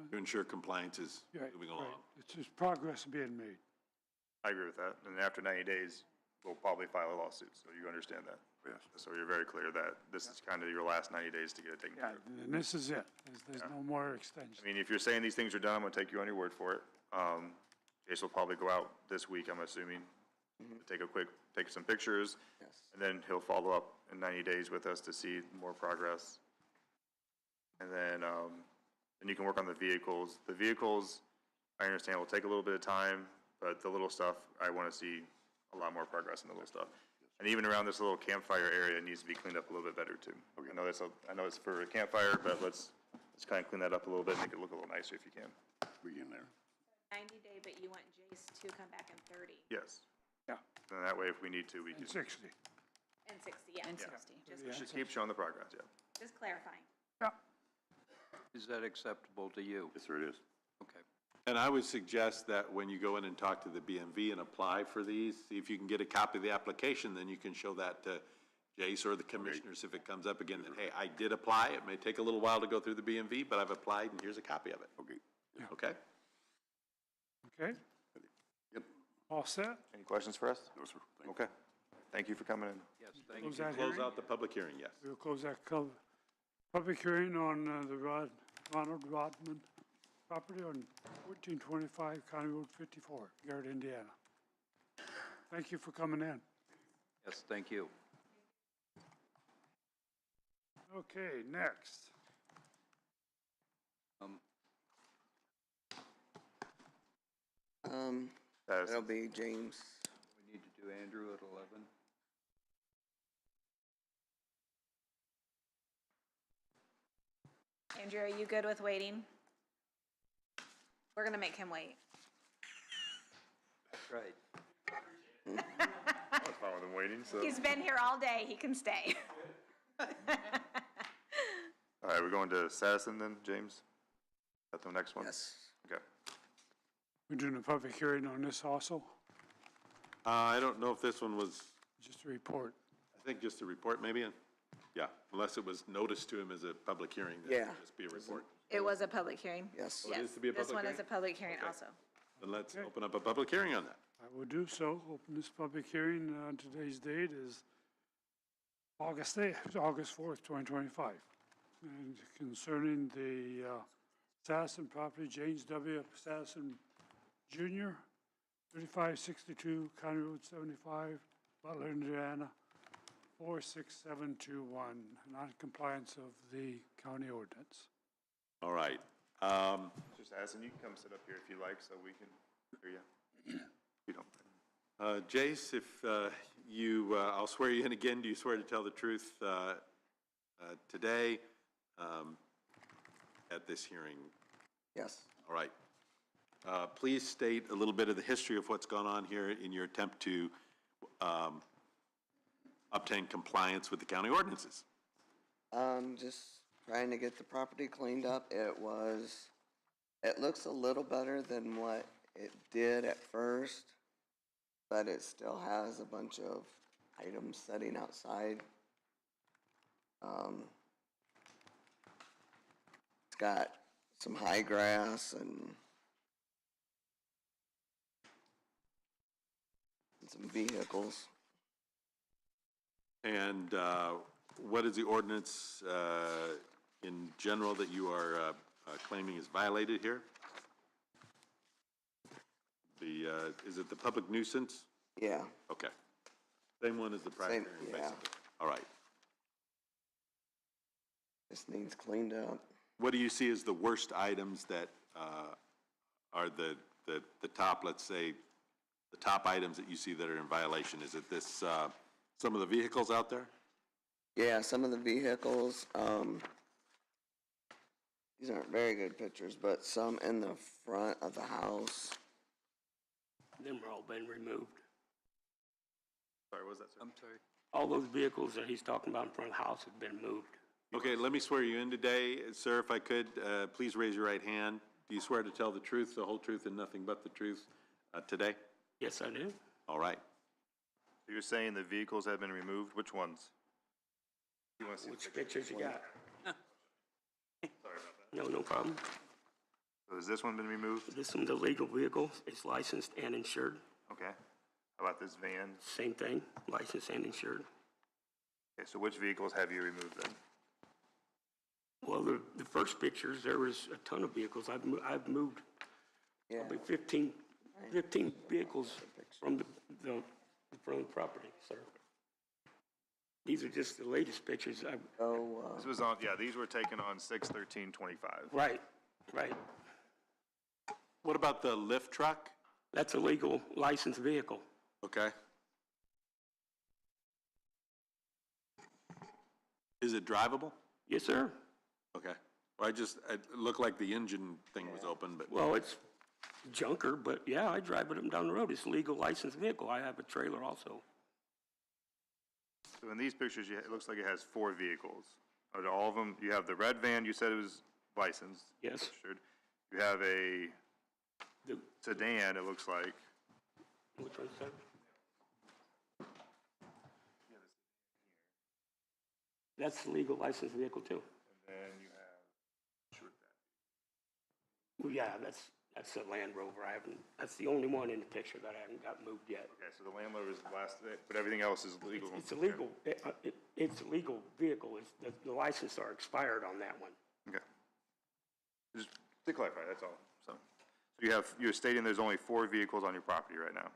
To ensure compliance is moving along. It's just progress being made. I agree with that. And after 90 days, we'll probably file a lawsuit, so you understand that. Yes. So you're very clear that this is kind of your last 90 days to get it taken Yeah, care of. and this is it. There's no more extension. I mean, if you're saying these things are done, I'm gonna take you on your word for it. Jace will probably go out this week, I'm assuming, to take some pictures. Yes. And then he'll follow up in 90 days with us to see more progress. And then you can work on the vehicles. The vehicles, I understand, will take a little bit of time, but the little stuff, I want to see a lot more progress in the little stuff. And even around this little campfire area, it needs to be cleaned up a little bit better too. I know it's for a campfire, but let's kind of clean that up a little bit, make it look a little nicer if you can. We in there. 90-day, but you want Jace to come back in 30 Yes. Yeah, And that way, if we need to, we can. and 60. and 60, yeah. And And 60. Just keep showing the progress, yeah. just clarifying. Yeah, Is that acceptable to you? Yes, sir, it is. Okay. And I would suggest that when you go in and talk to the BMV and apply for these, see if you can get a copy of the application, then you can show that to Jace or the commissioners if it comes up again, that, hey, I did apply. It may take a little while to go through the BMV, but I've applied and here's a copy of it. Okay. Okay? okay, Yep. all set? Any questions for us? No, sir. Thank you. Okay. Thank you for coming in. Yes, thank you. Close that Close hearing. out the public hearing, yes. We'll close that public hearing on the Ronald Rodman property on 1425 County Road 54, Garrett, Indiana. Thank you for coming in. Yes, thank you. Okay, next. That'll be James. We need to do Andrew at 11. Andrew, are you good with waiting? We're gonna make him wait. That's right. I was fine with him waiting, so. He's been here all day, he can stay. All right, we're going to Sadison then, James? Is that the next one? Yes. Okay. We're doing a public hearing on this also, I don't know if this one was, just a report. I think just a report maybe, yeah, unless it was noticed to him as a public hearing, then Yeah. it'd just be a report. It was a public hearing? Yes. it is to be a Yes, this public one hearing? is a public hearing Okay. also. Then let's open up a public hearing on that. I will do so. Open this public hearing. Today's date is August 4th, 2025. And concerning the Sadison property, James W. Sadison Jr., 3562 County Road 75, Butler, Indiana, 46721, non-compliance of the county ordinance. All right. Just Addison, you can come sit up here if you like, so we can hear you. If you don't. Jace, if I'll swear you in again. Do you swear to tell the truth today at this hearing? Yes. All right. Please state a little bit of the history of what's gone on here in your attempt to obtain compliance with the county ordinances. Just trying to get the property cleaned up. It looks a little better than what it did at first, but it still has a bunch of items sitting outside. It's got some high grass and some vehicles. And what is the ordinance in general that you are claiming is violated here? Is it the public nuisance? Yeah. Okay. Same one as the prior Same, hearing, yeah. basically. All right. This needs cleaned up. What do you see as the worst items that are the top, let's say, the top items that you see that are in violation? Is it this, some of the vehicles out there? Yeah, some of the vehicles, these aren't very good pictures, but some in the front of the house. Them are all been removed. Sorry, what was that, sir? I'm sorry. All those vehicles that he's talking about in front of the house have been moved. Okay, let me swear you in today. Sir, if I could, please raise your right hand. Do you swear to tell the truth, the whole truth, and nothing but the truth today? Yes, I do. All right. So you're saying the vehicles have been removed? Which ones? You want to see the Which picture? pictures you got? Sorry about that. No problem. So has this one been removed? This one's a legal vehicle. It's licensed and insured. Okay. How about this van? Same thing, licensed and insured. Okay, so which vehicles have you removed then? Well, the first pictures, there was a ton of vehicles. I've moved probably 15 vehicles from the front of the property, sir. These are just the latest pictures. This was on, yeah, these were taken on 6/13/25. Right. What about the lift truck? That's a legal licensed vehicle. Okay. Is it drivable? Yes, sir. Okay. Well, it looked like the engine thing was open, but. Well, it's junker, but yeah, I drive it up and down the road. It's a legal licensed vehicle. I have a trailer also. So in these pictures, it looks like it has 4 vehicles. Out of all of them, you have the red van, you said it was licensed. Yes. Registered. You have a sedan, it looks like. Which one's that? That's a legal licensed vehicle too. And then you have, Well, yeah, that's a Land Rover. That's the only one in the picture that I haven't got moved yet. okay, so the Land Rover is the last, but everything else is legal. It's a legal, it's a legal vehicle. The license are expired on that one. Okay. Just to clarify, that's all. So you're stating there's only 4 vehicles on your property right now?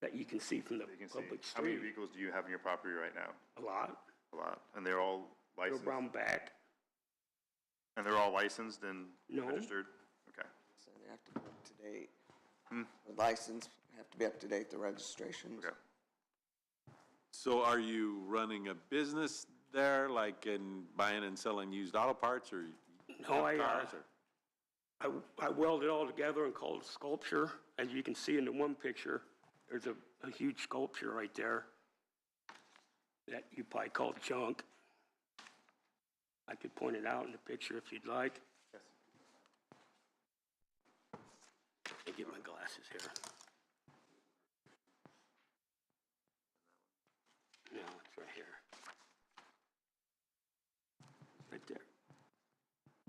That you can see from the You can see. public How many street. vehicles do you have on your property right now? A lot. A lot. And they're all Go licensed? brown back. And they're all licensed and No. registered? Okay. So they have to be up to date. The license have to be up to date, the registrations. Okay. So are you running a business there, like in buying and selling used auto parts, or? No, cars, or? I weld it all together and call it sculpture. As you can see in the one picture, there's a huge sculpture right there that you probably call junk. I could point it out in the picture if you'd like. Yes. Let me get my glasses here. No, it's right here. Right there.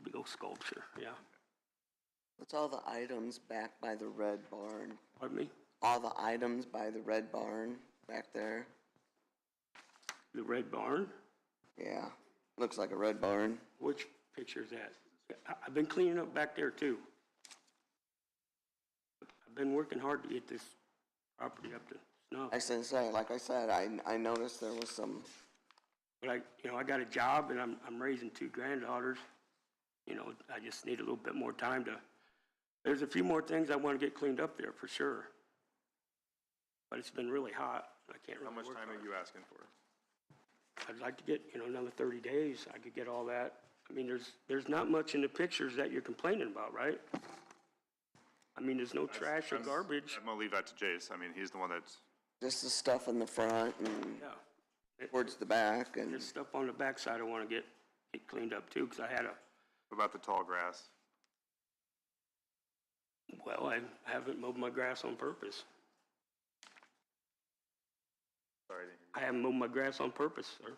Big old sculpture, yeah. What's all the items back by the red barn? Pardon me? All the items by the red barn back there? The red barn? Yeah, looks like a red barn. Which picture is that? I've been cleaning up back there too. I've been working hard to get this property up to snuff. I was gonna say, like I said, I noticed there was some, But I got a job and I'm raising 2 granddaughters. I just need a little bit more time there's a few more things I want to get cleaned up there for sure. But it's been really hot. I can't really How much work time hard. are you asking for? I'd like to get, another 30 days. I could get all that. I mean, there's not much in the pictures that you're complaining about, right? I mean, there's no trash or garbage. I'm gonna leave that to Jace. I mean, he's the one that's, just the stuff in the front and Yeah. towards the back and. There's stuff on the backside I want to get cleaned up too, because I had what about the tall grass? I haven't mowed my grass on purpose. Sorry, I didn't hear you. I haven't mowed my grass on purpose, sir.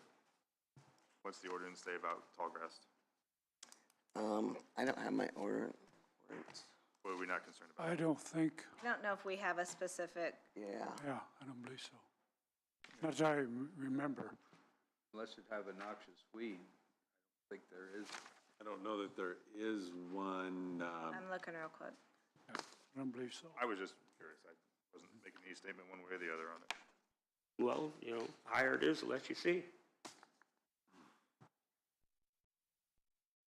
What's the ordinance say about tall grass? I don't have my ordinance. What are we not concerned about? I don't think, I don't know if we have a specific, Yeah, yeah, I don't believe so. Not that I remember. Unless it have a noxious weed, I don't think there is. I don't know that there is one, I'm looking real quick. I don't believe so. I was just curious. I wasn't making any statement one way or the other on it. Well, higher it is, the less you see.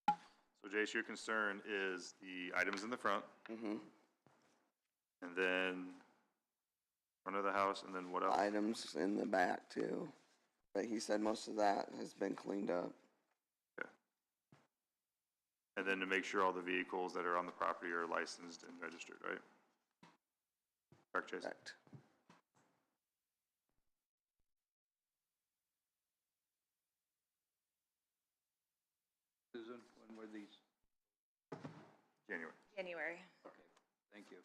So Jace, your concern is the items in the front, mm-hmm. and then front of the house, and then what else? Items in the back too. But he said most of that has been cleaned up. Okay. And then to make sure all the vehicles that are on the property are licensed and registered, right? Correct, Jason? Correct. Susan, when were these? January. January. Okay, thank you.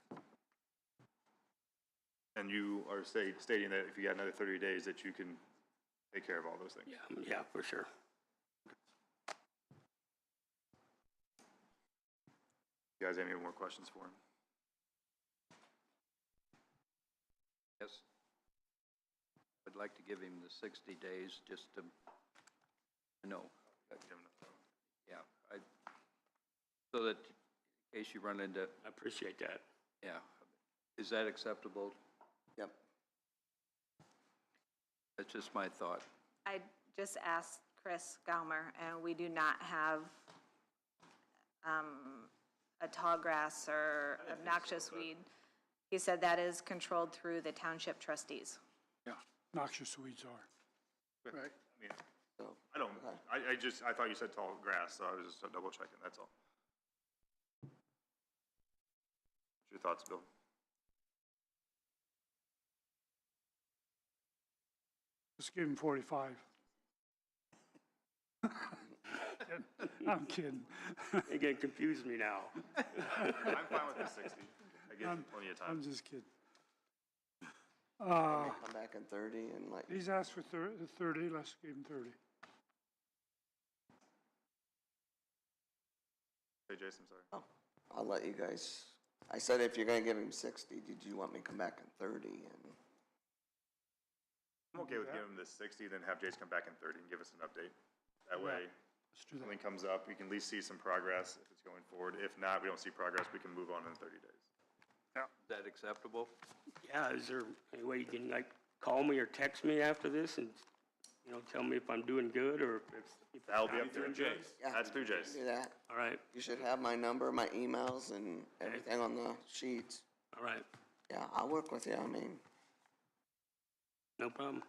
And you are stating that if you got another 30 days, that you can take care of all those things? Yeah, for sure. You guys have any more questions for him? Yes. Would like to give him the 60 days just to, yeah, so that in case you run into, I appreciate that. yeah. Is that acceptable? Yep. That's just my thought. I just asked Chris Gaumer, and we do not have a tall grass or obnoxious weed. He said that is controlled through the township trustees. Yeah, noxious weeds are. Right. I mean, I don't, I thought you said tall grass, so I was just double checking, that's all. What's your thoughts, Bill? Just give him 45. I'm kidding. You're getting confused me now. I'm fine with the 60. That gives him plenty of time. I'm just kidding. Come back in 30 and like, He's asked for 30, let's give him 30. Hey, Jason, sorry. oh, I'll let you guys, I said if you're gonna give him 60, did you want me to come back in 30 and? I'm okay with giving him the 60, then have Jace come back in 30 and give us an update. That way, Let's do that. something comes up, we can at least see some progress if it's going forward. If not, we don't see progress, we can move on in 30 days. Is that acceptable? Yeah, is there any way you can like call me or text me after this and, tell me if I'm doing good or if That'll I'm be not up through doing good? Jace. That's through Jace. Do that. All right, You should have my number, my emails, and everything on the sheets. all right, Yeah, I'll work with you, I mean, no problem.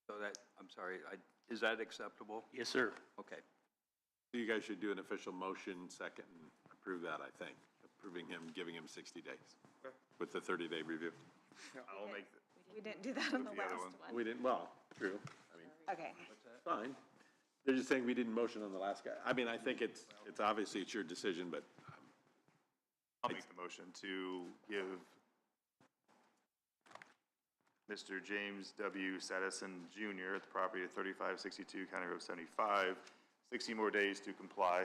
So that, I'm sorry, is that acceptable? Yes, sir. Okay. You guys should do an official motion second and approve that, I think, approving him, giving him 60 days with the 30-day review. I'll make, We didn't do that on the the other last one. one. We didn't, well, true, I mean, Okay. fine. They're just saying we didn't motion on the last guy. I mean, I think it's obviously it's your decision, but I'll make the motion to give Mr. James W. Sadison Jr. at the property at 3562 County Road 75, 60 more days to comply,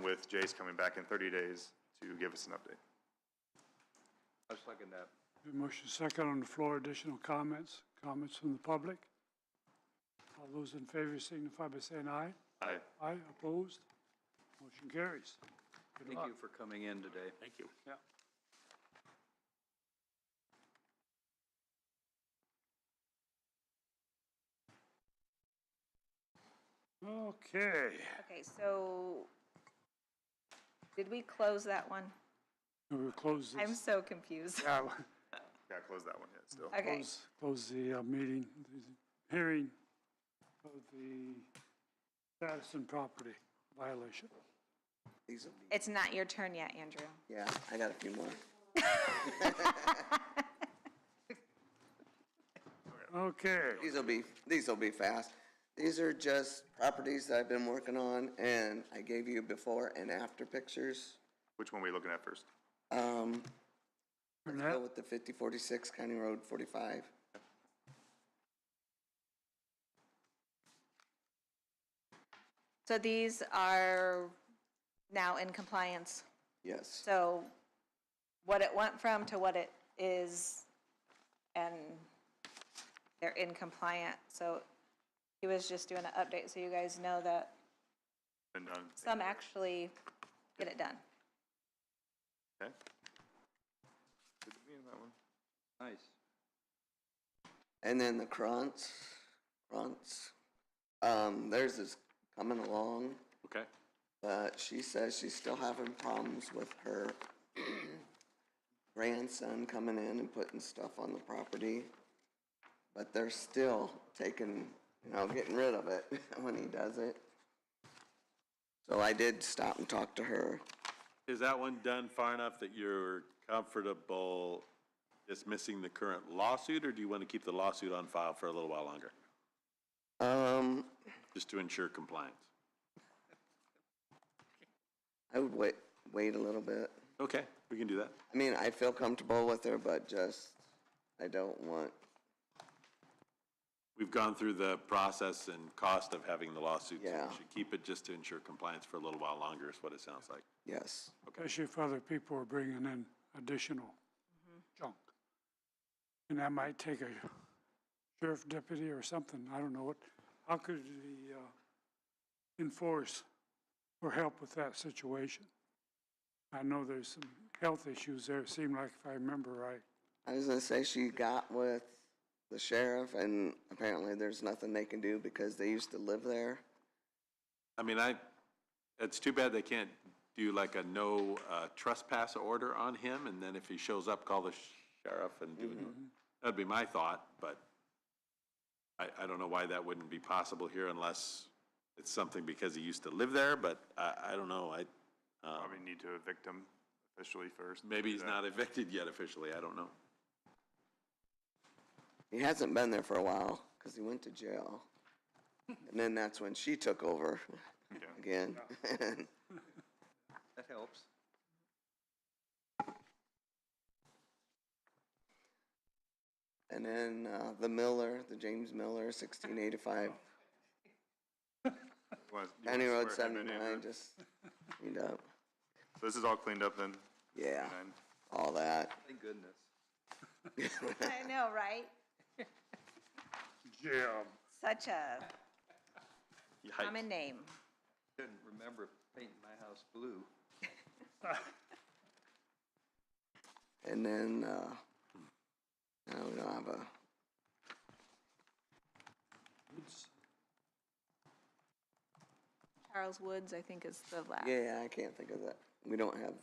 with Jace coming back in 30 days to give us an update. I second that. Motion second on the floor, additional comments from the public? All those in favor signify by saying aye. Aye. Aye, opposed? Motion carries. Good Thank luck. you for coming in today. Thank you. Yeah. Okay. Okay, so did we close that one? We'll close this. I'm so confused. Yeah, Gotta close that one yet, still. Okay. close the meeting, the hearing of the status and property violation. these will be, It's not your turn yet, Andrew. yeah, I got a few more. Okay. These will be fast. These are just properties that I've been working on, and I gave you before and after pictures. Which one are we looking at first? Let's go with the 5046 County Road 45. So these are now in compliance. Yes. So what it went from to what it is, and they're in compliant. So he was just doing an update so you guys know that Been done. some actually get it done. Okay. Good to be in that one. Nice. And then the Krantz, theirs is coming along, okay. but she says she's still having problems with her grandson coming in and putting stuff on the property. But they're still taking, getting rid of it when he does it. So I did stop and talk to her. Is that one done far enough that you're comfortable dismissing the current lawsuit, or do you want to keep the lawsuit on file for a little while longer? Just to ensure compliance. I would wait a little bit. Okay, we can do that. I mean, I feel comfortable with her, but I don't want. We've gone through the process and cost of having the lawsuit. So Yeah. we should keep it just to ensure compliance for a little while longer is what it sounds like. Yes. Especially if other people are bringing in additional junk. And that might take a sheriff deputy or something, I don't know what, how could he enforce or help with that situation? I know there's some health issues there, it seemed like, if I remember right. I was gonna say she got with the sheriff, and apparently there's nothing they can do because they used to live there. I mean, it's too bad they can't do like a no trespass order on him, and then if he shows up, call the sheriff and do it. That'd be my thought, but I don't know why that wouldn't be possible here unless it's something because he used to live there, but I don't know. Probably need to evict him officially first. Maybe he's not evicted yet officially, I don't know. He hasn't been there for a while because he went to jail. And then that's when she took over again. That helps. And then the Miller, the James Miller, 1685. County Road 79, just cleaned up. So this is all cleaned up then? Yeah, all that. Thank goodness. I know, right? Yeah. Such a common name. Couldn't remember painting my house blue. And then, now we don't have a, Charles Woods, I think, is the last. yeah, I can't think of that. We don't have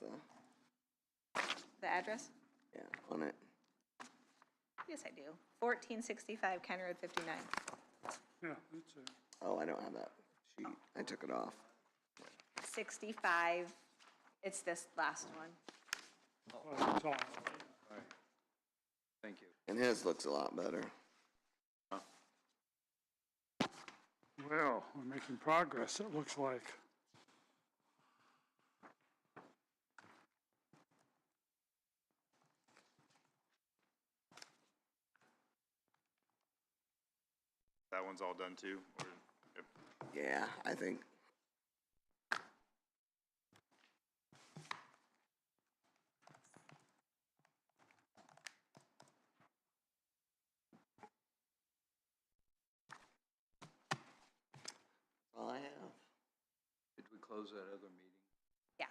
The address? yeah, on it. Yes, I do. 1465 County Road 59. Yeah, that's it. Oh, I don't have that sheet. I took it off. 65, it's this last one. Oh, it's all- Thank you. And his looks a lot better. Well, we're making progress, it looks like. That one's all done too? Or, yep. Yeah, I think. That's all I have. Did we close that other meeting? Yeah,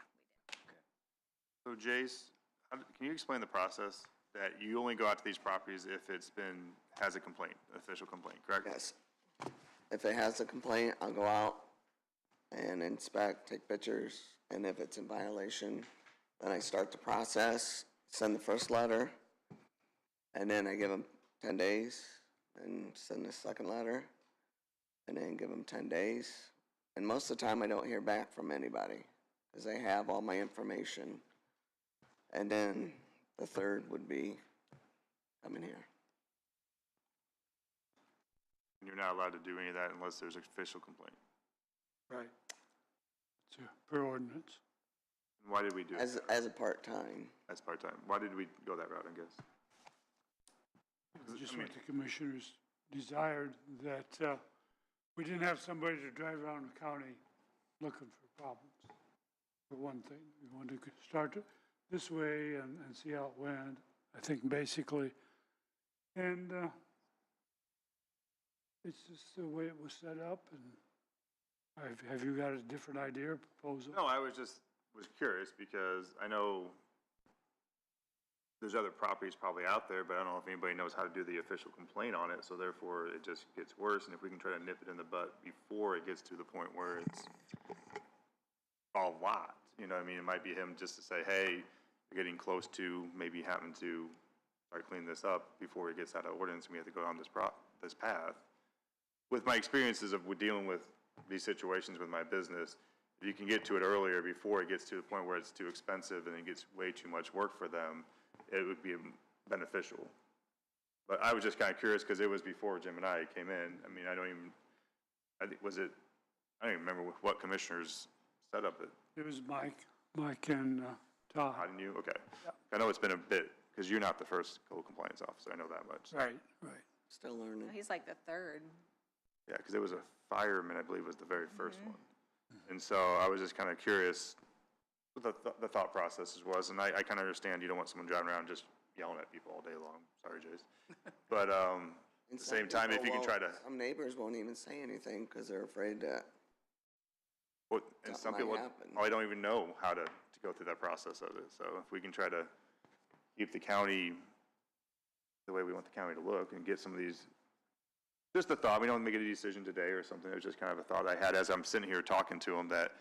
we did. So Jace, can you explain the process that you only go out to these properties if has a complaint, official complaint, correct? Yes. If it has a complaint, I'll go out and inspect, take pictures, and if it's in violation, then I start the process, send the first letter, and then I give them 10 days, and send the second letter, and then give them 10 days. And most of the time, I don't hear back from anybody, because they have all my information. And then the third would be coming here. And you're not allowed to do any of that unless there's an official complaint. Right. It's per ordinance. And why did we do it? As a part-time. As part-time? Why did we go that route, I guess? Just what the commissioners desired, that we didn't have somebody to drive around the county looking for problems, for one thing. We wanted to start it this way and see how it went, I think, basically. And it's just the way it was set up, and have you got a different idea or proposal? No, I was curious because I know there's other properties probably out there, but I don't know if anybody knows how to do the official complaint on it, so therefore it just gets worse. And if we can try to nip it in the butt before it gets to the point where it's all lot, you know what I mean? It might be him just to say, hey, you're getting close to maybe having to start cleaning this up before it gets out of ordinance and we have to go down this path. With my experiences of dealing with these situations with my business, if you can get to it earlier before it gets to the point where it's too expensive and it gets way too much work for them, it would be beneficial. But I was just kind of curious because it was before Jim and I came in. I mean, I don't even remember what commissioners set up it. It was Mike and Todd. How did you? Okay. Yeah. I know it's been a bit because you're not the first code compliance officer. I know that much. Right. Still learning. He's like the third. Yeah, because it was a fireman, I believe, was the very first one. And so I was just kind of curious what the thought process was, and I kind of understand you don't want someone driving around just yelling at people all day long. Sorry, Jace. But, And at the some same time, if people you can won't- try to, Some neighbors won't even say anything because they're afraid that and some something people might happen. probably don't even know how to go through that process of it. So if we can try to keep the county the way we want the county to look and get some of these, just a thought, we don't make a decision today or something, it was just kind of a thought I had as I'm sitting here talking to them that,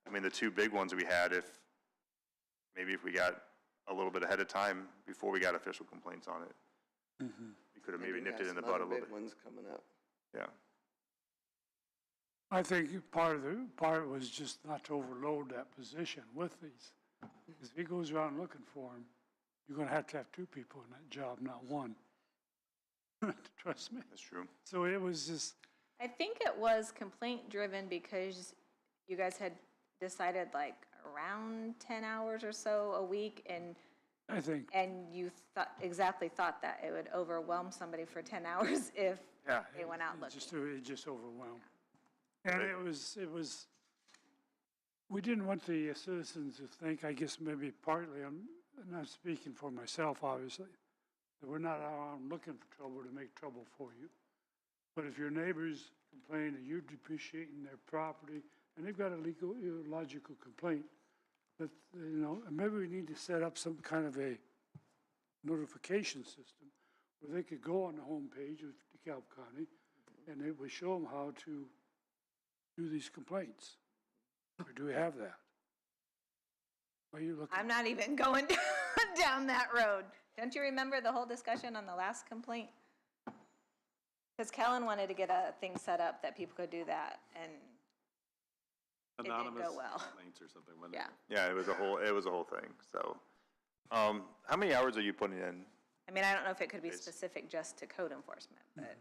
I mean, the two big ones we had, maybe if we got a little bit ahead of time before we got official complaints on it, we could have maybe nipped it in the bud a little bit. Big ones coming up. Yeah. I think part was just not to overload that position with these. Because if he goes around looking for them, you're gonna have to have two people in that job, not one. Trust me. That's true. So it was just, I think it was complaint-driven because you guys had decided like around 10 hours or so a week, and I think, you thought that it would overwhelm somebody for 10 hours if yeah. they went out looking. It just overwhelmed. And it was, we didn't want the citizens to think, I guess maybe partly, I'm not speaking for myself, obviously, that we're not out looking for trouble to make trouble for you. But if your neighbors complain that you're depreciating their property, and they've got a logical complaint, that, maybe we need to set up some kind of a notification system where they could go on the homepage of DeKalb County, and it would show them how to do these complaints. Or do we have that? Why are you looking? I'm not even going down that road. Don't you remember the whole discussion on the last complaint? Because Kellen wanted to get a thing set up that people could do that, and it didn't Anonymous go well. complaints or something, wasn't it? Yeah. Yeah, it was a whole thing, so. How many hours are you putting in? I mean, I don't know if it could be specific just to code enforcement, but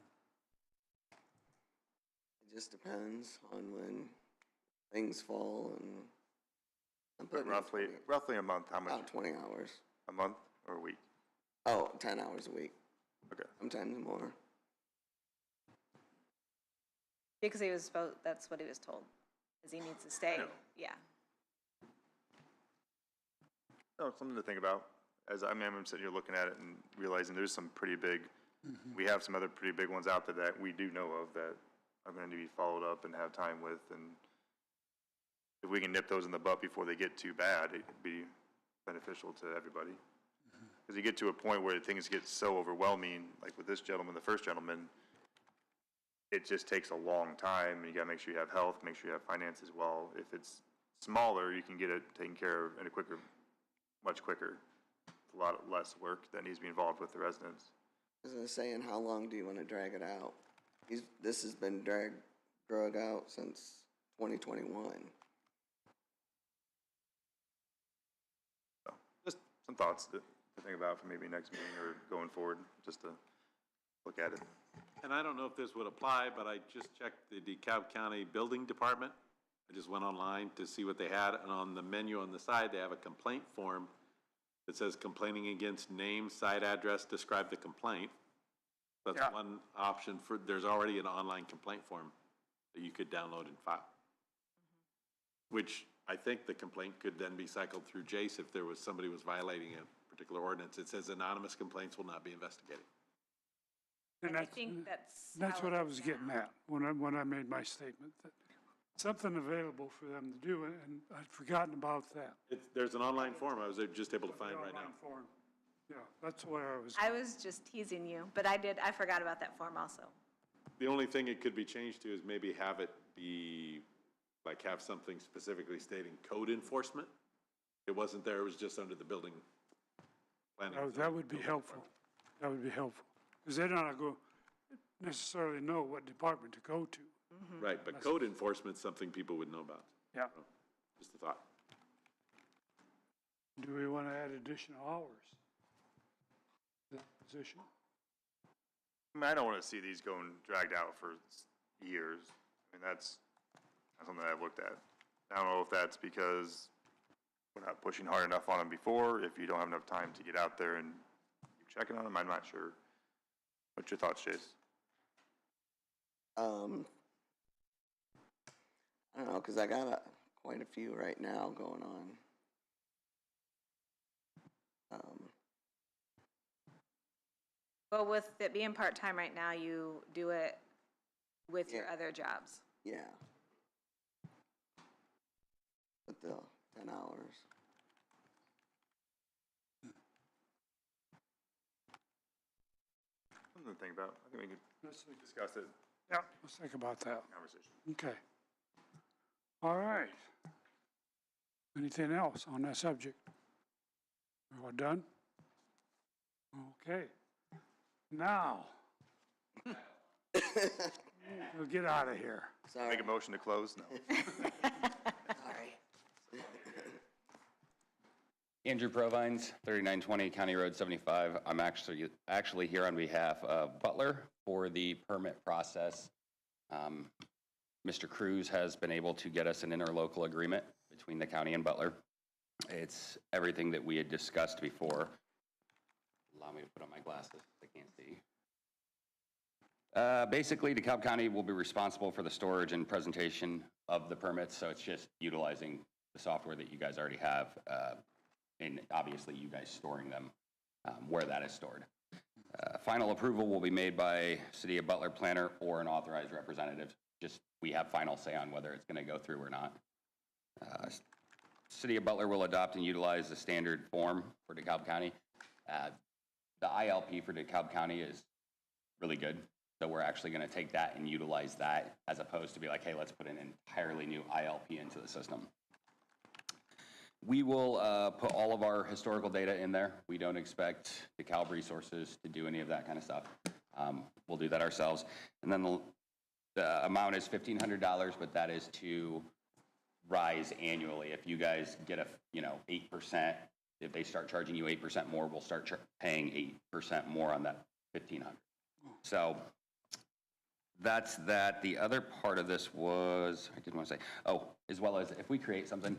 It just depends on when things fall and I'm But putting in roughly a month, how much? about 20 hours. A month or a week? Oh, 10 hours a week, Okay. sometimes more. because that's what he was told, is he needs to stay, yeah. Oh, something to think about. I'm sitting here looking at it and realizing there's some pretty big, we have some other pretty big ones out there that we do know of that are going to be followed up and have time with, and if we can nip those in the butt before they get too bad, it could be beneficial to everybody. Because you get to a point where things get so overwhelming, like with this gentleman, the first gentleman, it just takes a long time, and you gotta make sure you have health, make sure you have finance as well. If it's smaller, you can get it taken care of in a much quicker. It's a lot less work that needs to be involved with the residents. As I was saying, how long do you want to drag it out? This has been drug out since 2021. So, just some thoughts to think about for maybe next meeting or going forward, just to look at it. And I don't know if this would apply, but I just checked the DeKalb County Building Department. I just went online to see what they had, and on the menu on the side, they have a complaint form that says complaining against name, site address, describe the complaint. That's one option there's already an online complaint form that you could download and file. Which I think the complaint could then be cycled through Jace if there was somebody was violating a particular ordinance. It says anonymous complaints will not be investigated. and I think that's that's how what it I is was now. getting at when I made my statement, that something available for them to do, and I'd forgotten about that. There's an online form I was just able to find right now. Online form. Yeah, that's where I was. I was just teasing you, but I forgot about that form also. The only thing it could be changed to is maybe have it be, like have something specifically stating code enforcement. It wasn't there, it was just under the building planning. That would be helpful. That would be helpful. Because they're not going to necessarily know what department to go to. Right, but code enforcement's something people would know about. Yeah. Just a thought. Do we want to add additional hours to that position? I mean, I don't want to see these going dragged out for years. I mean, that's something that I've looked at. I don't know if that's because we're not pushing hard enough on them before, if you don't have enough time to get out there and keep checking on them, I'm not sure. What's your thoughts, Chase? I don't know, because I got quite a few right now going on. Well, with it being part-time right now, you do it with your other jobs. Yeah. With the 10 hours. Something to think about. I think we could discuss it Yeah, let's think about that. in conversation. Okay. All right. Anything else on that subject? We're all done? Okay. Now, we'll get out of here. Sorry. Make a motion to close? No. Sorry. Andrew Provines, 3920 County Road 75. I'm actually here on behalf of Butler for the permit process. Mr. Cruz has been able to get us an interlocal agreement between the county and Butler. It's everything that we had discussed before. Allow me to put on my glasses, I can't see. Basically, DeKalb County will be responsible for the storage and presentation of the permits, so it's just utilizing the software that you guys already have, and obviously you guys storing them where that is stored. Final approval will be made by City of Butler planner or an authorized representative. Just, we have final say on whether it's going to go through or not. City of Butler will adopt and utilize the standard form for DeKalb County. The ILP for DeKalb County is really good. So we're actually going to take that and utilize that as opposed to be like, hey, let's put an entirely new ILP into the system. We will put all of our historical data in there. We don't expect DeKalb Resources to do any of that kind of stuff. We'll do that ourselves. And then the amount is $1,500, but that is to rise annually. If you guys get 8%, if they start charging you 8% more, we'll start paying 8% more on that $1,500. So that's that. The other part of this was, I did want to say, as well as if we create something,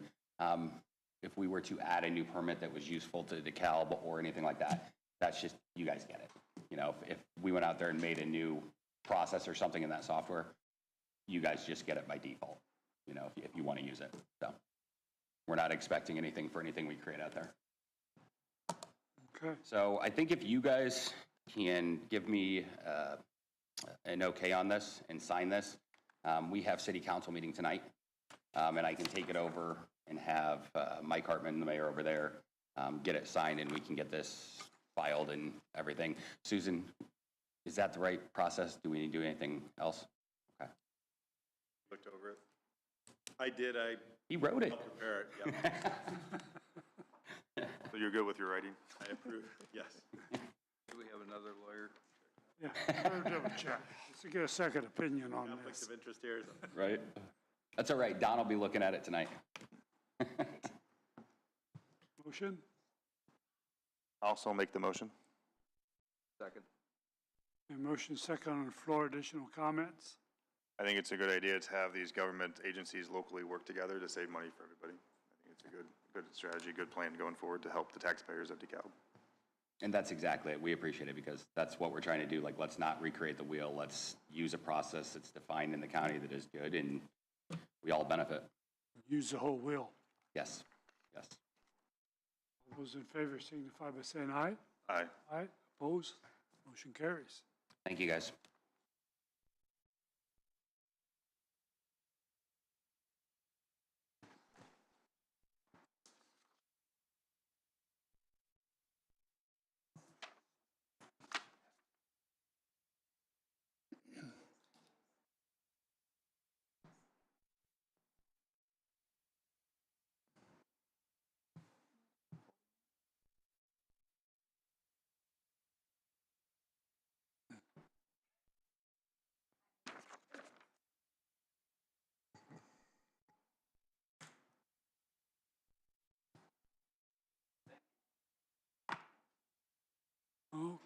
if we were to add a new permit that was useful to DeKalb or anything like that, that's just, you guys get it. If we went out there and made a new process or something in that software, you guys just get it by default, if you want to use it. So we're not expecting anything for anything we create out there. Okay. So I think if you guys can give me an okay on this and sign this, we have city council meeting tonight, and I can take it over and have Mike Hartman, the mayor over there, get it signed, and we can get this filed and everything. Susan, is that the right process? Do we need to do anything else? Okay. Looked over it. I did, He wrote it. I'll prepare it, yeah. So you're good with your writing? I approve, yes. Do we have another lawyer? Yeah, better double check. Let's get a second opinion on Conflicts this. of interest here. Right? That's all right. Don will be looking at it tonight. Motion? Also make the motion. Second. A motion second on the floor. Additional comments? I think it's a good idea to have these government agencies locally work together to save money for everybody. I think it's a good strategy, good plan going forward to help the taxpayers of DeKalb. And that's exactly it. We appreciate it because that's what we're trying to do. Like, let's not recreate the wheel. Let's use a process that's defined in the county that is good, and we all benefit. Use the whole wheel. Yes, yes. All those in favor signify by saying aye. Aye. Aye. Opposed? Motion carries. Thank you, guys.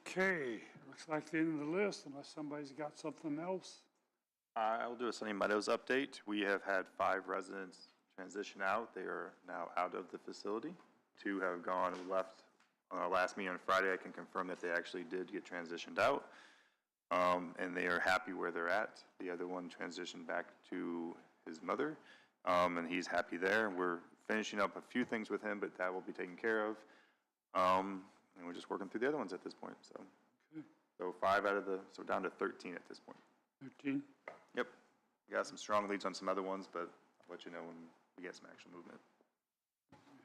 Okay, looks like the end of the list unless somebody's got something else. I'll do a Sunny Meadows update. We have had 5 residents transition out. They are now out of the facility. 2 have gone, left on our last meeting on Friday. I can confirm that they actually did get transitioned out, and they are happy where they're at. The other one transitioned back to his mother, and he's happy there. We're finishing up a few things with him, but that will be taken care of. And we're just working through the other ones at this point, so. So 5 out of the, so down to 13 at this point. 13? Yep. Got some strong leads on some other ones, but I'll let you know when we get some actual movement.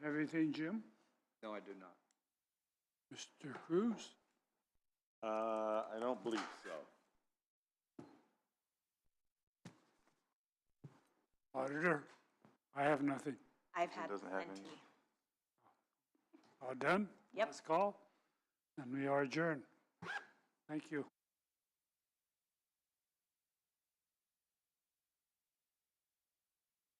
Have anything, Jim? No, I do not. Mr. Cruz? I don't believe so. Auditor? I have nothing. I've had Doesn't have plenty. any. All done? Yep. Last call? And we are adjourned. Thank you.